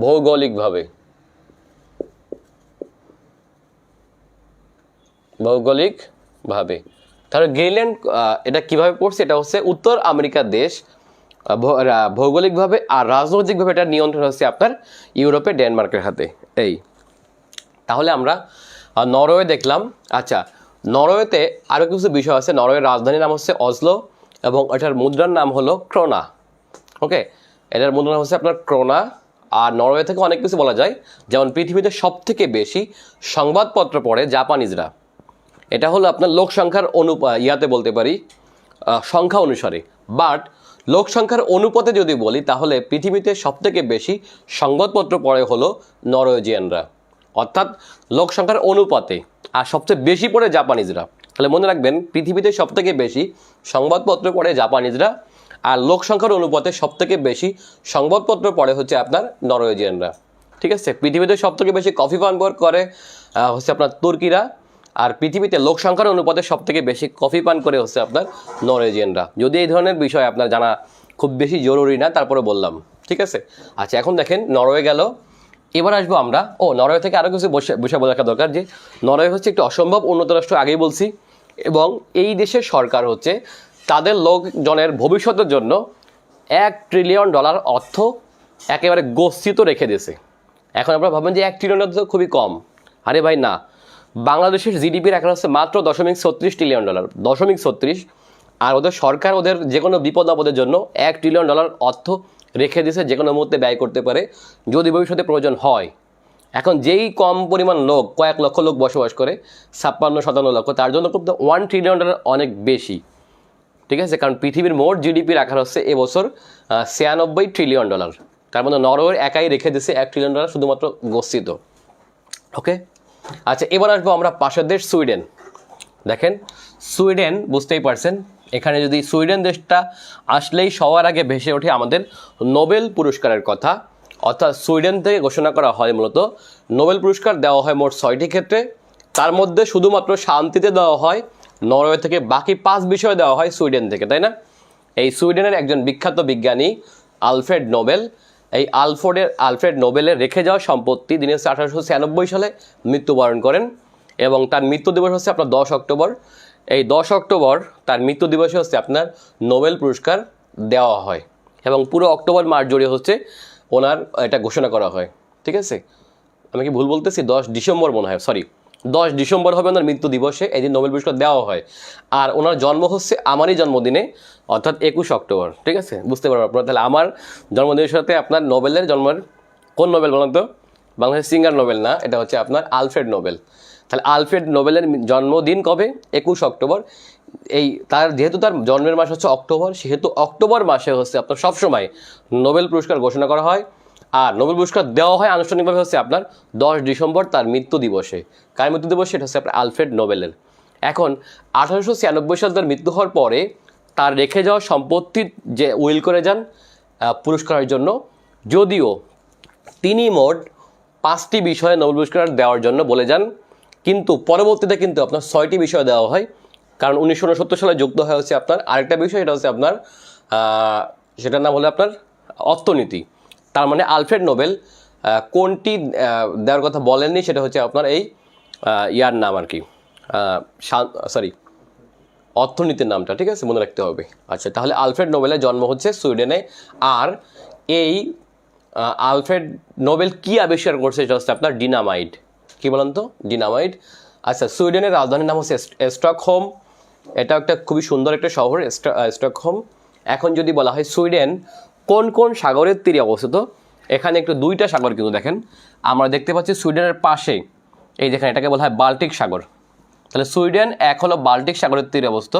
ভৌগোলিকভাবে। তাহলে গ্রিনল্যান্ড এটা কিভাবে পড়ছে? এটা হচ্ছে উত্তর আমেরিকার দেশ ভৌগোলিকভাবে, আর রাজনৈতিকভাবে এটা নিয়ন্ত্রণ হচ্ছে আপনার ইউরোপে ডেনমার্কের হাতে। এই তাহলে আমরা নরওয়ে দেখলাম। আচ্ছা, নরওয়েতে আরও কিছু বিষয় আছে। নরওয়ের রাজধানীর নাম হচ্ছে অসলো এবং এটার মুদ্রার নাম হলো ক্রোনা। ওকে, এটার মুদ্রার নাম হচ্ছে আপনার ক্রোনা। আর নরওয়ে থেকে অনেক কিছু বলা যায়, যেমন পৃথিবীতে সবথেকে বেশি সংবাদপত্র পড়ে জাপানিজরা। এটা হলো আপনার লোক সংখ্যার ইয়াতে বলতে পারি সংখ্যা অনুসারে। বাট লোক সংখ্যার অনুপাতে যদি বলি, তাহলে পৃথিবীতে সবথেকে বেশি সংবাদপত্র পড়ে হলো নরওয়েজিয়ানরা। অর্থাৎ লোক সংখ্যার অনুপাতে, আর সবচেয়ে বেশি পড়ে জাপানিজরা। তাহলে মনে রাখবেন, পৃথিবীতে সবথেকে বেশি সংবাদপত্র পড়ে জাপানিজরা, আর লোক সংখ্যার অনুপাতে সবথেকে বেশি সংবাদপত্র পড়ে হচ্ছে আপনার নরওয়েজিয়ানরা। ঠিক আছে, পৃথিবীতে সবথেকে বেশি কফি পান করে হচ্ছে আপনার তুর্কিরা, আর পৃথিবীতে লোক সংখ্যার অনুপাতে সবথেকে বেশি কফি পান করে হচ্ছে আপনার নরওয়েজিয়ানরা। যদি এই ধরনের বিষয় আপনার জানা খুব বেশি জরুরি না, তারপরে বললাম। ঠিক আছে, আচ্ছা, এখন দেখেন নরওয়ে গেল। এবার আসবো আমরা নরওয়ে থেকে আরও কিছু বিষয় বলা দরকার, যে নরওয়ে হচ্ছে একটি অসম্ভব উন্নত রাষ্ট্র, আগেই বলছি। এবং এই দেশের সরকার হচ্ছে তাদের লোকজনের ভবিষ্যতের জন্য $1 ট্রিলিয়ন অর্থ একেবারে গচ্ছিত রেখে দিয়েছে। এখন আপনারা ভাবেন যে $1 ট্রিলিয়ন তো খুবই কম। আরে ভাই না, বাংলাদেশের জিডিপির এখন হচ্ছে মাত্র $0.36 ট্রিলিয়ন, 0.36। আর ওদের সরকার ওদের যে কোনো বিপদ আপদের জন্য $1 ট্রিলিয়ন অর্থ রেখে দিয়েছে, যে কোনো মুহূর্তে ব্যয় করতে পারে যদি ভবিষ্যতে প্রয়োজন হয়। এখন যেই কম পরিমাণ লোক, কয়েক লক্ষ লোক বসবাস করে, 56-57 লক্ষ, তার জন্য কিন্তু $1 ট্রিলিয়ন অনেক বেশি। ঠিক আছে, কারণ পৃথিবীর মোট জিডিপি রাখা হচ্ছে এবছর $96 ট্রিলিয়ন। তার মধ্যে নরওয়ের একাই রেখে দিয়েছে $1 ট্রিলিয়ন শুধুমাত্র গচ্ছিত। ওকে, আচ্ছা, এবার আসবো আমরা পাশের দেশ সুইডেন। দেখেন সুইডেন, বুঝতেই পারছেন, এখানে যদি সুইডেন দেশটা আসলেই সবার আগে ভেসে ওঠে আমাদের নোবেল পুরস্কারের কথা। অর্থাৎ সুইডেন থেকে ঘোষণা করা হয়, মূলত নোবেল পুরস্কার দেওয়া হয় মোট 6টি ক্ষেত্রে। তার মধ্যে শুধুমাত্র শান্তিতে দেওয়া হয় নরওয়ে থেকে, বাকি 5 বিষয় দেওয়া হয় সুইডেন থেকে, তাই না? এই সুইডেনের একজন বিখ্যাত বিজ্ঞানী আলফ্রেড নোবেল, এই আলফ্রেড নোবেলের রেখে যাওয়া সম্পত্তি তিনি হচ্ছে 1896 সালে মৃত্যুবরণ করেন এবং তার মৃত্যু দিবস হচ্ছে আপনার 10 অক্টোবর। এই 10 অক্টোবর তার মৃত্যু দিবসে হচ্ছে আপনার নোবেল পুরস্কার দেওয়া হয় এবং পুরো অক্টোবর মাস জুড়ে হচ্ছে ওনার এটা ঘোষণা করা হয়। ঠিক আছে, আমি কি ভুল বলতেছি? 10 ডিসেম্বর মনে হয়, সরি 10 ডিসেম্বর হবে ওনার মৃত্যু দিবসে, এই দিন নোবেল পুরস্কার দেওয়া হয়। আর ওনার জন্ম হচ্ছে আমারই জন্মদিনে, অর্থাৎ 21 অক্টোবর। ঠিক আছে, বুঝতে পারবেন আপনারা। তাহলে আমার জন্মদিনের সাথে আপনার নোবেলের জন্মের, কোন নোবেল বলেন তো? বাংলাদেশের সিঙ্গার নোবেল না, এটা হচ্ছে আপনার আলফ্রেড নোবেল। তাহলে আলফ্রেড নোবেলের জন্মদিন কবে? 21 অক্টোবর। এই যেহেতু তার জন্মের মাস হচ্ছে অক্টোবর, সেহেতু অক্টোবর মাসে হচ্ছে আপনার সবসময় নোবেল পুরস্কার ঘোষণা করা হয়। আর নোবেল পুরস্কার দেওয়া হয় আনুষ্ঠানিকভাবে হচ্ছে আপনার 10 ডিসেম্বর তার মৃত্যু দিবসে। কার মৃত্যু দিবস? সেটা হচ্ছে আপনার আলফ্রেড নোবেলের। এখন 1896 সালে তার মৃত্যু হওয়ার পরে তার রেখে যাওয়া সম্পত্তি যে উইল করে যান পুরস্কারের জন্য, যদিও তিনি মোট 5টি বিষয়ে নোবেল পুরস্কার দেওয়ার জন্য বলে যান, কিন্তু পরবর্তীতে কিন্তু আপনার 6টি বিষয় দেওয়া হয়। কারণ 1969 সালে যুক্ত হয়ে হচ্ছে আপনার আরেকটা বিষয়, এটা হচ্ছে আপনার সেটার নাম হলো আপনার অর্থনীতি। তার মানে আলফ্রেড নোবেল কোনটি দেওয়ার কথা বলেননি, সেটা হচ্ছে আপনার এই ইয়ার নাম আর কি, সরি অর্থনীতির নামটা, ঠিক আছে, মনে রাখতে হবে। আচ্ছা, তাহলে আলফ্রেড নোবেলের জন্ম হচ্ছে সুইডেনে। আর এই আলফ্রেড নোবেল কি আবিষ্কার করছে? সেটা হচ্ছে আপনার ডিনামাইট। কি বলেন তো? ডিনামাইট। আচ্ছা, সুইডেনের রাজধানীর নাম হচ্ছে স্টকহোম। এটা একটা খুবই সুন্দর একটা শহর, স্টকহোম। এখন যদি বলা হয় সুইডেন কোন কোন সাগরের তীরে অবস্থিত, এখানে একটু 2টা সাগর কিন্তু দেখেন আমরা দেখতে পাচ্ছি সুইডেনের পাশে, এই যেখানে এটাকে বলা হয় বাল্টিক সাগর। তাহলে সুইডেন এক হলো বাল্টিক সাগরের তীরে অবস্থিত,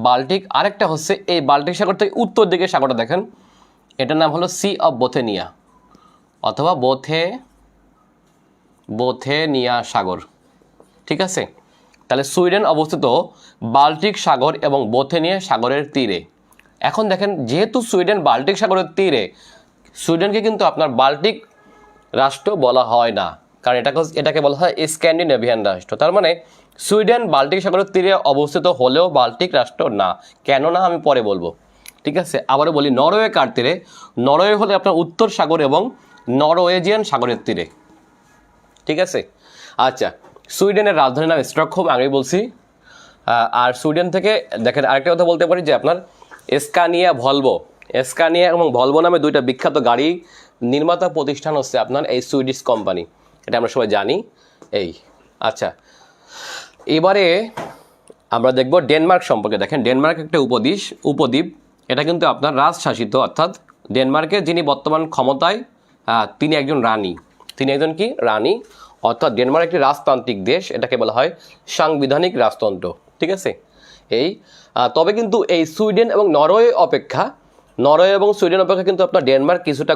বাল্টিক। আরেকটা হচ্ছে এই বাল্টিক সাগর থেকে উত্তর দিকে সাগরটা দেখেন, এটার নাম হলো সি অফ বোথেনিয়া অথবা বোথেনিয়া সাগর। ঠিক আছে, তাহলে সুইডেন অবস্থিত বাল্টিক সাগর এবং বোথেনিয়া সাগরের তীরে। এখন দেখেন, যেহেতু সুইডেন বাল্টিক সাগরের তীরে, সুইডেনকে কিন্তু আপনার বাল্টিক রাষ্ট্র বলা হয় না, কারণ এটাকে বলা হয় স্ক্যান্ডিনেভিয়ান রাষ্ট্র। তার মানে সুইডেন বাল্টিক সাগরের তীরে অবস্থিত হলেও বাল্টিক রাষ্ট্র না। কেন না আমি পরে বলবো। ঠিক আছে, আবারও বলি, নরওয়ে কার তীরে? নরওয়ে হলে আপনার উত্তর সাগর এবং নরওয়েজিয়ান সাগরের তীরে। ঠিক আছে, আচ্ছা, সুইডেনের রাজধানীর নাম স্টকহোম, আগেই বলছি। আর সুইডেন থেকে দেখেন আরেকটা কথা বলতে পারি যে আপনার স্কানিয়া এবং ভলভো নামে 2টা বিখ্যাত গাড়ি নির্মাতা প্রতিষ্ঠান হচ্ছে আপনার এই সুইডিশ কোম্পানি, এটা আমরা সবাই জানি। এই আচ্ছা, এবারে আমরা দেখব ডেনমার্ক সম্পর্কে। দেখেন, ডেনমার্ক একটা উপদ্বীপ। এটা কিন্তু আপনার রাজশাসিত, অর্থাৎ ডেনমার্কের যিনি বর্তমান ক্ষমতায় তিনি একজন রানী। তিনি একজন কি? রানী। অর্থাৎ ডেনমার্ক একটি রাজতান্ত্রিক দেশ, এটাকে বলা হয় সাংবিধানিক রাজতন্ত্র। ঠিক আছে, তবে কিন্তু এই সুইডেন এবং নরওয়ে এবং সুইডেন অপেক্ষা কিন্তু আপনার ডেনমার্ক কিছুটা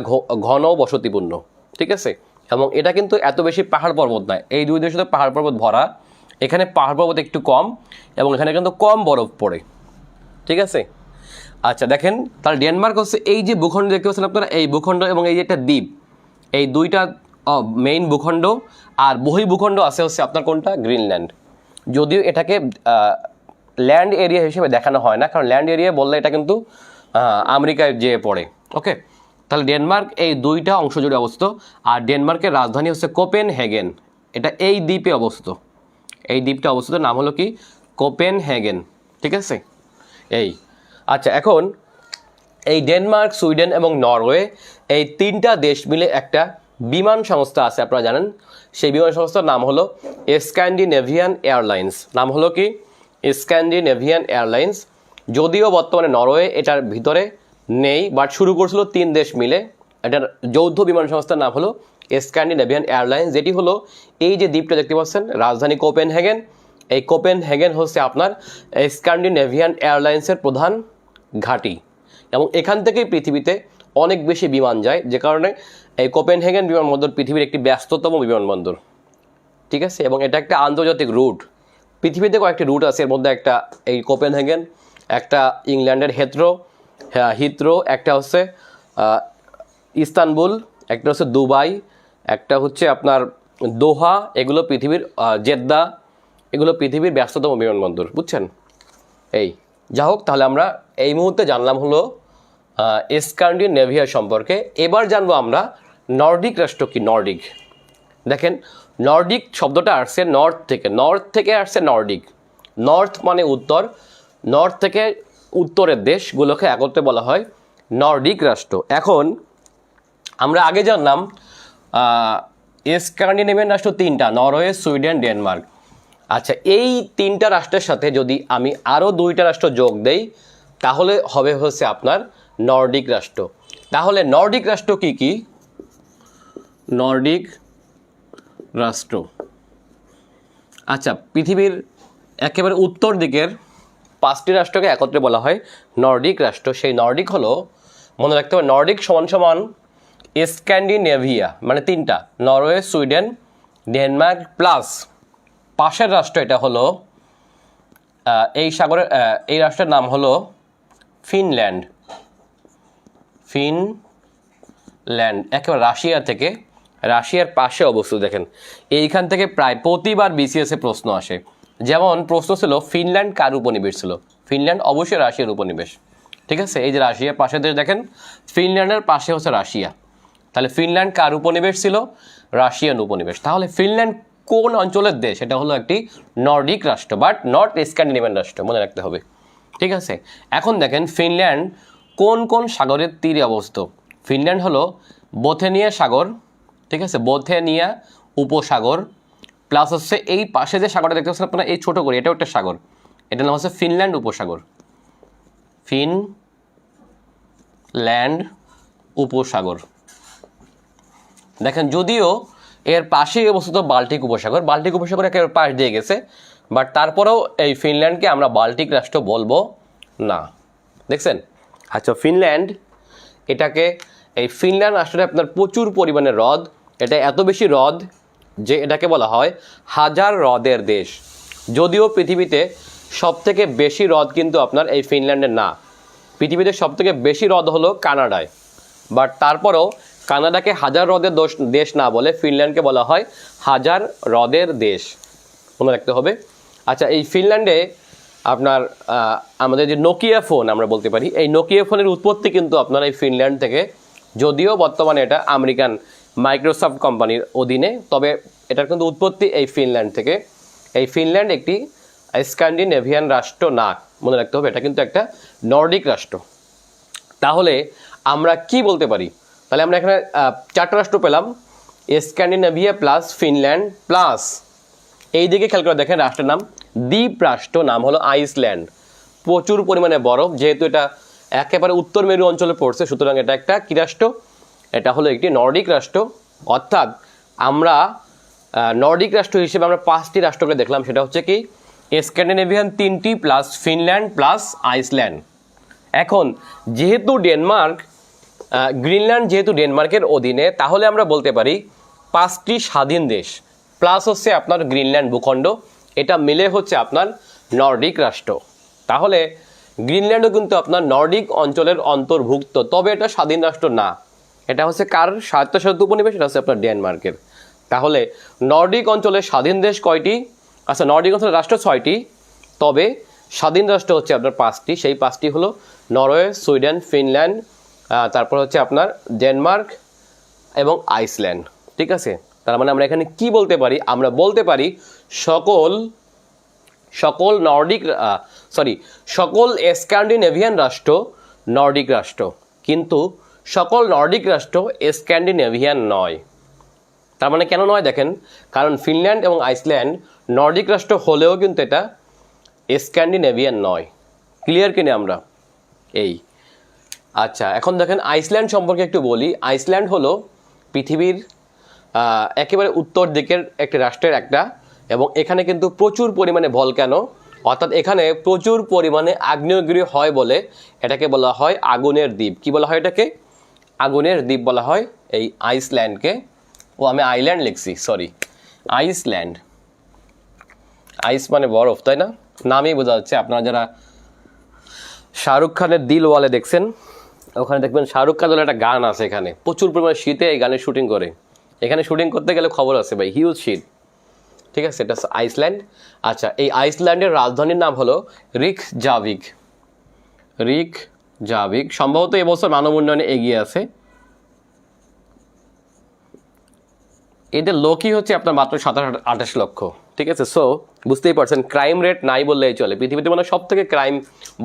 ঘন বসতিপূর্ণ। ঠিক আছে, এবং এটা কিন্তু এত বেশি পাহাড় পর্বত নয়। এই 2 দেশের সাথে পাহাড় পর্বত ভরা, এখানে পাহাড় পর্বত একটু কম এবং এখানে কিন্তু কম বরফ পড়ে। ঠিক আছে, আচ্ছা দেখেন, তাহলে ডেনমার্ক হচ্ছে এই যে ভূখণ্ড দেখতে পাচ্ছেন আপনারা, এই ভূখণ্ড এবং এই যে একটা দ্বীপ, এই 2টা মেইন ভূখণ্ড। আর বহি ভূখণ্ড আছে হচ্ছে আপনার কোনটা? গ্রিনল্যান্ড। যদিও এটাকে ল্যান্ড এরিয়া হিসেবে দেখানো হয় না, কারণ ল্যান্ড এরিয়া বললে এটা কিন্তু আমেরিকায় যেয়ে পড়ে। ওকে, তাহলে ডেনমার্ক এই 2টা অংশ জুড়ে অবস্থিত। আর ডেনমার্কের রাজধানী হচ্ছে কোপেনহেগেন। এটা এই দ্বীপে অবস্থিত, এই দ্বীপটা অবস্থিত, নাম হলো কি? কোপেনহেগেন। ঠিক আছে, আচ্ছা, এখন এই ডেনমার্ক, সুইডেন এবং নরওয়ে এই 3টা দেশ মিলে একটা বিমান সংস্থা আছে, আপনারা জানেন। সেই বিমান সংস্থার নাম হলো স্ক্যান্ডিনেভিয়ান এয়ারলাইন্স। নাম হলো কি? Scandinavian airlines. যদিও বর্তমানে নরওয়ে এটার ভিতরে নেই, বাট শুরু করছিল 3 দেশ মিলে। এটার যৌথ বিমান সংস্থার নাম হলো স্ক্যান্ডিনেভিয়ান এয়ারলাইন্স, যেটি হলো এই যে দ্বীপটা দেখতে পাচ্ছেন, রাজধানী কোপেনহেগেন। এই কোপেনহেগেন হচ্ছে আপনার স্ক্যান্ডিনেভিয়ান এয়ারলাইন্সের প্রধান ঘাঁটি এবং এখান থেকেই পৃথিবীতে অনেক বেশি বিমান যায়, যে কারণে এই কোপেনহেগেন বিমানবন্দর পৃথিবীর একটি ব্যস্ততম বিমানবন্দর। ঠিক আছে, এবং এটা একটা আন্তর্জাতিক রুট। পৃথিবীতে কয়েকটি রুট আছে, এর মধ্যে একটা এই কোপেনহেগেন, একটা ইংল্যান্ডের হিথ্রো, একটা হচ্ছে ইস্তানবুল, একটা হচ্ছে দুবাই, একটা হচ্ছে আপনার দোহা, এগুলো পৃথিবীর জেদ্দা, এগুলো পৃথিবীর ব্যস্ততম বিমানবন্দর, বুঝছেন? এই যা হোক, তাহলে আমরা এই মুহূর্তে জানলাম হলো স্ক্যান্ডিনেভিয়া সম্পর্কে। এবার জানবো আমরা নর্ডিক রাষ্ট্র কি। নর্ডিক, দেখেন নর্ডিক শব্দটা আসছে নর্থ থেকে আসছে নর্ডিক। নর্থ মানে উত্তর, নর্থ থেকে উত্তরের দেশগুলোকে একত্রে বলা হয় নর্ডিক রাষ্ট্র। এখন আমরা আগে জানলাম স্ক্যান্ডিনেভিয়ান রাষ্ট্র তিনটা, নরওয়ে, সুইডেন, ডেনমার্ক। আচ্ছা, এই তিনটা রাষ্ট্রের সাথে যদি আমি আরও দুইটা রাষ্ট্র যোগ দেই তাহলে হবে হচ্ছে আপনার নর্ডিক রাষ্ট্র। তাহলে নর্ডিক রাষ্ট্র কি কি? নর্ডিক রাষ্ট্র, আচ্ছা, পৃথিবীর একেবারে উত্তর দিকের 5টি রাষ্ট্রকে একত্রে বলা হয় নর্ডিক রাষ্ট্র। সেই নর্ডিক হলো, মনে রাখতে হবে, নর্ডিক সমান সমান স্ক্যান্ডিনেভিয়া, মানে তিনটা, নরওয়ে, সুইডেন, ডেনমার্ক প্লাস পাশের রাষ্ট্র, এটা হলো এই সাগরের এই রাষ্ট্রের নাম হলো ফিনল্যান্ড। ফিনল্যান্ড একেবারে রাশিয়া থেকে, রাশিয়ার পাশে অবস্থিত। দেখেন এইখান থেকে প্রায় প্রতিবার বিসিএসে প্রশ্ন আসে। যেমন প্রশ্ন ছিল ফিনল্যান্ড কার উপনিবেশ ছিল? ফিনল্যান্ড অবশ্যই রাশিয়ার উপনিবেশ, ঠিক আছে? এই যে রাশিয়ার পাশে দেশ, দেখেন ফিনল্যান্ডের পাশে হচ্ছে রাশিয়া। তাহলে ফিনল্যান্ড কার উপনিবেশ ছিল? রাশিয়ান উপনিবেশ। তাহলে ফিনল্যান্ড কোন অঞ্চলের দেশ? এটা হলো একটি নর্ডিক রাষ্ট্র, বাট নট স্ক্যান্ডিনেভিয়ান রাষ্ট্র, মনে রাখতে হবে, ঠিক আছে? এখন দেখেন ফিনল্যান্ড কোন কোন সাগরের তীরে অবস্থিত? ফিনল্যান্ড হলো বোথেনিয়া সাগর, ঠিক আছে, বোথেনিয়া উপসাগর, প্লাস হচ্ছে এই পাশে যে সাগরটা দেখতে পাচ্ছেন আপনারা, এই ছোটো করে, এটাও একটা সাগর, এটার নাম হচ্ছে ফিনল্যান্ড উপসাগর। ফিনল্যান্ড উপসাগর। দেখেন যদিও এর পাশেই অবস্থিত বাল্টিক উপসাগর, বাল্টিক উপসাগর একেবারে পাশ দিয়ে গেছে, বাট তারপরেও এই ফিনল্যান্ডকে আমরা বাল্টিক রাষ্ট্র বলবো না, দেখছেন? আচ্ছা, ফিনল্যান্ড, এটাকে, এই ফিনল্যান্ড রাষ্ট্রে আপনার প্রচুর পরিমাণে হ্রদ, এটা এত বেশি হ্রদ যে এটাকে বলা হয় হাজার হ্রদের দেশ। যদিও পৃথিবীতে সবথেকে বেশি হ্রদ কিন্তু আপনার এই ফিনল্যান্ডের না, পৃথিবীতে সবথেকে বেশি হ্রদ হলো কানাডায়, বাট তারপরেও কানাডাকে হাজার হ্রদের দেশ না বলে ফিনল্যান্ডকে বলা হয় হাজার হ্রদের দেশ, মনে রাখতে হবে। আচ্ছা, এই ফিনল্যান্ডে আপনার আমাদের যে নোকিয়া ফোন আমরা বলতে পারি, এই নোকিয়া ফোনের উৎপত্তি কিন্তু আপনার এই ফিনল্যান্ড থেকে, যদিও বর্তমানে এটা আমেরিকান মাইক্রোসফট কোম্পানির অধীনে, তবে এটার কিন্তু উৎপত্তি এই ফিনল্যান্ড থেকে। এই ফিনল্যান্ড একটি স্ক্যান্ডিনেভিয়ান রাষ্ট্র না, মনে রাখতে হবে, এটা কিন্তু একটা নর্ডিক রাষ্ট্র। তাহলে আমরা কি বলতে পারি? তাহলে আমরা এখানে 4টা রাষ্ট্র পেলাম, স্ক্যান্ডিনেভিয়া প্লাস ফিনল্যান্ড প্লাস এই দিকে খেয়াল করে দেখেন রাষ্ট্রের নাম দ্বীপ রাষ্ট্র, নাম হলো আইসল্যান্ড। প্রচুর পরিমাণে বরফ, যেহেতু এটা একেবারে উত্তর মেরু অঞ্চলে পড়ছে, সুতরাং এটা একটা কি রাষ্ট্র? এটা হলো একটি নর্ডিক রাষ্ট্র। অর্থাৎ আমরা নর্ডিক রাষ্ট্র হিসেবে আমরা 5টি রাষ্ট্রকে দেখলাম, সেটা হচ্ছে কি স্ক্যান্ডিনেভিয়ান 3টি প্লাস ফিনল্যান্ড প্লাস আইসল্যান্ড। এখন যেহেতু ডেনমার্ক, গ্রিনল্যান্ড যেহেতু ডেনমার্কের অধীনে, তাহলে আমরা বলতে পারি 5টি স্বাধীন দেশ প্লাস হচ্ছে আপনার গ্রিনল্যান্ড ভূখণ্ড, এটা মিলে হচ্ছে আপনার নর্ডিক রাষ্ট্র। তাহলে গ্রিনল্যান্ডও কিন্তু আপনার নর্ডিক অঞ্চলের অন্তর্ভুক্ত, তবে এটা স্বাধীন রাষ্ট্র না। এটা হচ্ছে কার স্বায়ত্তশাসিত উপনিবেশ? এটা হচ্ছে আপনার ডেনমার্কের। তাহলে নর্ডিক অঞ্চলের স্বাধীন দেশ কয়টি? আচ্ছা, নর্ডিক অঞ্চলের রাষ্ট্র 6টি, তবে স্বাধীন রাষ্ট্র হচ্ছে আপনার 5টি। সেই 5টি হলো নরওয়ে, সুইডেন, ফিনল্যান্ড, তারপর হচ্ছে আপনার ডেনমার্ক এবং আইসল্যান্ড, ঠিক আছে? তার মানে আমরা এখানে কি বলতে পারি? আমরা বলতে পারি সকল নর্ডিক সকল স্ক্যান্ডিনেভিয়ান রাষ্ট্র নর্ডিক রাষ্ট্র, কিন্তু সকল নর্ডিক রাষ্ট্র স্ক্যান্ডিনেভিয়ান নয়। তার মানে কেন নয়? দেখেন, কারণ ফিনল্যান্ড এবং আইসল্যান্ড নর্ডিক রাষ্ট্র হলেও কিন্তু এটা স্ক্যান্ডিনেভিয়ান নয়। ক্লিয়ার কিনা আমরা? এই আচ্ছা, এখন দেখেন আইসল্যান্ড সম্পর্কে একটু বলি। আইসল্যান্ড হলো পৃথিবীর একেবারে উত্তর দিকের একটি রাষ্ট্রের একটা, এবং এখানে কিন্তু প্রচুর পরিমাণে ভলক্যানো, অর্থাৎ এখানে প্রচুর পরিমাণে আগ্নেয়গিরি হয় বলে এটাকে বলা হয় আগুনের দ্বীপ। কি বলা হয় এটাকে? আগুনের দ্বীপ বলা হয় এই আইসল্যান্ডকে। আমি আইল্যান্ড লিখছি, সরি, আইসল্যান্ড। আইস মানে বরফ, তাই না? নামেই বোঝা যাচ্ছে। আপনারা যারা শাহরুখ খানের দিল ওয়ালে দেখছেন, ওখানে দেখবেন শাহরুখ খানের একটা গান আছে, এখানে প্রচুর পরিমাণে শীতে এই গানের শুটিং করে। এখানে শুটিং করতে গেলে খবর আছে ভাই, হিউজ শীত। ঠিক আছে, এটা আইসল্যান্ড। আচ্ছা, এই আইসল্যান্ডের রাজধানীর নাম হলো রিকজাভিক। রিকজাভিক সম্ভবত এবছর মানব উন্নয়নে এগিয়ে আছে। এদের লোকই হচ্ছে আপনার মাত্র 27-28 লক্ষ। ঠিক আছে, সো বুঝতেই পারছেন ক্রাইম রেট নাই বললেই চলে। পৃথিবীতে মানে সব থেকে ক্রাইম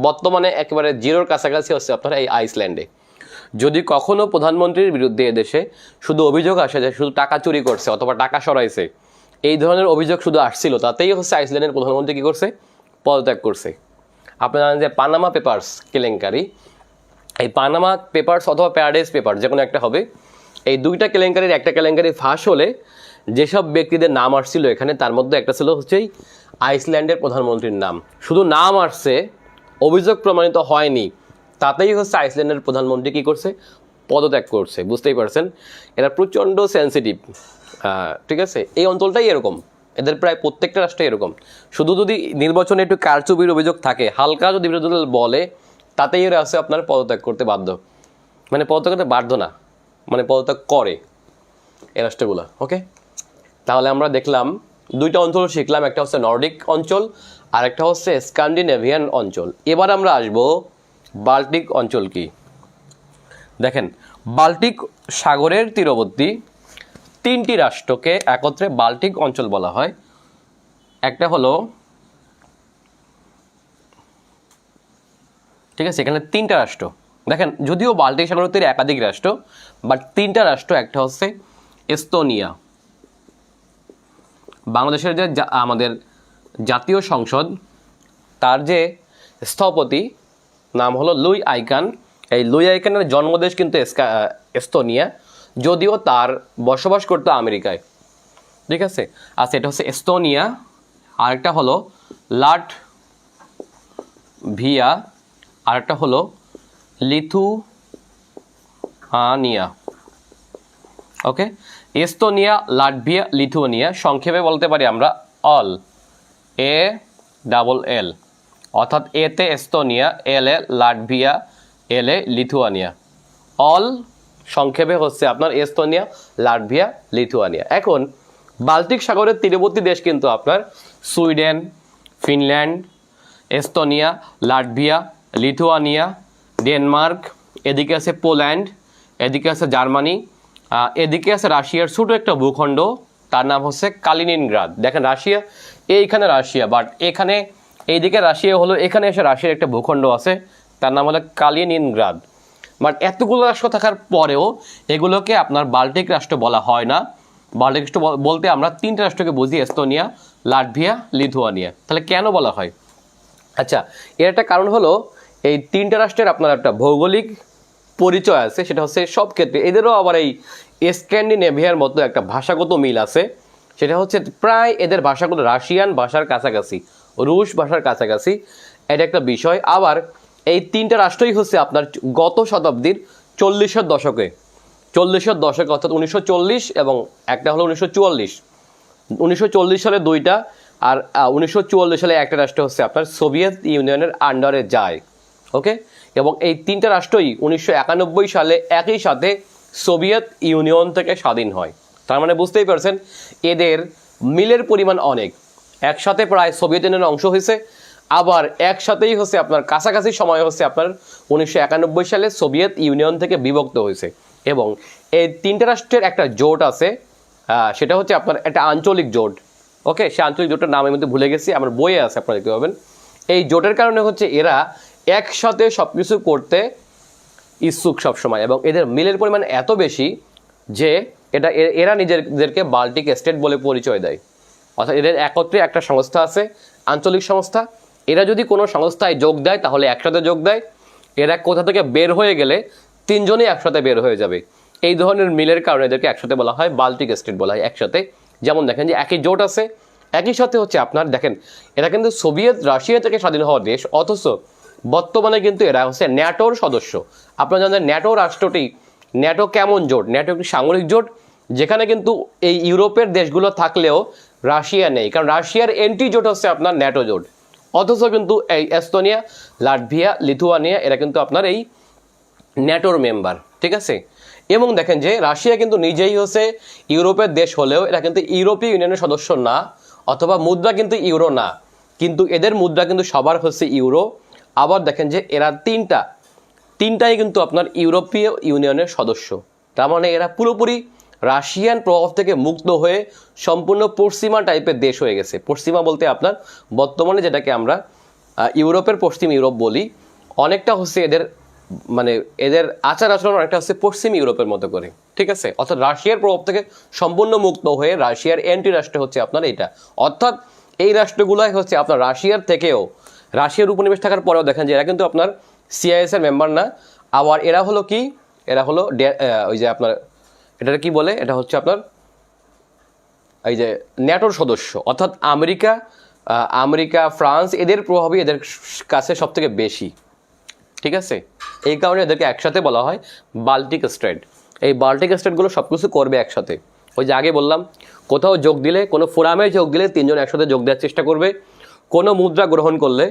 বর্তমানে একেবারে জিরোর কাছাকাছি হচ্ছে আপনার এই আইসল্যান্ডে। যদি কখনো প্রধানমন্ত্রীর বিরুদ্ধে এদেশে শুধু অভিযোগ আসে যে শুধু টাকা চুরি করছে অথবা টাকা সরাইছে, এই ধরনের অভিযোগ শুধু আসছিল, তাতেই হচ্ছে আইসল্যান্ডের প্রধানমন্ত্রী কী করছে, পদত্যাগ করছে। আপনারা জানেন যে পানামা পেপারস কেলেঙ্কারি, এই পানামা পেপারস অথবা প্যারাডাইস পেপার যে কোনো একটা হবে, এই দুইটা কেলেঙ্কারির একটা কেলেঙ্কারি ফাঁস হলে যেসব ব্যক্তিদের নাম আসছিল এখানে, তার মধ্যে একটা ছিল হচ্ছে আইসল্যান্ডের প্রধানমন্ত্রীর নাম। শুধু নাম আসছে, অভিযোগ প্রমাণিত হয়নি, তাতেই হচ্ছে আইসল্যান্ডের প্রধানমন্ত্রী কী করছে, পদত্যাগ করছে। বুঝতেই পারছেন এরা প্রচণ্ড সেন্সিটিভ। ঠিক আছে, এই অঞ্চলটাই এরকম, এদের প্রায় প্রত্যেকটা রাষ্ট্রই এরকম। শুধু যদি নির্বাচনে একটু কারচুপির অভিযোগ থাকে, হালকা যদি বিরোধী দল বলে, তাতেই এরা আছে আপনার পদত্যাগ করতে বাধ্য। মানে পদত্যাগ করতে বাধ্য না, মানে পদত্যাগ করে এই রাষ্ট্রগুলো। ওকে, তাহলে আমরা দেখলাম দুইটা অঞ্চল শিখলাম, একটা হচ্ছে নর্ডিক অঞ্চল আর একটা হচ্ছে স্ক্যান্ডিনেভিয়ান অঞ্চল। এবার আমরা আসবো বাল্টিক অঞ্চল কি। দেখেন, বাল্টিক সাগরের তীরবর্তী 3টি রাষ্ট্রকে একত্রে বাল্টিক অঞ্চল বলা হয়। একটা হলো, ঠিক আছে, এখানে 3টা রাষ্ট্র। দেখেন, যদিও বাল্টিক সাগরের তীরে একাধিক রাষ্ট্র, বাট 3টা রাষ্ট্র। একটা হচ্ছে এস্তোনিয়া, বাংলাদেশের যে আমাদের জাতীয় সংসদ, তার যে স্থপতি নাম হলো লুই আইকান। এই লুই আইকানের জন্মদেশ কিন্তু এস্তোনিয়া, যদিও তার বসবাস করতো আমেরিকায়। ঠিক আছে, আচ্ছা, এটা হচ্ছে এস্তোনিয়া। আরেকটা হলো লাটভিয়া, আরেকটা হলো লিথুয়ানিয়া। ওকে, এস্তোনিয়া, লাটভিয়া, লিথুয়ানিয়া, সংক্ষেপে বলতে পারি আমরা অল, ALL, অর্থাৎ এতে এস্তোনিয়া, এল এ লাটভিয়া, এল এ লিথুয়ানিয়া। অল সংক্ষেপে হচ্ছে আপনার এস্তোনিয়া, লাটভিয়া, লিথুয়ানিয়া। এখন বাল্টিক সাগরের তীরবর্তী দেশ কিন্তু আপনার Sweden, Finland, Estonia, Latvia, Lithuania, Denmark, এদিকে আছে পোল্যান্ড, এদিকে আছে জার্মানি, এদিকে আছে রাশিয়ার ছোটো একটা ভূখণ্ড, তার নাম হচ্ছে কালিনিনগ্রাদ। দেখেন, রাশিয়া এইখানে রাশিয়া, বাট এখানে এইদিকে রাশিয়া হলো, এখানে এসে রাশিয়ার একটা ভূখণ্ড আছে, তার নাম হলো কালিনিনগ্রাদ। বাট এতগুলো রাষ্ট্র থাকার পরেও এগুলোকে আপনার বাল্টিক রাষ্ট্র বলা হয় না। বাল্টিক রাষ্ট্র বলতে আমরা 3টা রাষ্ট্রকে বুঝি, এস্তোনিয়া, লাটভিয়া, লিথুয়ানিয়া। তাহলে কেন বলা হয়? আচ্ছা, এর একটা কারণ হলো এই 3টা রাষ্ট্রের আপনার একটা ভৌগোলিক পরিচয় আছে, সেটা হচ্ছে সব ক্ষেত্রে এদেরও আবার এই স্ক্যান্ডিনেভিয়ার মতো একটা ভাষাগত মিল আছে। সেটা হচ্ছে প্রায় এদের ভাষাগুলো রাশিয়ান ভাষার কাছাকাছি, রুশ ভাষার কাছাকাছি, এটা একটা বিষয়। আবার এই 3টা রাষ্ট্রই হচ্ছে আপনার গত শতাব্দীর 40-এর দশকে, অর্থাৎ 1940 এবং একটা হলো 1944। 1940 সালে 2টা, আর 1944 সালে একটা রাষ্ট্র হচ্ছে আপনার সোভিয়েত ইউনিয়নের আন্ডারে যায়। ওকে, এবং এই 3টা রাষ্ট্রই 1991 সালে একই সাথে সোভিয়েত ইউনিয়ন থেকে স্বাধীন হয়। তার মানে বুঝতেই পারছেন এদের মিলের পরিমাণ অনেক। একসাথে প্রায় সোভিয়েত ইউনিয়নের অংশ হয়েছে, আবার একসাথেই হচ্ছে আপনার কাছাকাছি সময় হচ্ছে আপনার 1991 সালে সোভিয়েত ইউনিয়ন থেকে বিভক্ত হয়েছে। এবং এই 3টা রাষ্ট্রের একটা জোট আছে, সেটা হচ্ছে আপনার একটা আঞ্চলিক জোট। ওকে, সে আঞ্চলিক জোটের নাম আমি মধ্যে ভুলে গেছি, আমার বইয়ে আছে, আপনারা দেখতে পাবেন। এই জোটের কারণে হচ্ছে এরা একসাথে সব কিছু করতে ইচ্ছুক সবসময়, এবং এদের মিলের পরিমাণ এত বেশি যে এরা নিজেদেরকে বাল্টিক স্টেট বলে পরিচয় দেয়। অর্থাৎ এদের একত্রে একটা সংস্থা আছে, আঞ্চলিক সংস্থা। এরা যদি কোনো সংস্থায় যোগ দেয় তাহলে একসাথে যোগ দেয়, এরা কোথা থেকে বের হয়ে গেলে 3জনই একসাথে বের হয়ে যাবে। এই ধরনের মিলের কারণে এদেরকে একসাথে বলা হয় বাল্টিক স্টেট বলা হয় একসাথে। যেমন দেখেন যে একই জোট আছে, একই সাথে হচ্ছে আপনার দেখেন এরা কিন্তু সোভিয়েত রাশিয়া থেকে স্বাধীন হওয়া দেশ, অথচ বর্তমানে কিন্তু এরা হচ্ছে ন্যাটোর সদস্য। আপনারা জানেন ন্যাটো রাষ্ট্রটি, ন্যাটো কেমন জোট? ন্যাটো একটি সামরিক জোট, যেখানে কিন্তু এই ইউরোপের দেশগুলো থাকলেও রাশিয়া নেই, কারণ রাশিয়ার এন্টি জোট হচ্ছে আপনার ন্যাটো জোট। অথচ কিন্তু এই এস্তোনিয়া, লাটভিয়া, লিথুয়ানিয়া এরা কিন্তু আপনার এই ন্যাটোর মেম্বার। ঠিক আছে, এবং দেখেন যে রাশিয়া কিন্তু নিজেই হচ্ছে ইউরোপের দেশ হলেও এরা কিন্তু ইউরোপীয় ইউনিয়নের সদস্য না, অথবা মুদ্রা কিন্তু ইউরো না, কিন্তু এদের মুদ্রা কিন্তু সবার হচ্ছে ইউরো। আবার দেখেন যে এরা তিনটাই কিন্তু আপনার ইউরোপীয় ইউনিয়নের সদস্য। তার মানে এরা পুরোপুরি রাশিয়ান প্রভাব থেকে মুক্ত হয়ে সম্পূর্ণ পশ্চিমা টাইপের দেশ হয়ে গেছে। পশ্চিমা বলতে আপনার বর্তমানে যেটাকে আমরা ইউরোপের পশ্চিম ইউরোপ বলি, অনেকটা হচ্ছে এদের আচার আচরণ অনেকটা হচ্ছে পশ্চিম ইউরোপের মতো করে, ঠিক আছে। অর্থাৎ রাশিয়ার প্রভাব থেকে সম্পূর্ণ মুক্ত হয়ে রাশিয়ার অ্যান্টি রাষ্ট্র হচ্ছে আপনার এটা। অর্থাৎ এই রাষ্ট্রগুলাই হচ্ছে আপনার রাশিয়ার থেকেও, রাশিয়ার উপনিবেশ থাকার পরেও দেখেন যে এরা কিন্তু আপনার সিআইএস এর মেম্বার না। আবার এরা হলো কি, এরা হলো ওই যে আপনার এটা কি বলে, এটা হচ্ছে আপনার এই যে ন্যাটোর সদস্য। অর্থাৎ আমেরিকা, ফ্রান্স এদের প্রভাবই এদের কাছে সব থেকে বেশি, ঠিক আছে। এই কারণে এদেরকে একসাথে বলা হয় বাল্টিক স্টেট। এই বাল্টিক স্টেটগুলো সব কিছু করবে একসাথে। ওই যে আগে বললাম, কোথাও যোগ দিলে, কোনো ফোরামে যোগ দিলে তিনজন একসাথে যোগ দেওয়ার চেষ্টা করবে। কোনো মুদ্রা গ্রহণ করলে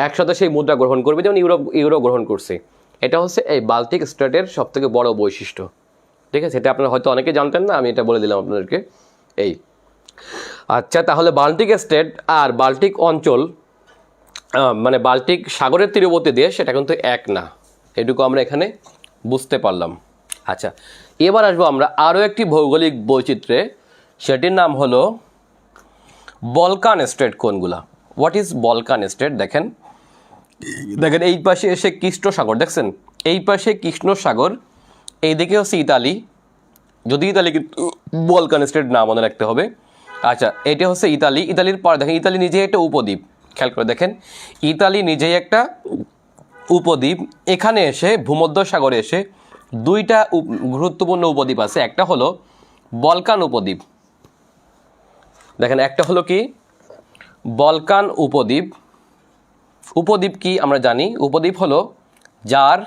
একসাথে সেই মুদ্রা গ্রহণ করবে, যেমন ইউরো গ্রহণ করছে। এটা হচ্ছে এই বাল্টিক স্টেটের সব থেকে বড় বৈশিষ্ট্য, ঠিক আছে। এটা আপনারা হয়তো অনেকে জানতেন না, আমি এটা বলে দিলাম আপনাদেরকে। এই আচ্ছা, তাহলে বাল্টিক স্টেট আর বাল্টিক অঞ্চল বাল্টিক সাগরের তীরবর্তী দেশ, এটা কিন্তু এক না। এটুকু আমরা এখানে বুঝতে পারলাম। আচ্ছা, এবার আসবো আমরা আরও একটি ভৌগোলিক বৈচিত্র্যে, সেটির নাম হলো বলকান স্টেট। কোনগুলা? What is Balkan state? দেখেন এই পাশে এসে কৃষ্ণ সাগর, দেখছেন এই পাশে কৃষ্ণ সাগর, এইদিকে হচ্ছে ইতালি। যদি ইতালি কিন্তু বলকান স্টেট না মনে রাখতে হবে। আচ্ছা, এটা হচ্ছে ইতালির পর দেখেন ইতালি নিজেই একটা উপদ্বীপ। খেয়াল করে দেখেন, ইতালি নিজেই একটা উপদ্বীপ। এখানে এসে ভূমধ্য সাগরে এসে দুইটা গুরুত্বপূর্ণ উপদ্বীপ আছে। একটা হলো বলকান উপদ্বীপ, দেখেন একটা হলো কি বলকান উপদ্বীপ। উপদ্বীপ কি আমরা জানি, উপদ্বীপ হলো যার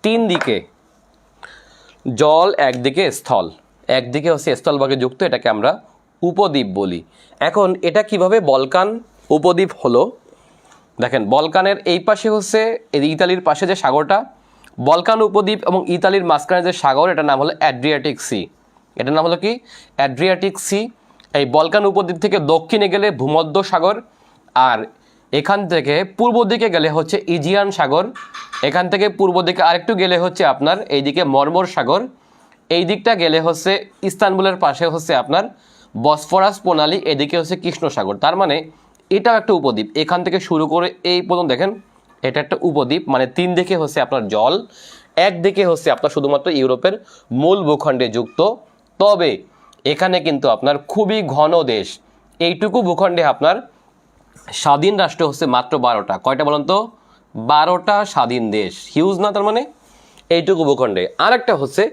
তিন দিকে জল, একদিকে স্থল, একদিকে হচ্ছে স্থলভাগে যুক্ত, এটাকে আমরা উপদ্বীপ বলি। এখন এটা কিভাবে বলকান উপদ্বীপ হলো, দেখেন বলকানের এই পাশে হচ্ছে ইতালির পাশে যে সাগরটা, বলকান উপদ্বীপ, এবং ইতালির মাঝখানে যে সাগর, এটার নাম হলো অ্যাড্রিয়াটিক সি। এটার নাম হলো কি অ্যাড্রিয়াটিক সি। এই বলকান উপদ্বীপ থেকে দক্ষিণে গেলে ভূমধ্য সাগর, আর এখান থেকে পূর্ব দিকে গেলে হচ্ছে ইজিয়ান সাগর, এখান থেকে পূর্ব দিকে আরেকটু গেলে হচ্ছে আপনার এইদিকে মর্মর সাগর, এই দিকটা গেলে হচ্ছে ইস্তানবুলের পাশে হচ্ছে আপনার বসফরাস প্রণালী, এদিকে হচ্ছে কৃষ্ণ সাগর। তার মানে এটাও একটা উপদ্বীপ। এখান থেকে শুরু করে এই পর্যন্ত দেখেন এটা একটা উপদ্বীপ। মানে তিন দিকে হচ্ছে আপনার জল, একদিকে হচ্ছে আপনার শুধুমাত্র ইউরোপের মূল ভূখণ্ডে যুক্ত। তবে এখানে কিন্তু আপনার খুবই ঘন দেশ। এইটুকু ভূখণ্ডে আপনার স্বাধীন রাষ্ট্র হচ্ছে মাত্র 12টা। কয়টা বলুন তো? 12টা স্বাধীন দেশ। হিউজ না? তার মানে এইটুকু ভূখণ্ডে। আরেকটা হচ্ছে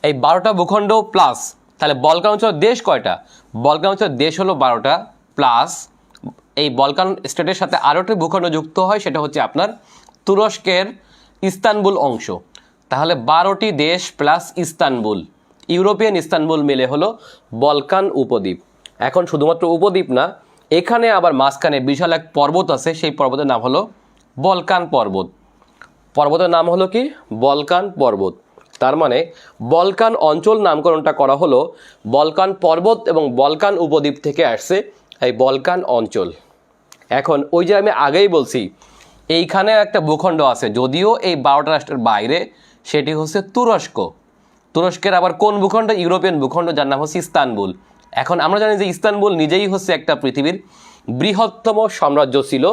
এই 12টা ভূখণ্ড প্লাস, তাহলে বলকান অঞ্চলের দেশ কয়টা? বলকান অঞ্চলের দেশ হলো 12টা, প্লাস এই বলকান স্টেটের সাথে আরও একটি ভূখণ্ড যুক্ত হয়, সেটা হচ্ছে আপনার তুরস্কের ইস্তানবুল অংশ। তাহলে 12টি দেশ প্লাস ইস্তানবুল, ইউরোপিয়ান ইস্তানবুল মিলে হলো বলকান উপদ্বীপ। এখন শুধুমাত্র উপদ্বীপ না, এখানে আবার মাঝখানে বিশাল এক পর্বত আছে, সেই পর্বতের নাম হলো বলকান পর্বত। পর্বতের নাম হলো কি বলকান পর্বত। তার মানে বলকান অঞ্চল নামকরণটা করা হলো বলকান পর্বত এবং বলকান উপদ্বীপ থেকে আসছে এই বলকান অঞ্চল। এখন ওই যে আমি আগেই বলছি এইখানে একটা ভূখণ্ড আছে, যদিও এই 12টা রাষ্ট্রের বাইরে, সেটি হচ্ছে তুরস্ক। তুরস্কের আবার কোন ভূখণ্ড? ইউরোপিয়ান ভূখণ্ড, যার নাম হচ্ছে ইস্তানবুল। এখন আমরা জানি যে ইস্তানবুল নিজেই হচ্ছে একটা পৃথিবীর বৃহত্তম সাম্রাজ্য ছিল।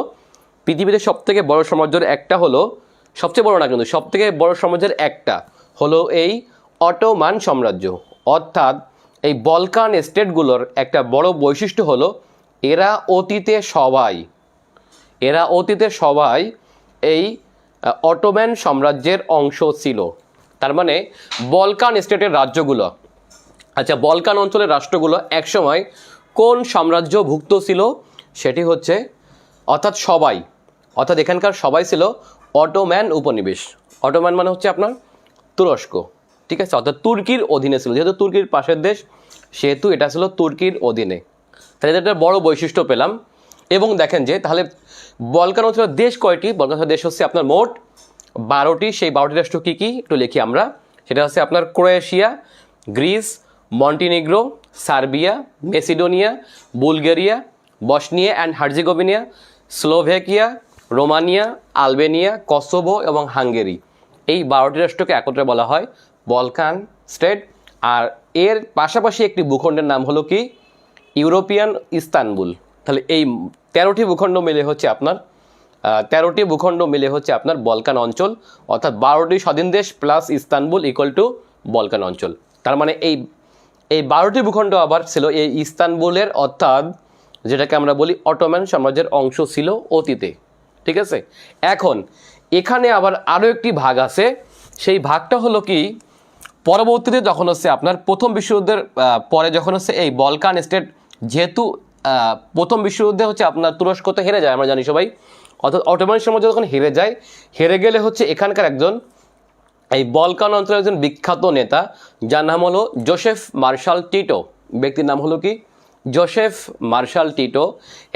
পৃথিবীতে সবথেকে বড় সাম্রাজ্যের একটা হলো, সবচেয়ে বড় না কিন্তু সবথেকে বড় সাম্রাজ্যের একটা হলো এই অটোমান সাম্রাজ্য। অর্থাৎ এই বলকান স্টেটগুলোর একটা বড় বৈশিষ্ট্য হলো এরা অতীতে সবাই এই অটোমান সাম্রাজ্যের অংশ ছিল। তার মানে বলকান স্টেটের রাজ্যগুলো, আচ্ছা বলকান অঞ্চলের রাষ্ট্রগুলো একসময় কোন সাম্রাজ্যভুক্ত ছিল? সেটি হচ্ছে অর্থাৎ এখানকার সবাই ছিল অটোম্যান উপনিবেশ। অটোম্যান মানে হচ্ছে আপনার তুরস্ক, ঠিক আছে। অর্থাৎ তুর্কির অধীনে ছিল, যেহেতু তুর্কির পাশের দেশ সেহেতু এটা ছিল তুর্কির অধীনে। তাহলে এটা বড় বৈশিষ্ট্য পেলাম। এবং দেখেন যে তাহলে বলকান অঞ্চলের দেশ কয়টি? বলকান অঞ্চলের দেশ হচ্ছে আপনার মোট 12টি। সেই 12টি রাষ্ট্র কী কী একটু লিখি আমরা। সেটা হচ্ছে আপনার Croatia, Greece, Montenegro, Serbia, Macedonia, Bulgaria, Bosnia and Herzegovina, Slovakia, Romania, Albania, Kosovo এবং হাঙ্গেরি। এই 12টি রাষ্ট্রকে একত্রে বলা হয় বলকান স্টেট। আর এর পাশাপাশি একটি ভূখণ্ডের নাম হলো কি ইউরোপিয়ান ইস্তানবুল। তাহলে এই 13টি ভূখণ্ড মিলে হচ্ছে আপনার 13টি ভূখণ্ড মিলে হচ্ছে আপনার বলকান অঞ্চল, অর্থাৎ 12টি স্বাধীন দেশ plus Istanbul equal to Balkan অঞ্চল। তার মানে এই 12টি ভূখণ্ড আবার ছিল এই ইস্তানবুলের, অর্থাৎ যেটাকে আমরা বলি অটোম্যান সাম্রাজ্যের অংশ ছিল অতীতে। ঠিক আছে, এখন এখানে আবার আরও একটি ভাগ আছে। সেই ভাগটা হলো কি পরবর্তীতে যখন হচ্ছে আপনার প্রথম বিশ্বযুদ্ধের পরে যখন হচ্ছে এই বলকান স্টেট, যেহেতু প্রথম বিশ্বযুদ্ধে হচ্ছে আপনার তুরস্কতে হেরে যায় আমরা জানি সবাই, অর্থাৎ অটোম্যান সাম্রাজ্য যখন হেরে গেলে হচ্ছে এখানকার একজন এই বলকান অঞ্চলের একজন বিখ্যাত নেতা যার নাম হলো জোসেফ মার্শাল টিটো। ব্যক্তির নাম হলো কি জোসেফ মার্শাল টিটো।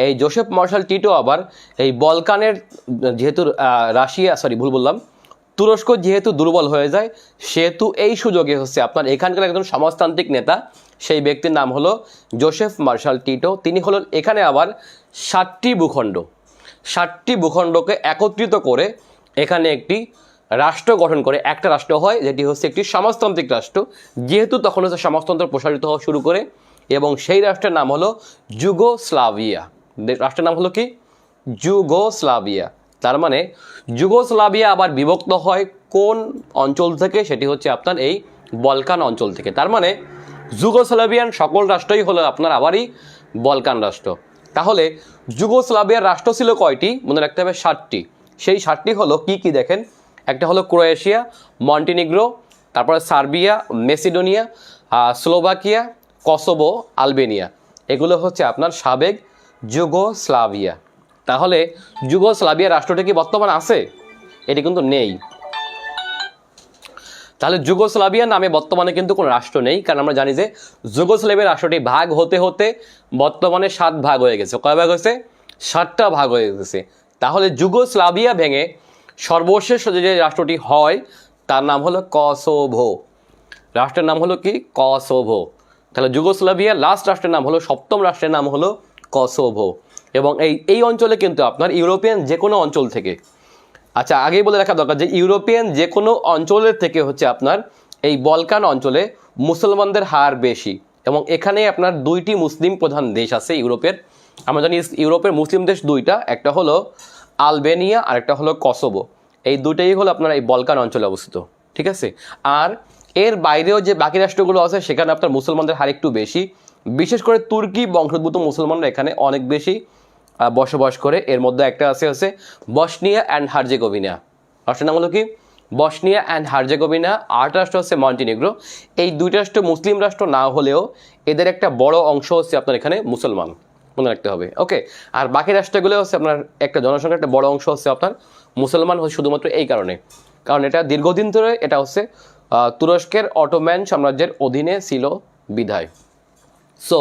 এই জোসেফ মার্শাল টিটো আবার এই বলকানের যেহেতু তুরস্ক যেহেতু দুর্বল হয়ে যায়, সেহেতু এই সুযোগে হচ্ছে আপনার এখানকার একজন সমাজতান্ত্রিক নেতা, সেই ব্যক্তির নাম হলো জোসেফ মার্শাল টিটো। তিনি হলেন এখানে আবার 7টি ভূখণ্ডকে একত্রিত করে এখানে একটি রাষ্ট্র গঠন করে, একটা রাষ্ট্র হয় যেটি হচ্ছে একটি সমাজতান্ত্রিক রাষ্ট্র। যেহেতু তখন হচ্ছে সমাজতন্ত্র প্রসারিত হওয়া শুরু করে, এবং সেই রাষ্ট্রের নাম হলো যুগোস্লাভিয়া। রাষ্ট্রের নাম হলো কি যুগোস্লাভিয়া। তার মানে যুগোস্লাভিয়া আবার বিভক্ত হয় কোন অঞ্চল থেকে? সেটি হচ্ছে আপনার এই বলকান অঞ্চল থেকে। তার মানে যুগোস্লাভিয়ান সকল রাষ্ট্রই হলো আপনার আবারই বলকান রাষ্ট্র। তাহলে যুগোস্লাভিয়ার রাষ্ট্র ছিল কয়টি? মনে রাখতে হবে 7টি। সেই 7টি হলো কি কি দেখেন, একটা হলো ক্রোয়েশিয়া, মন্টিনিগ্রো, তারপরে Serbia, Macedonia, Slovakia, Kosovo, Albania. এগুলো হচ্ছে আপনার সাবেক যুগোস্লাভিয়া। তাহলে যুগোস্লাভিয়া রাষ্ট্রটি কি বর্তমানে আছে? এটি কিন্তু নেই। তাহলে যুগোস্লাভিয়া নামে বর্তমানে কিন্তু কোনো রাষ্ট্র নেই, কারণ আমরা জানি যে যুগোস্লাভিয়া রাষ্ট্রটি ভাগ হতে হতে বর্তমানে 7 ভাগ হয়ে গেছে। কয় ভাগ হয়েছে? 7টা ভাগ হয়ে গেছে। তাহলে যুগোস্লাভিয়া ভেঙে সর্বশেষ যে রাষ্ট্রটি হয় তার নাম হলো কসোভো। রাষ্ট্রের নাম হলো কি কসোভো। তাহলে যুগোস্লাভিয়া লাস্ট রাষ্ট্রের নাম হলো, 7ম রাষ্ট্রের নাম হলো কসোভো। এবং এই অঞ্চলে কিন্তু আপনার ইউরোপিয়ান যে কোনো অঞ্চল থেকে, আচ্ছা আগেই বলে রাখা দরকার যে ইউরোপিয়ান যে কোনো অঞ্চলের থেকে হচ্ছে আপনার এই বলকান অঞ্চলে মুসলমানদের হার বেশি, এবং এখানে আপনার 2টি মুসলিম প্রধান দেশ আছে ইউরোপের। আমরা জানি ইউরোপের মুসলিম দেশ 2টা, একটা হলো আলবেনিয়া আর একটা হলো কসোভো। এই দুটাই হলো আপনার এই বলকান অঞ্চলে অবস্থিত। ঠিক আছে, আর এর বাইরেও যে বাকি রাষ্ট্রগুলো আছে সেখানে আপনার মুসলমানদের হার একটু বেশি, বিশেষ করে তুর্কি বংশোদ্ভূত মুসলমানরা এখানে অনেক বেশি বসবাস করে। এর মধ্যে একটা আছে বসনিয়া অ্যান্ড হার্জেগোভিনা। রাষ্ট্রের নাম হলো কি বসনিয়া অ্যান্ড হার্জেগোভিনা। আর রাষ্ট্র হচ্ছে মন্টিনিগ্রো। এই 2টা রাষ্ট্র মুসলিম রাষ্ট্র না হলেও এদের একটা বড় অংশ হচ্ছে আপনার এখানে মুসলমান, মনে রাখতে হবে। ওকে, আর বাকি রাষ্ট্রগুলো হচ্ছে আপনার একটা জনসংখ্যার একটা বড় অংশ হচ্ছে আপনার মুসলমান, হচ্ছে শুধুমাত্র এই কারণে, কারণ এটা দীর্ঘদিন ধরে এটা হচ্ছে তুরস্কের অটোম্যান সাম্রাজ্যের অধীনে ছিল বিধায়। সো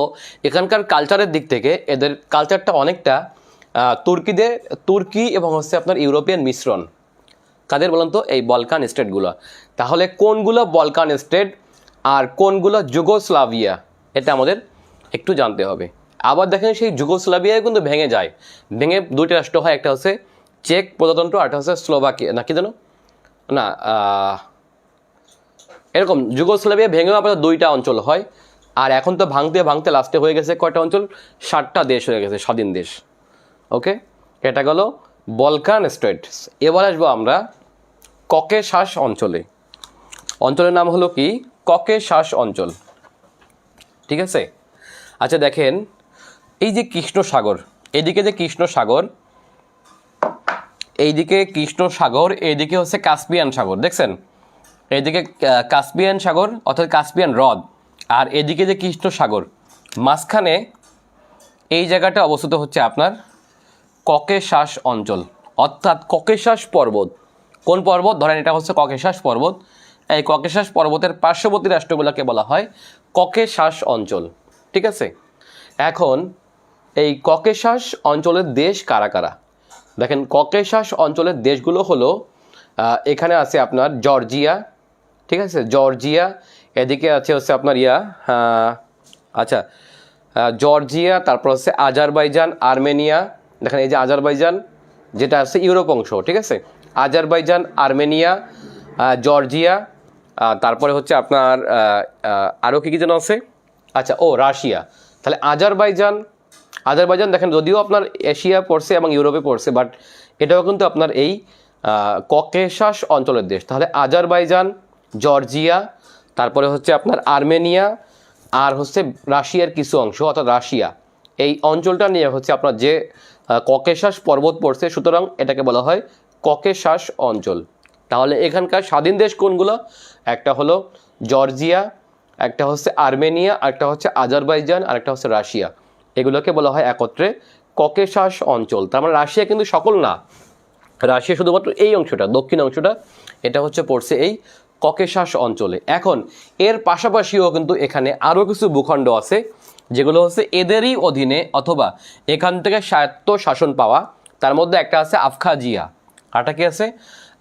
এখানকার কালচারের দিক থেকে এদের কালচারটা অনেকটা তুর্কি এবং হচ্ছে আপনার ইউরোপিয়ান মিশ্রণ। কাদের বলেন তো? এই বলকান স্টেটগুলো। তাহলে কোনগুলো বলকান স্টেট আর কোনগুলো যুগোস্লাভিয়া, এটা আমাদের একটু জানতে হবে। আবার দেখেন সেই যুগোস্লাভিয়ায় কিন্তু ভেঙে যায়, ভেঙে 2টি রাষ্ট্র হয়, একটা হচ্ছে চেক প্রজাতন্ত্র আর একটা হচ্ছে স্লোভাকিয়া, না কি জানো না এরকম যুগোস্লাভিয়া ভেঙেও আপনার 2টা অঞ্চল হয়। আর এখন তো ভাঙতে ভাঙতে লাস্টে হয়ে গেছে কয়টা অঞ্চল? 7টা দেশ হয়ে গেছে, স্বাধীন দেশ। ওকে, এটা গেল বলকান স্টেট। এবার আসবো আমরা ককেশাস অঞ্চলে। অঞ্চলের নাম হলো কি ককেশাস অঞ্চল। ঠিক আছে, আচ্ছা দেখেন এই যে কৃষ্ণ সাগর, এদিকে যে কৃষ্ণ সাগর, এইদিকে কৃষ্ণ সাগর, এইদিকে হচ্ছে কাস্পিয়ান সাগর, দেখছেন? এইদিকে কাস্পিয়ান সাগর অর্থাৎ কাস্পিয়ান হ্রদ, আর এদিকে যে কৃষ্ণ সাগর, মাঝখানে এই জায়গাটা অবস্থিত হচ্ছে আপনার ককেশাস অঞ্চল, অর্থাৎ ককেশাস পর্বত। কোন পর্বত? ধরেন এটা হচ্ছে ককেশাস পর্বত। এই ককেশাস পর্বতের পার্শ্ববর্তী রাষ্ট্রগুলোকে বলা হয় ককেশাস অঞ্চল। ঠিক আছে, এখন এই ককেশাস অঞ্চলের দেশ কারা কারা? দেখেন ককেশাস অঞ্চলের দেশগুলো হলো এখানে আছে আপনার জর্জিয়া, ঠিক আছে, জর্জিয়া, এদিকে আছে হচ্ছে আপনার আচ্ছা, জর্জিয়া, তারপর হচ্ছে আজারবাইজান, আর্মেনিয়া। দেখেন এই যে আজারবাইজান যেটা আছে ইউরোপ অংশ, ঠিক আছে, আজারবাইজান, আর্মেনিয়া, জর্জিয়া, তারপরে হচ্ছে আপনার আরও কী কী যেন আছে, আচ্ছা ও রাশিয়া। তাহলে আজারবাইজান, আজারবাইজান দেখেন যদিও আপনার এশিয়া পড়ছে এবং ইউরোপে পড়ছে, বাট এটাও কিন্তু আপনার এই ককেশাস অঞ্চলের দেশ। তাহলে আজারবাইজান, জর্জিয়া, তারপরে হচ্ছে আপনার আর্মেনিয়া, আর হচ্ছে রাশিয়ার কিছু অংশ, অর্থাৎ রাশিয়া। এই অঞ্চলটা নিয়ে হচ্ছে আপনার যে ককেশাস পর্বত পড়ছে, সুতরাং এটাকে বলা হয় ককেশাস অঞ্চল। তাহলে এখানকার স্বাধীন দেশ কোনগুলো? একটা হলো জর্জিয়া, একটা হচ্ছে আর্মেনিয়া, আরেকটা হচ্ছে আজারবাইজান, আরেকটা হচ্ছে রাশিয়া। এগুলোকে বলা হয় একত্রে ককেশাস অঞ্চল। তার মানে রাশিয়া কিন্তু সকল না, রাশিয়া শুধুমাত্র এই অংশটা, দক্ষিণ অংশটা, এটা হচ্ছে পড়ছে এই ককেশাস অঞ্চলে। এখন এর পাশাপাশিও কিন্তু এখানে আরও কিছু ভূখণ্ড আছে যেগুলো হচ্ছে এদেরই অধীনে অথবা এখান থেকে স্বায়ত্ত শাসন পাওয়া। তার মধ্যে একটা আছে আবখাজিয়া, আরেকটা কি আছে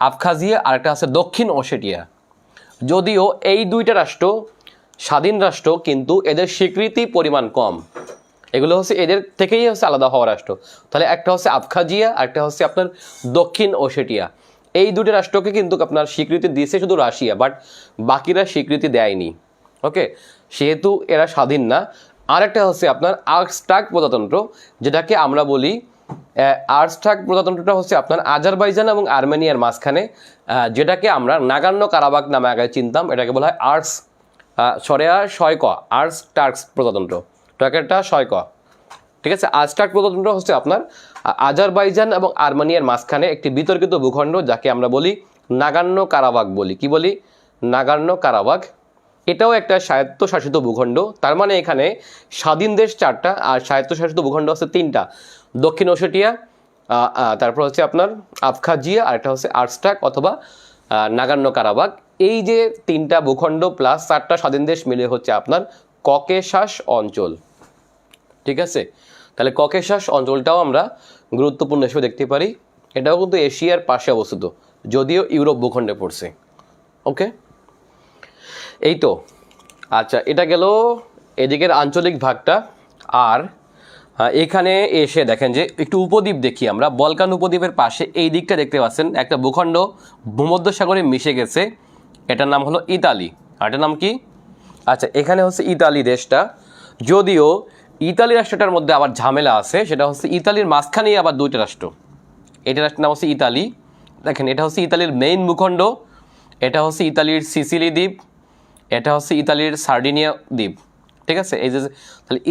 আবখাজিয়া, আরেকটা আছে দক্ষিণ ওশেটিয়া। যদিও এই দুইটা রাষ্ট্র স্বাধীন রাষ্ট্র, কিন্তু এদের স্বীকৃতি পরিমাণ কম। এগুলো হচ্ছে এদের থেকেই হচ্ছে আলাদা হওয়া রাষ্ট্র। তাহলে একটা হচ্ছে আবখাজিয়া, আরেকটা হচ্ছে আপনার দক্ষিণ ওশেটিয়া। এই দুটি রাষ্ট্রকে কিন্তু আপনার স্বীকৃতি দিয়েছে শুধু রাশিয়া, বাট বাকিরা স্বীকৃতি দেয়নি। ওকে, সেহেতু এরা স্বাধীন না। আরেকটা হচ্ছে আপনার আর্কস্টাক প্রজাতন্ত্র, যেটাকে আমরা বলি আর্কস্টাক প্রজাতন্ত্রটা হচ্ছে আপনার আজারবাইজান এবং আর্মেনিয়ার মাঝখানে, যেটাকে আমরা নাগান্য কারাবাগ নামে আগে চিনতাম। এটাকে বলা হয় আর্কস্টার্কস প্রজাতন্ত্র, ট্র্যাকেরটা শয়ক, ঠিক আছে। আর্কস্টার্ক প্রজাতন্ত্র হচ্ছে আপনার আজারবাইজান এবং আর্মেনিয়ার মাঝখানে একটি বিতর্কিত ভূখণ্ড, যাকে আমরা বলি নাগান্য কারাবাগ বলি। কি বলি? নাগান্য কারাবাগ। এটাও একটা স্বায়ত্তশাসিত ভূখণ্ড। তার মানে এখানে স্বাধীন দেশ 4টা আর স্বায়ত্তশাসিত ভূখণ্ড হচ্ছে 3টা, দক্ষিণ ওশেটিয়া, তারপর হচ্ছে আপনার আবখাজিয়া, আর একটা হচ্ছে আর্কস্টাক অথবা নাগান্য কারাবাগ। এই যে 3টা ভূখণ্ড প্লাস 4টা স্বাধীন দেশ মিলে হচ্ছে আপনার ককেশাস অঞ্চল, ঠিক আছে। তাহলে ককেশাস অঞ্চলটাও আমরা গুরুত্বপূর্ণ হিসেবে দেখতে পারি। এটাও কিন্তু এশিয়ার পাশে অবস্থিত, যদিও ইউরোপ ভূখণ্ডে পড়ছে। ওকে, এই তো। আচ্ছা, এটা গেল এদিকের আঞ্চলিক ভাগটা। আর এখানে এসে দেখেন যে একটু উপদ্বীপ দেখি আমরা। বলকান উপদ্বীপের পাশে এই দিকটা দেখতে পাচ্ছেন একটা ভূখণ্ড ভূমধ্যসাগরে মিশে গেছে, এটার নাম হলো ইতালি। আর এটার নাম কি? আচ্ছা, এখানে হচ্ছে ইতালি দেশটা। যদিও ইতালি রাষ্ট্রটার মধ্যে আবার ঝামেলা আছে, সেটা হচ্ছে ইতালির মাঝখানেই আবার 2টা রাষ্ট্র। এটা রাষ্ট্রের নাম হচ্ছে ইতালি। দেখেন, এটা হচ্ছে ইতালির মেইন ভূখণ্ড, এটা হচ্ছে ইতালির সিসিলি দ্বীপ, এটা হচ্ছে ইতালির সার্ডিনিয়া দ্বীপ, ঠিক আছে। এই যে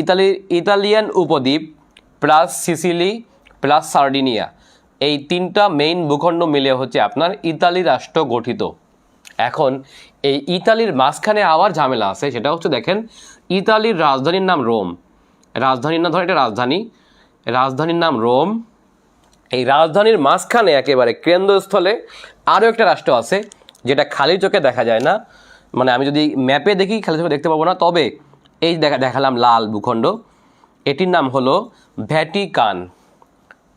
তাহলে ইতালিয়ান উপদ্বীপ প্লাস সিসিলি প্লাস সার্ডিনিয়া, এই 3টা মেইন ভূখণ্ড মিলে হচ্ছে আপনার ইতালি রাষ্ট্র গঠিত। এখন এই ইতালির মাঝখানে আবার ঝামেলা আছে, সেটা হচ্ছে দেখেন ইতালির রাজধানীর নাম রোম। রাজধানীর নাম, ধরেন এটা রাজধানীর নাম রোম। এই রাজধানীর মাঝখানে একেবারে কেন্দ্রস্থলে আরও একটা রাষ্ট্র আছে, যেটা খালি চোখে দেখা যায় না। মানে আমি যদি ম্যাপে দেখি খালি চোখে দেখতে পাবো না, তবে এই দেখালাম লাল ভূখণ্ড, এটির নাম হলো ভ্যাটিকান।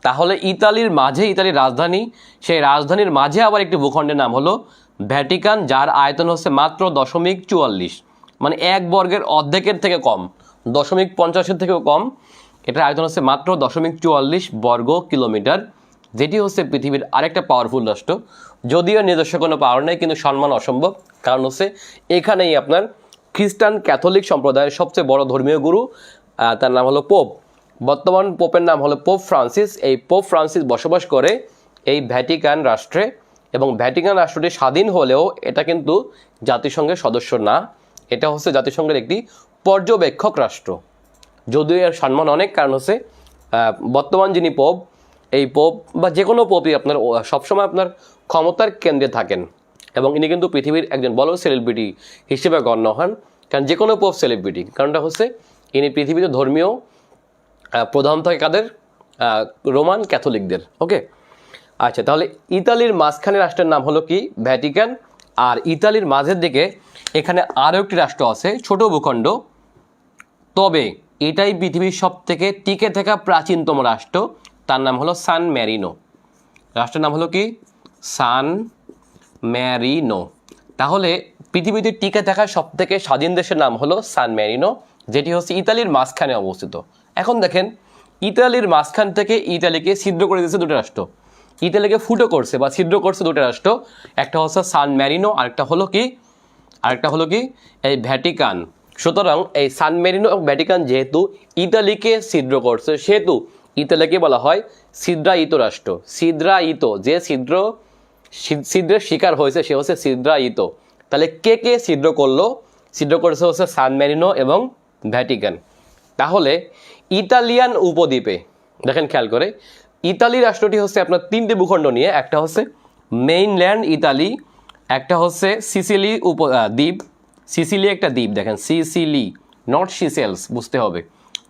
তাহলে ইতালির মাঝে ইতালির রাজধানী, সেই রাজধানীর মাঝে আবার একটি ভূখণ্ডের নাম হলো ভ্যাটিকান, যার আয়তন হচ্ছে মাত্র 0.44, মানে 1 বর্গের অর্ধেকের থেকে কম, 0.50 থেকেও কম। এটার আয়তন হচ্ছে মাত্র 0.44 বর্গ কিলোমিটার, যেটি হচ্ছে পৃথিবীর আরেকটা পাওয়ারফুল রাষ্ট্র। যদিও নিজস্ব কোনো পাওয়ার নেই, কিন্তু সম্মান অসম্ভব, কারণ হচ্ছে এখানেই আপনার খ্রিস্টান ক্যাথলিক সম্প্রদায়ের সবচেয়ে বড় ধর্মীয় গুরু, তার নাম হলো পোপ। বর্তমান পোপের নাম হলো পোপ ফ্রান্সিস। এই পোপ ফ্রান্সিস বসবাস করে এই ভ্যাটিকান রাষ্ট্রে, এবং ভ্যাটিকান রাষ্ট্রটি স্বাধীন হলেও এটা কিন্তু জাতিসংঘের সদস্য না। এটা হচ্ছে জাতিসংঘের একটি পর্যবেক্ষক রাষ্ট্র, যদিও এর সম্মান অনেক, কারণ হচ্ছে বর্তমান যিনি পোপ, এই পোপ বা যে কোনো পোপই আপনার সবসময় আপনার ক্ষমতার কেন্দ্রে থাকেন, এবং ইনি কিন্তু পৃথিবীর একজন বড় সেলিব্রিটি হিসেবে গণ্য হন। কারণ যে কোনো পোপ সেলিব্রিটি, কারণটা হচ্ছে ইনি পৃথিবীতে ধর্মীয় প্রধান থাকে কাদের? রোমান ক্যাথলিকদের। ওকে, আচ্ছা, তাহলে ইতালির মাঝখানে রাষ্ট্রের নাম হলো কি? ভ্যাটিকান। আর ইতালির মাঝের দিকে এখানে আরও একটি রাষ্ট্র আছে, ছোট ভূখণ্ড, তবে এটাই পৃথিবীর সব থেকে টিকে থাকা প্রাচীনতম রাষ্ট্র। তার নাম হলো সান ম্যারিনো। রাষ্ট্রের নাম হলো কি? সান ম্যারিনো। তাহলে পৃথিবীতে টিকে থাকা সব থেকে স্বাধীন দেশের নাম হলো সান ম্যারিনো, যেটি হচ্ছে ইতালির মাঝখানে অবস্থিত। এখন দেখেন ইতালির মাঝখান থেকে ইতালিকে ছিদ্র করে দিয়েছে দুটো রাষ্ট্র, ইতালিকে ফুটো করছে বা ছিদ্র করছে দুটো রাষ্ট্র, একটা হচ্ছে সান ম্যারিনো, আরেকটা হলো কি এই ভ্যাটিকান। সুতরাং এই সান মেরিনো এবং ভ্যাটিকান যেহেতু ইতালিকে ছিদ্র করছে, সেহেতু ইতালিকে বলা হয় ছিদ্রায়িত রাষ্ট্র। ছিদ্রায়িত, যে ছিদ্রের শিকার হয়েছে সে হচ্ছে ছিদ্রায়িত। তাহলে কে কে ছিদ্র করলো? ছিদ্র করেছে হচ্ছে সান মেরিনো এবং ভ্যাটিকান। তাহলে ইতালিয়ান উপদ্বীপে দেখেন খেয়াল করে, ইতালি রাষ্ট্রটি হচ্ছে আপনার তিনটি ভূখণ্ড নিয়ে, একটা হচ্ছে মেইনল্যান্ড ইতালি, একটা হচ্ছে সিসিলি দ্বীপ, সিসিলি একটা দ্বীপ দেখেন, সিসিলি নট সিসেলস বুঝতে হবে,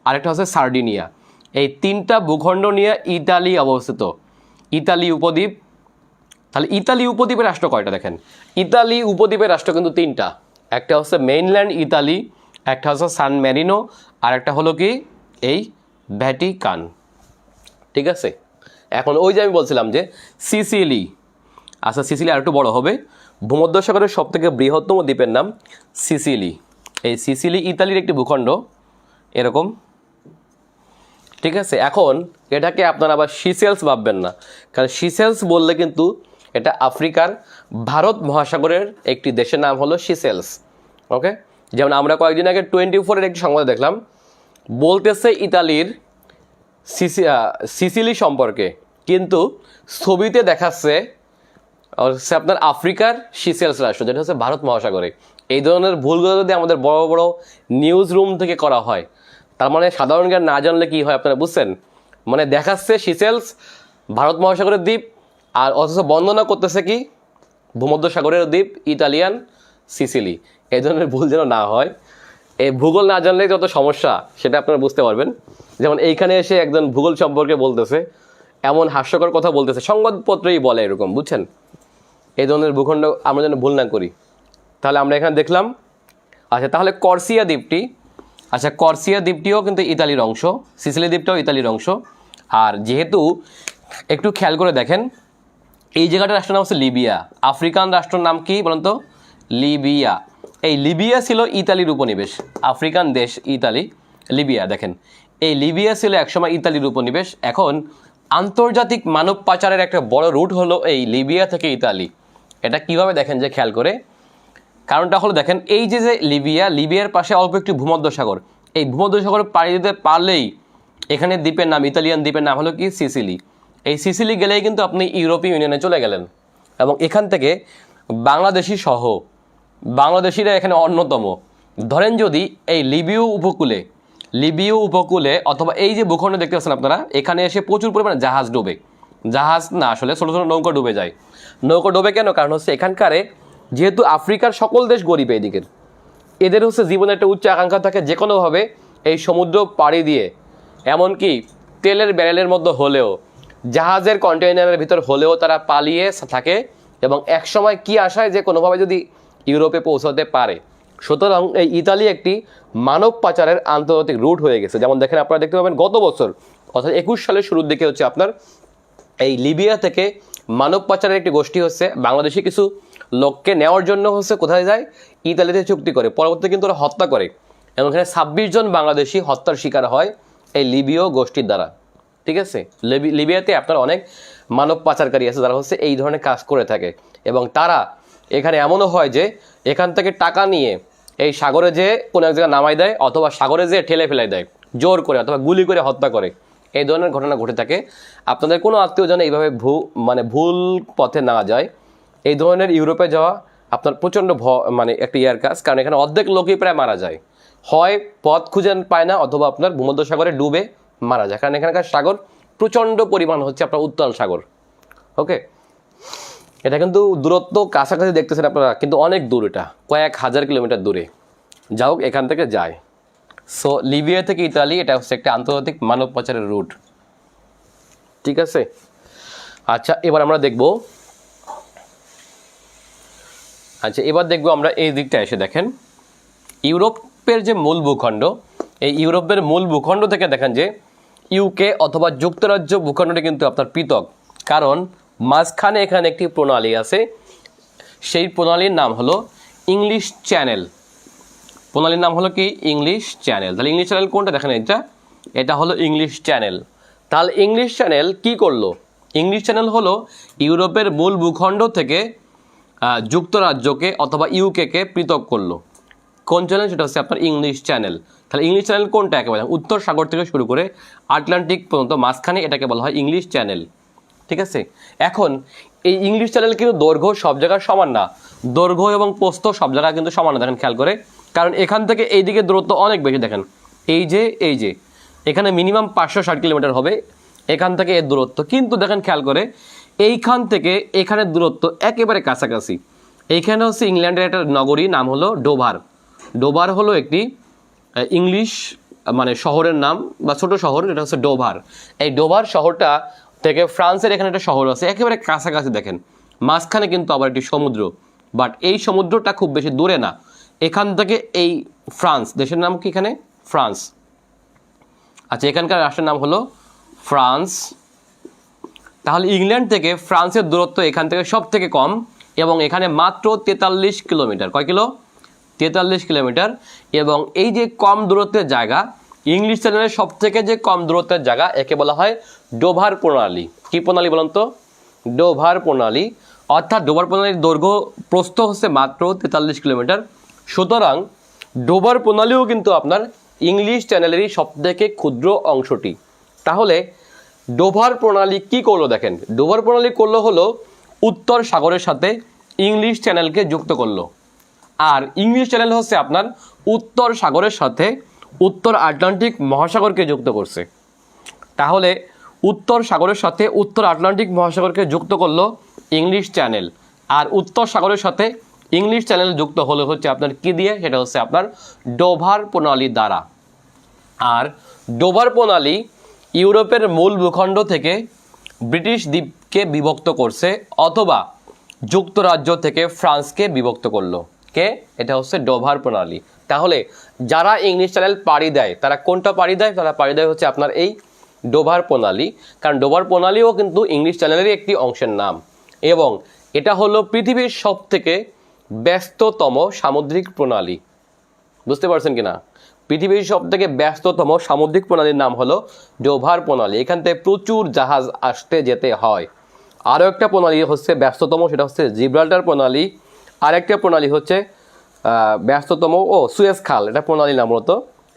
আরেকটা হচ্ছে সার্ডিনিয়া। এই তিনটা ভূখণ্ড নিয়ে ইতালি অবস্থিত, ইতালি উপদ্বীপ। তাহলে ইতালি উপদ্বীপের রাষ্ট্র কয়টা দেখেন, ইতালি উপদ্বীপের রাষ্ট্র কিন্তু তিনটা, একটা হচ্ছে মেইনল্যান্ড ইতালি, একটা হচ্ছে সান মেরিনো, আর একটা হলো কি এই ভ্যাটিকান। ঠিক আছে, এখন ওই যে আমি বলছিলাম যে সিসিলি, আচ্ছা সিসিলি আর একটু বড় হবে, ভূমধ্যসাগরের সব থেকে বৃহত্তম দ্বীপের নাম সিসিলি। এই সিসিলি ইতালির একটি ভূখণ্ড এরকম। ঠিক আছে, এখন এটাকে আপনারা আবার সিসেলস ভাববেন না, কারণ সিসেলস বললে কিন্তু এটা আফ্রিকার ভারত মহাসাগরের একটি দেশের নাম হলো সিসেলস। ওকে, যেমন আমরা কয়েকদিন আগে 24-এর একটি সংবাদ দেখলাম, বলতেছে ইতালির সিসিলি সম্পর্কে, কিন্তু ছবিতে দেখাচ্ছে হচ্ছে আপনার আফ্রিকার সিসেলস রাষ্ট্র, যেটা হচ্ছে ভারত মহাসাগরে। এই ধরনের ভুলগুলো যদি আমাদের বড় বড় নিউজ রুম থেকে করা হয়, তার মানে সাধারণ জ্ঞান না জানলে কি হয় আপনারা বুঝছেন, মানে দেখাচ্ছে সিসেলস ভারত মহাসাগরের দ্বীপ, আর অথচ বর্ণনা করতেছে কি ভূমধ্যসাগরের দ্বীপ ইতালিয়ান সিসিলি। এই ধরনের ভুল যেন না হয়, এই ভূগোল না জানলে যত সমস্যা সেটা আপনারা বুঝতে পারবেন। যেমন এইখানে এসে একজন ভূগোল সম্পর্কে বলতেছে, এমন হাস্যকর কথা বলতেছে, সংবাদপত্রেই বলে এরকম, বুঝছেন। এই ধরনের ভূখণ্ড আমরা যেন ভুল না করি। তাহলে আমরা এখানে দেখলাম, আচ্ছা তাহলে কর্সিয়া দ্বীপটি, আচ্ছা কর্সিয়া দ্বীপটিও কিন্তু ইতালির অংশ, সিসিলি দ্বীপটাও ইতালির অংশ। আর যেহেতু একটু খেয়াল করে দেখেন, এই জায়গাটার রাষ্ট্রের নাম হচ্ছে লিবিয়া, আফ্রিকান রাষ্ট্রের নাম কি বলুন তো, লিবিয়া। এই লিবিয়া ছিল ইতালির উপনিবেশ, আফ্রিকান দেশ ইতালি, লিবিয়া দেখেন, এই লিবিয়া ছিল একসময় ইতালির উপনিবেশ। এখন আন্তর্জাতিক মানব পাচারের একটা বড় রুট হলো এই লিবিয়া থেকে ইতালি। এটা কিভাবে দেখেন যে খেয়াল করে, কারণটা হলো দেখেন, এই যে লিবিয়ার পাশে অল্প একটি ভূমধ্যসাগর, এই ভূমধ্যসাগর পাড়ি দিতে পারলেই এখানে দ্বীপের নাম, ইতালিয়ান দ্বীপের নাম হলো কি সিসিলি। এই সিসিলি গেলেই কিন্তু আপনি ইউরোপীয় ইউনিয়নে চলে গেলেন, এবং এখান থেকে বাংলাদেশি সহ বাংলাদেশিরা এখানে অন্যতম। ধরেন যদি এই লিবিয় উপকূলে অথবা এই যে ভূখণ্ড দেখতে পাচ্ছেন আপনারা, এখানে এসে প্রচুর পরিমাণে জাহাজ ডোবে, জাহাজ না আসলে ছোটো ছোটো নৌকা ডুবে যায়। নৌকা ডোবে কেন? কারণ হচ্ছে এখানকারে যেহেতু আফ্রিকার সকল দেশ গরিব, এদিকের এদের হচ্ছে জীবনের একটা উচ্চ আকাঙ্ক্ষা থাকে যে কোনোভাবে এই সমুদ্র পাড়ি দিয়ে, এমনকি তেলের ব্যারেলের মধ্যে হলেও, জাহাজের কন্টেইনারের ভিতর হলেও তারা পালিয়ে থাকে, এবং একসময় কি আশায় যে কোনোভাবে যদি ইউরোপে পৌঁছাতে পারে। সুতরাং এই ইতালি একটি মানব পাচারের আন্তর্জাতিক রুট হয়ে গেছে। যেমন দেখেন, আপনারা দেখতে পাবেন গত বছর অর্থাৎ 21 সালের শুরুর দিকে হচ্ছে আপনার এই লিবিয়া থেকে মানব পাচারের একটি গোষ্ঠী হচ্ছে বাংলাদেশি কিছু লোককে নেওয়ার জন্য হচ্ছে কোথায় যায়, ইতালিতে চুক্তি করে, পরবর্তীতে কিন্তু ওরা হত্যা করে, এবং এখানে 26 জন বাংলাদেশি হত্যার শিকার হয় এই লিবীয় গোষ্ঠীর দ্বারা। ঠিক আছে, লিবিয়াতে আপনার অনেক মানব পাচারকারী আছে যারা হচ্ছে এই ধরনের কাজ করে থাকে, এবং তারা এখানে এমনও হয় যে এখান থেকে টাকা নিয়ে এই সাগরে যে কোনো এক জায়গায় নামাই দেয়, অথবা সাগরে যে ঠেলে ফেলে দেয় জোর করে, অথবা গুলি করে হত্যা করে। এই ধরনের ঘটনা ঘটে থাকে। আপনাদের কোনো আত্মীয় যেন এইভাবে ভুল পথে না যায়। এই ধরনের ইউরোপে যাওয়া আপনার প্রচণ্ড একটা ইয়ার কাজ, কারণ এখানে অর্ধেক লোকই প্রায় মারা যায়, হয় পথ খুঁজে পায় না, অথবা আপনার ভূমধ্যসাগরে ডুবে মারা যায়, কারণ এখানকার সাগর প্রচণ্ড পরিমাণ হচ্ছে আপনার উত্তাল সাগর। ওকে, এটা কিন্তু দূরত্ব কাছাকাছি দেখতেছেন আপনারা, কিন্তু অনেক দূর, এটা কয়েক হাজার কিলোমিটার দূরে। যা হোক, এখান থেকে যায়। সো লিবিয়া থেকে ইতালি, এটা হচ্ছে একটা আন্তর্জাতিক মানব পাচারের রুট। ঠিক আছে, আচ্ছা এবার আমরা দেখব, আমরা এই দিকটা এসে দেখেন, ইউরোপের যে মূল ভূখণ্ড, এই ইউরোপের মূল ভূখণ্ড থেকে দেখেন যে ইউকে অথবা যুক্তরাজ্য ভূখণ্ডটি কিন্তু আপনার পৃথক, কারণ মাঝখানে এখানে একটি প্রণালী আছে, সেই প্রণালীর নাম হলো ইংলিশ চ্যানেল। প্রণালীর নাম হলো কি ইংলিশ চ্যানেল। তাহলে ইংলিশ চ্যানেল কোনটা দেখেন, এটা হলো ইংলিশ চ্যানেল। তাহলে ইংলিশ চ্যানেল কি করলো? ইংলিশ চ্যানেল হলো ইউরোপের মূল ভূখণ্ড থেকে যুক্তরাজ্যকে অথবা ইউকেকে পৃথক করলো। কোন চ্যানেল? সেটা হচ্ছে আপনার ইংলিশ চ্যানেল। তাহলে ইংলিশ চ্যানেল কোনটা? একেবারে উত্তর সাগর থেকে শুরু করে আটলান্টিক পর্যন্ত মাঝখানে এটাকে বলা হয় ইংলিশ চ্যানেল। ঠিক আছে, এখন এই ইংলিশ চ্যানেল কিন্তু দৈর্ঘ্য সব জায়গায় সমান না, দৈর্ঘ্য এবং প্রস্থ সব জায়গায় কিন্তু সমান না, দেখেন খেয়াল করে। কারণ এখান থেকে এই দিকে দূরত্ব অনেক বেশি, দেখেন এই যে এখানে মিনিমাম 560 কিলোমিটার হবে এখান থেকে এর দূরত্ব, কিন্তু দেখেন খেয়াল করে এইখান থেকে এখানের দূরত্ব একেবারে কাছাকাছি। এইখানে হচ্ছে ইংল্যান্ডের একটা নগরী, নাম হলো ডোভার। ডোভার হলো একটি ইংলিশ মানে শহরের নাম বা ছোট শহর, এটা হচ্ছে ডোভার। এই ডোভার শহরটা থেকে ফ্রান্সের এখানে একটা শহর আছে একেবারে কাছাকাছি, দেখেন মাঝখানে কিন্তু আবার একটি সমুদ্র, বাট এই সমুদ্রটা খুব বেশি দূরে না। এখান থেকে এই ফ্রান্স দেশের নাম কি এখানে? ফ্রান্স। আচ্ছা, এখানকার রাষ্ট্রের নাম হলো ফ্রান্স। তাহলে ইংল্যান্ড থেকে ফ্রান্সের দূরত্ব এখান থেকে সব থেকে কম এবং এখানে মাত্র 43 কিলোমিটার। কয় কিলো? 43 কিলোমিটার। এবং এই যে কম দূরত্বের জায়গা, ইংলিশ চ্যানেলের সব থেকে যে কম দূরত্বের জায়গা, একে বলা হয় ডোভার প্রণালী। কি প্রণালী বলুন তো? ডোভার প্রণালী। অর্থাৎ ডোভার প্রণালীর দৈর্ঘ্য প্রস্থ হচ্ছে মাত্র 43 কিলোমিটার। সুতরাং ডোভার প্রণালীও কিন্তু আপনার ইংলিশ চ্যানেলেরই সব থেকে ক্ষুদ্র অংশটি। তাহলে ডোভার প্রণালী কি করলো দেখেন, ডোভার প্রণালী করলো হলো উত্তর সাগরের সাথে ইংলিশ চ্যানেলকে যুক্ত করলো। আর ইংলিশ চ্যানেল হচ্ছে আপনার উত্তর সাগরের সাথে উত্তর আটলান্টিক মহাসাগরকে যুক্ত করছে। তাহলে উত্তর সাগরের সাথে উত্তর আটলান্টিক মহাসাগরকে যুক্ত করলো ইংলিশ চ্যানেল, আর উত্তর সাগরের সাথে ইংলিশ চ্যানেল যুক্ত হলো হচ্ছে আপনার কি দিয়ে? সেটা হচ্ছে আপনার ডোভার প্রণালী দ্বারা। আর ডোভার প্রণালী ইউরোপের মূল ভূখণ্ড থেকে ব্রিটিশ দ্বীপকে বিভক্ত করছে অথবা যুক্তরাজ্য থেকে ফ্রান্সকে বিভক্ত করলো। কে? এটা হচ্ছে ডোভার প্রণালী। তাহলে যারা ইংলিশ চ্যানেল পাড়ি দেয় তারা কোনটা পাড়ি দেয়? তারা পাড়ি দেয় হচ্ছে আপনার এই ডোভার প্রণালী। কারণ ডোভার প্রণালীও কিন্তু ইংলিশ চ্যানেলেরই একটি অংশের নাম এবং এটা হলো পৃথিবীর সব থেকে ব্যস্ততম সামুদ্রিক প্রণালী। বুঝতে পারছেন কিনা? পৃথিবীর সব থেকে ব্যস্ততম সামুদ্রিক প্রণালীর নাম হলো ডোভার প্রণালী। এখান থেকে প্রচুর জাহাজ আসতে যেতে হয়। আরও একটা প্রণালী হচ্ছে ব্যস্ততম, সেটা হচ্ছে জিব্রাল্টার প্রণালী। আরেকটা প্রণালী হচ্ছে ব্যস্ততম সুয়েজ খাল, এটা প্রণালী নাম মূলত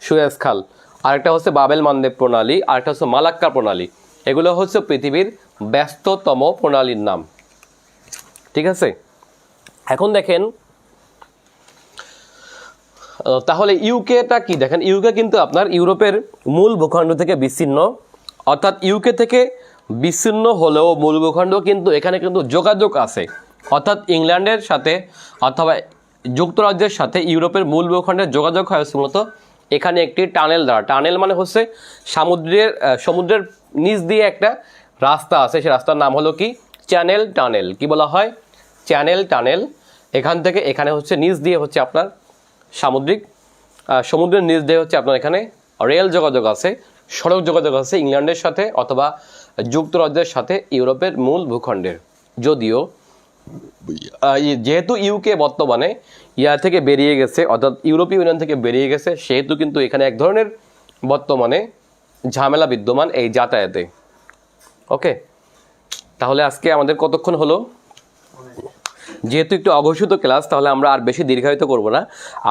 সুয়েজ খাল। আরেকটা হচ্ছে বাবেল মান্দেব প্রণালী, আরেকটা হচ্ছে মালাক্কা প্রণালী। এগুলো হচ্ছে পৃথিবীর ব্যস্ততম প্রণালীর নাম। ঠিক আছে, এখন দেখেন তাহলে ইউকেটা কি? দেখেন ইউকে কিন্তু আপনার ইউরোপের মূল ভূখণ্ড থেকে বিচ্ছিন্ন, অর্থাৎ ইউকে থেকে বিচ্ছিন্ন হলেও মূল ভূখণ্ড কিন্তু এখানে কিন্তু যোগাযোগ আছে। অর্থাৎ ইংল্যান্ডের সাথে অথবা যুক্তরাজ্যের সাথে ইউরোপের মূল ভূখণ্ডের যোগাযোগ হয় মূলত এখানে একটি টানেল দ্বারা। টানেল মানে হচ্ছে সমুদ্রের নিচ দিয়ে একটা রাস্তা আছে, সেই রাস্তার নাম হলো কি? Channel tunnel. কি বলা হয়? Channel tunnel. এখান থেকে এখানে হচ্ছে নিচ দিয়ে হচ্ছে আপনার সমুদ্রের নিচ দিয়ে হচ্ছে আপনার এখানে রেল যোগাযোগ আছে, সড়ক যোগাযোগ আছে ইংল্যান্ডের সাথে অথবা যুক্তরাজ্যের সাথে ইউরোপের মূল ভূখণ্ডের। যদিও যেহেতু ইউকে বর্তমানে ইয়া থেকে বেরিয়ে গেছে, অর্থাৎ ইউরোপীয় ইউনিয়ন থেকে বেরিয়ে গেছে, সেহেতু কিন্তু এখানে এক ধরনের বর্তমানে ঝামেলা বিদ্যমান এই যাতায়াতে। ওকে, তাহলে আজকে আমাদের কতক্ষণ হলো? যেহেতু একটু অঘোষিত ক্লাস, তাহলে আমরা আর বেশি দীর্ঘায়িত করব না।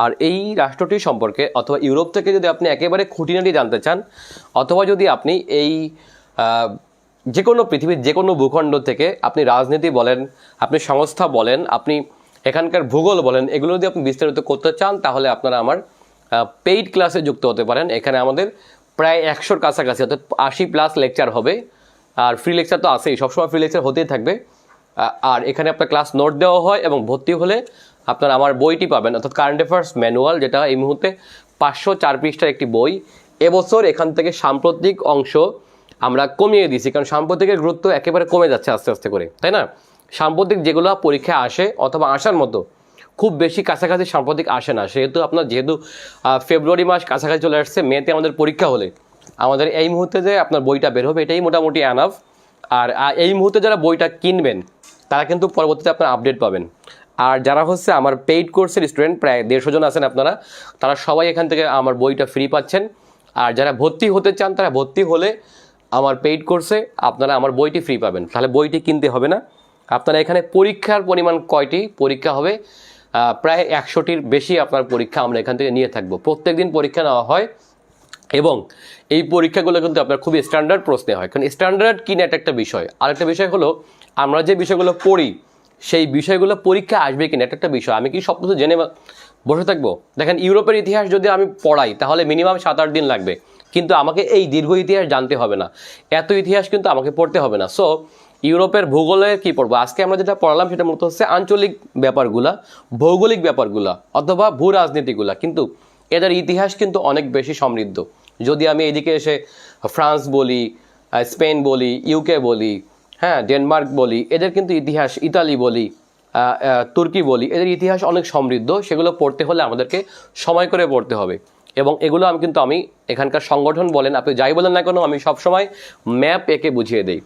আর এই রাষ্ট্রটি সম্পর্কে অথবা ইউরোপ থেকে যদি আপনি একেবারে খুঁটিনাটি জানতে চান, অথবা যদি আপনি এই যে কোনো পৃথিবীর যে কোনো ভূখণ্ড থেকে আপনি রাজনীতি বলেন, আপনি সংস্থা বলেন, আপনি এখানকার ভূগোল বলেন, এগুলো যদি আপনি বিস্তারিত করতে চান, তাহলে আপনারা আমার পেইড ক্লাসে যুক্ত হতে পারেন। এখানে আমাদের প্রায় 100-র কাছাকাছি, অর্থাৎ 80+ লেকচার হবে। আর ফ্রি লেকচার তো আছেই, সবসময় ফ্রি লেকচার হতেই থাকবে। আর এখানে আপনার ক্লাস নোট দেওয়া হয় এবং ভর্তি হলে আপনার আমার বইটি পাবেন, অর্থাৎ কারেন্ট অ্যাফেয়ার্স ম্যানুয়াল, যেটা এই মুহূর্তে 504 পৃষ্ঠার একটি বই। এবছর এখান থেকে সাম্প্রতিক অংশ আমরা কমিয়ে দিয়েছি, কারণ সাম্প্রতিকের গুরুত্ব একেবারে কমে যাচ্ছে আস্তে আস্তে করে, তাই না? সাম্প্রতিক যেগুলো পরীক্ষায় আসে অথবা আসার মতো, খুব বেশি কাছাকাছি সাম্প্রতিক আসে না। যেহেতু ফেব্রুয়ারি মাস কাছাকাছি চলে আসছে, মেতে আমাদের পরীক্ষা হলে আমাদের এই মুহূর্তে যে আপনার বইটা বের হবে এটাই মোটামুটি অ্যানাফ। আর এই মুহূর্তে যারা বইটা কিনবেন তারা কিন্তু পরবর্তীতে আপনার আপডেট পাবেন। আর যারা হচ্ছে আমার পেইড কোর্সের স্টুডেন্ট প্রায় 150 জন আছেন আপনারা, তারা সবাই এখান থেকে আমার বইটা ফ্রি পাচ্ছেন। আর যারা ভর্তি হতে চান তারা ভর্তি হলে আমার পেইড কোর্সে আপনারা আমার বইটি ফ্রি পাবেন, তাহলে বইটি কিনতে হবে না। আপনারা এখানে পরীক্ষার পরিমাণ কয়টি পরীক্ষা হবে, প্রায় 100টির বেশি আপনার পরীক্ষা আমরা এখান থেকে নিয়ে থাকবো। প্রত্যেক দিন পরীক্ষা নেওয়া হয় এবং এই পরীক্ষাগুলো কিন্তু আপনার খুবই স্ট্যান্ডার্ড প্রশ্নে হয়, কারণ স্ট্যান্ডার্ড কিনা এটা একটা বিষয়। আরেকটা বিষয় হলো আমরা যে বিষয়গুলো পড়ি সেই বিষয়গুলো পরীক্ষা আসবে কিনা এটা একটা বিষয়। আমি কি সব কিছু জেনে বসে থাকবো? দেখেন ইউরোপের ইতিহাস যদি আমি পড়াই তাহলে মিনিমাম 7-8 দিন লাগবে, কিন্তু আমাকে এই দীর্ঘ ইতিহাস জানতে হবে না, এত ইতিহাস কিন্তু আমাকে পড়তে হবে না। সো ইউরোপের ভূগোলের কি পড়বো? আজকে আমরা যেটা পড়ালাম সেটা মূলত হচ্ছে আঞ্চলিক ব্যাপারগুলা, ভৌগোলিক ব্যাপারগুলা অথবা ভূ রাজনীতিগুলা, কিন্তু এদের ইতিহাস কিন্তু অনেক বেশি সমৃদ্ধ। যদি আমি এদিকে এসে ফ্রান্স বলি, স্পেন বলি, ইউকে বলি, হ্যাঁ ডেনমার্ক বলি, এদের কিন্তু ইতিহাস, ইতালি বলি, তুর্কি বলি, এদের ইতিহাস অনেক সমৃদ্ধ। সেগুলো পড়তে হলে আমাদেরকে সময় করে পড়তে হবে এবং এগুলো আমি এখানকার সংগঠন বলেন, আপনি যাই বলেন না কেন, আমি সবসময় ম্যাপ এঁকে বুঝিয়ে দিই।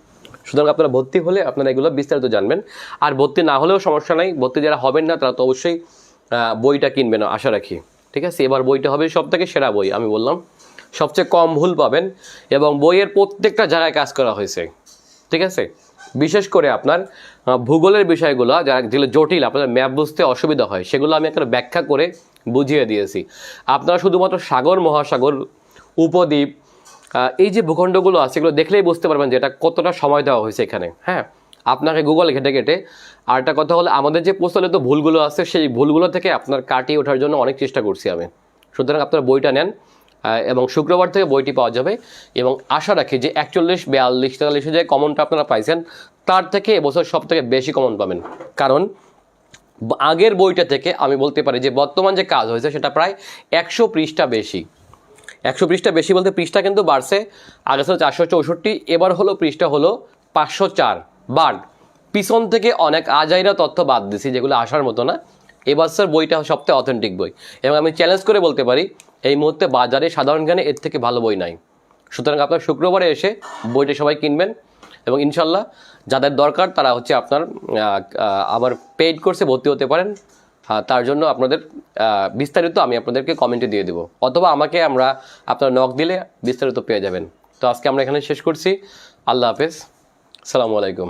সুতরাং আপনারা ভর্তি হলে আপনারা এগুলো বিস্তারিত জানবেন। আর ভর্তি না হলেও সমস্যা নাই, ভর্তি যারা হবেন না তারা তো অবশ্যই বইটা কিনবেন আশা রাখি, ঠিক আছে? এবার বইটা হবে সবথেকে সেরা বই, আমি বললাম সবচেয়ে কম ভুল পাবেন এবং বইয়ের প্রত্যেকটা জায়গায় কাজ করা হয়েছে, ঠিক আছে? বিশেষ করে আপনার ভূগোলের বিষয়গুলো যেগুলো জটিল, আপনাদের ম্যাপ বুঝতে অসুবিধা হয়, সেগুলো আমি একটা ব্যাখ্যা করে বুঝিয়ে দিয়েছি। আপনারা শুধুমাত্র সাগর, মহাসাগর, উপদ্বীপ, এই যে ভূখণ্ডগুলো আছে এগুলো দেখলেই বুঝতে পারবেন যে এটা কতটা সময় দেওয়া হয়েছে এখানে। হ্যাঁ, আপনাকে গুগল ঘেটে ঘেটে। আর একটা কথা হলো আমাদের যে প্রচলিত ভুলগুলো আছে সেই ভুলগুলো থেকে আপনার কাটিয়ে ওঠার জন্য অনেক চেষ্টা করছি আমি। সুতরাং আপনার বইটা নেন এবং শুক্রবার থেকে বইটি পাওয়া যাবে এবং আশা রাখি যে 41, 42, 43 যে কমনটা আপনারা পাইছেন তার থেকে এবছর সব থেকে বেশি কমন পাবেন। কারণ আগের বইটা থেকে আমি বলতে পারি যে বর্তমান যে কাজ হয়েছে সেটা প্রায় 100 পৃষ্ঠা বেশি। 100 পৃষ্ঠা বেশি বলতে পৃষ্ঠা কিন্তু বাড়ছে, আগে ছিল 464, এবার হলো পৃষ্ঠা হলো 504। বাট পিছন থেকে অনেক আজাইরা তথ্য বাদ দিছি যেগুলো আসার মতো না। এবার স্যার বইটা সবথেকে অথেন্টিক বই এবং আমি চ্যালেঞ্জ করে বলতে পারি এই মুহূর্তে বাজারে সাধারণ জ্ঞানে এর থেকে ভালো বই নাই। সুতরাং আপনার শুক্রবারে এসে বইটা সবাই কিনবেন এবং ইনশাল্লাহ যাদের দরকার তারা হচ্ছে আপনার আমার পেইড কোর্সে ভর্তি হতে পারেন। তার জন্য আপনাদের বিস্তারিত আমি আপনাদেরকে কমেন্টে দিয়ে দেবো অথবা আমাকে আপনারা নক দিলে বিস্তারিত পেয়ে যাবেন। তো আজকে আমরা এখানে শেষ করছি। আল্লাহ হাফেজ, আসসালামু আলাইকুম।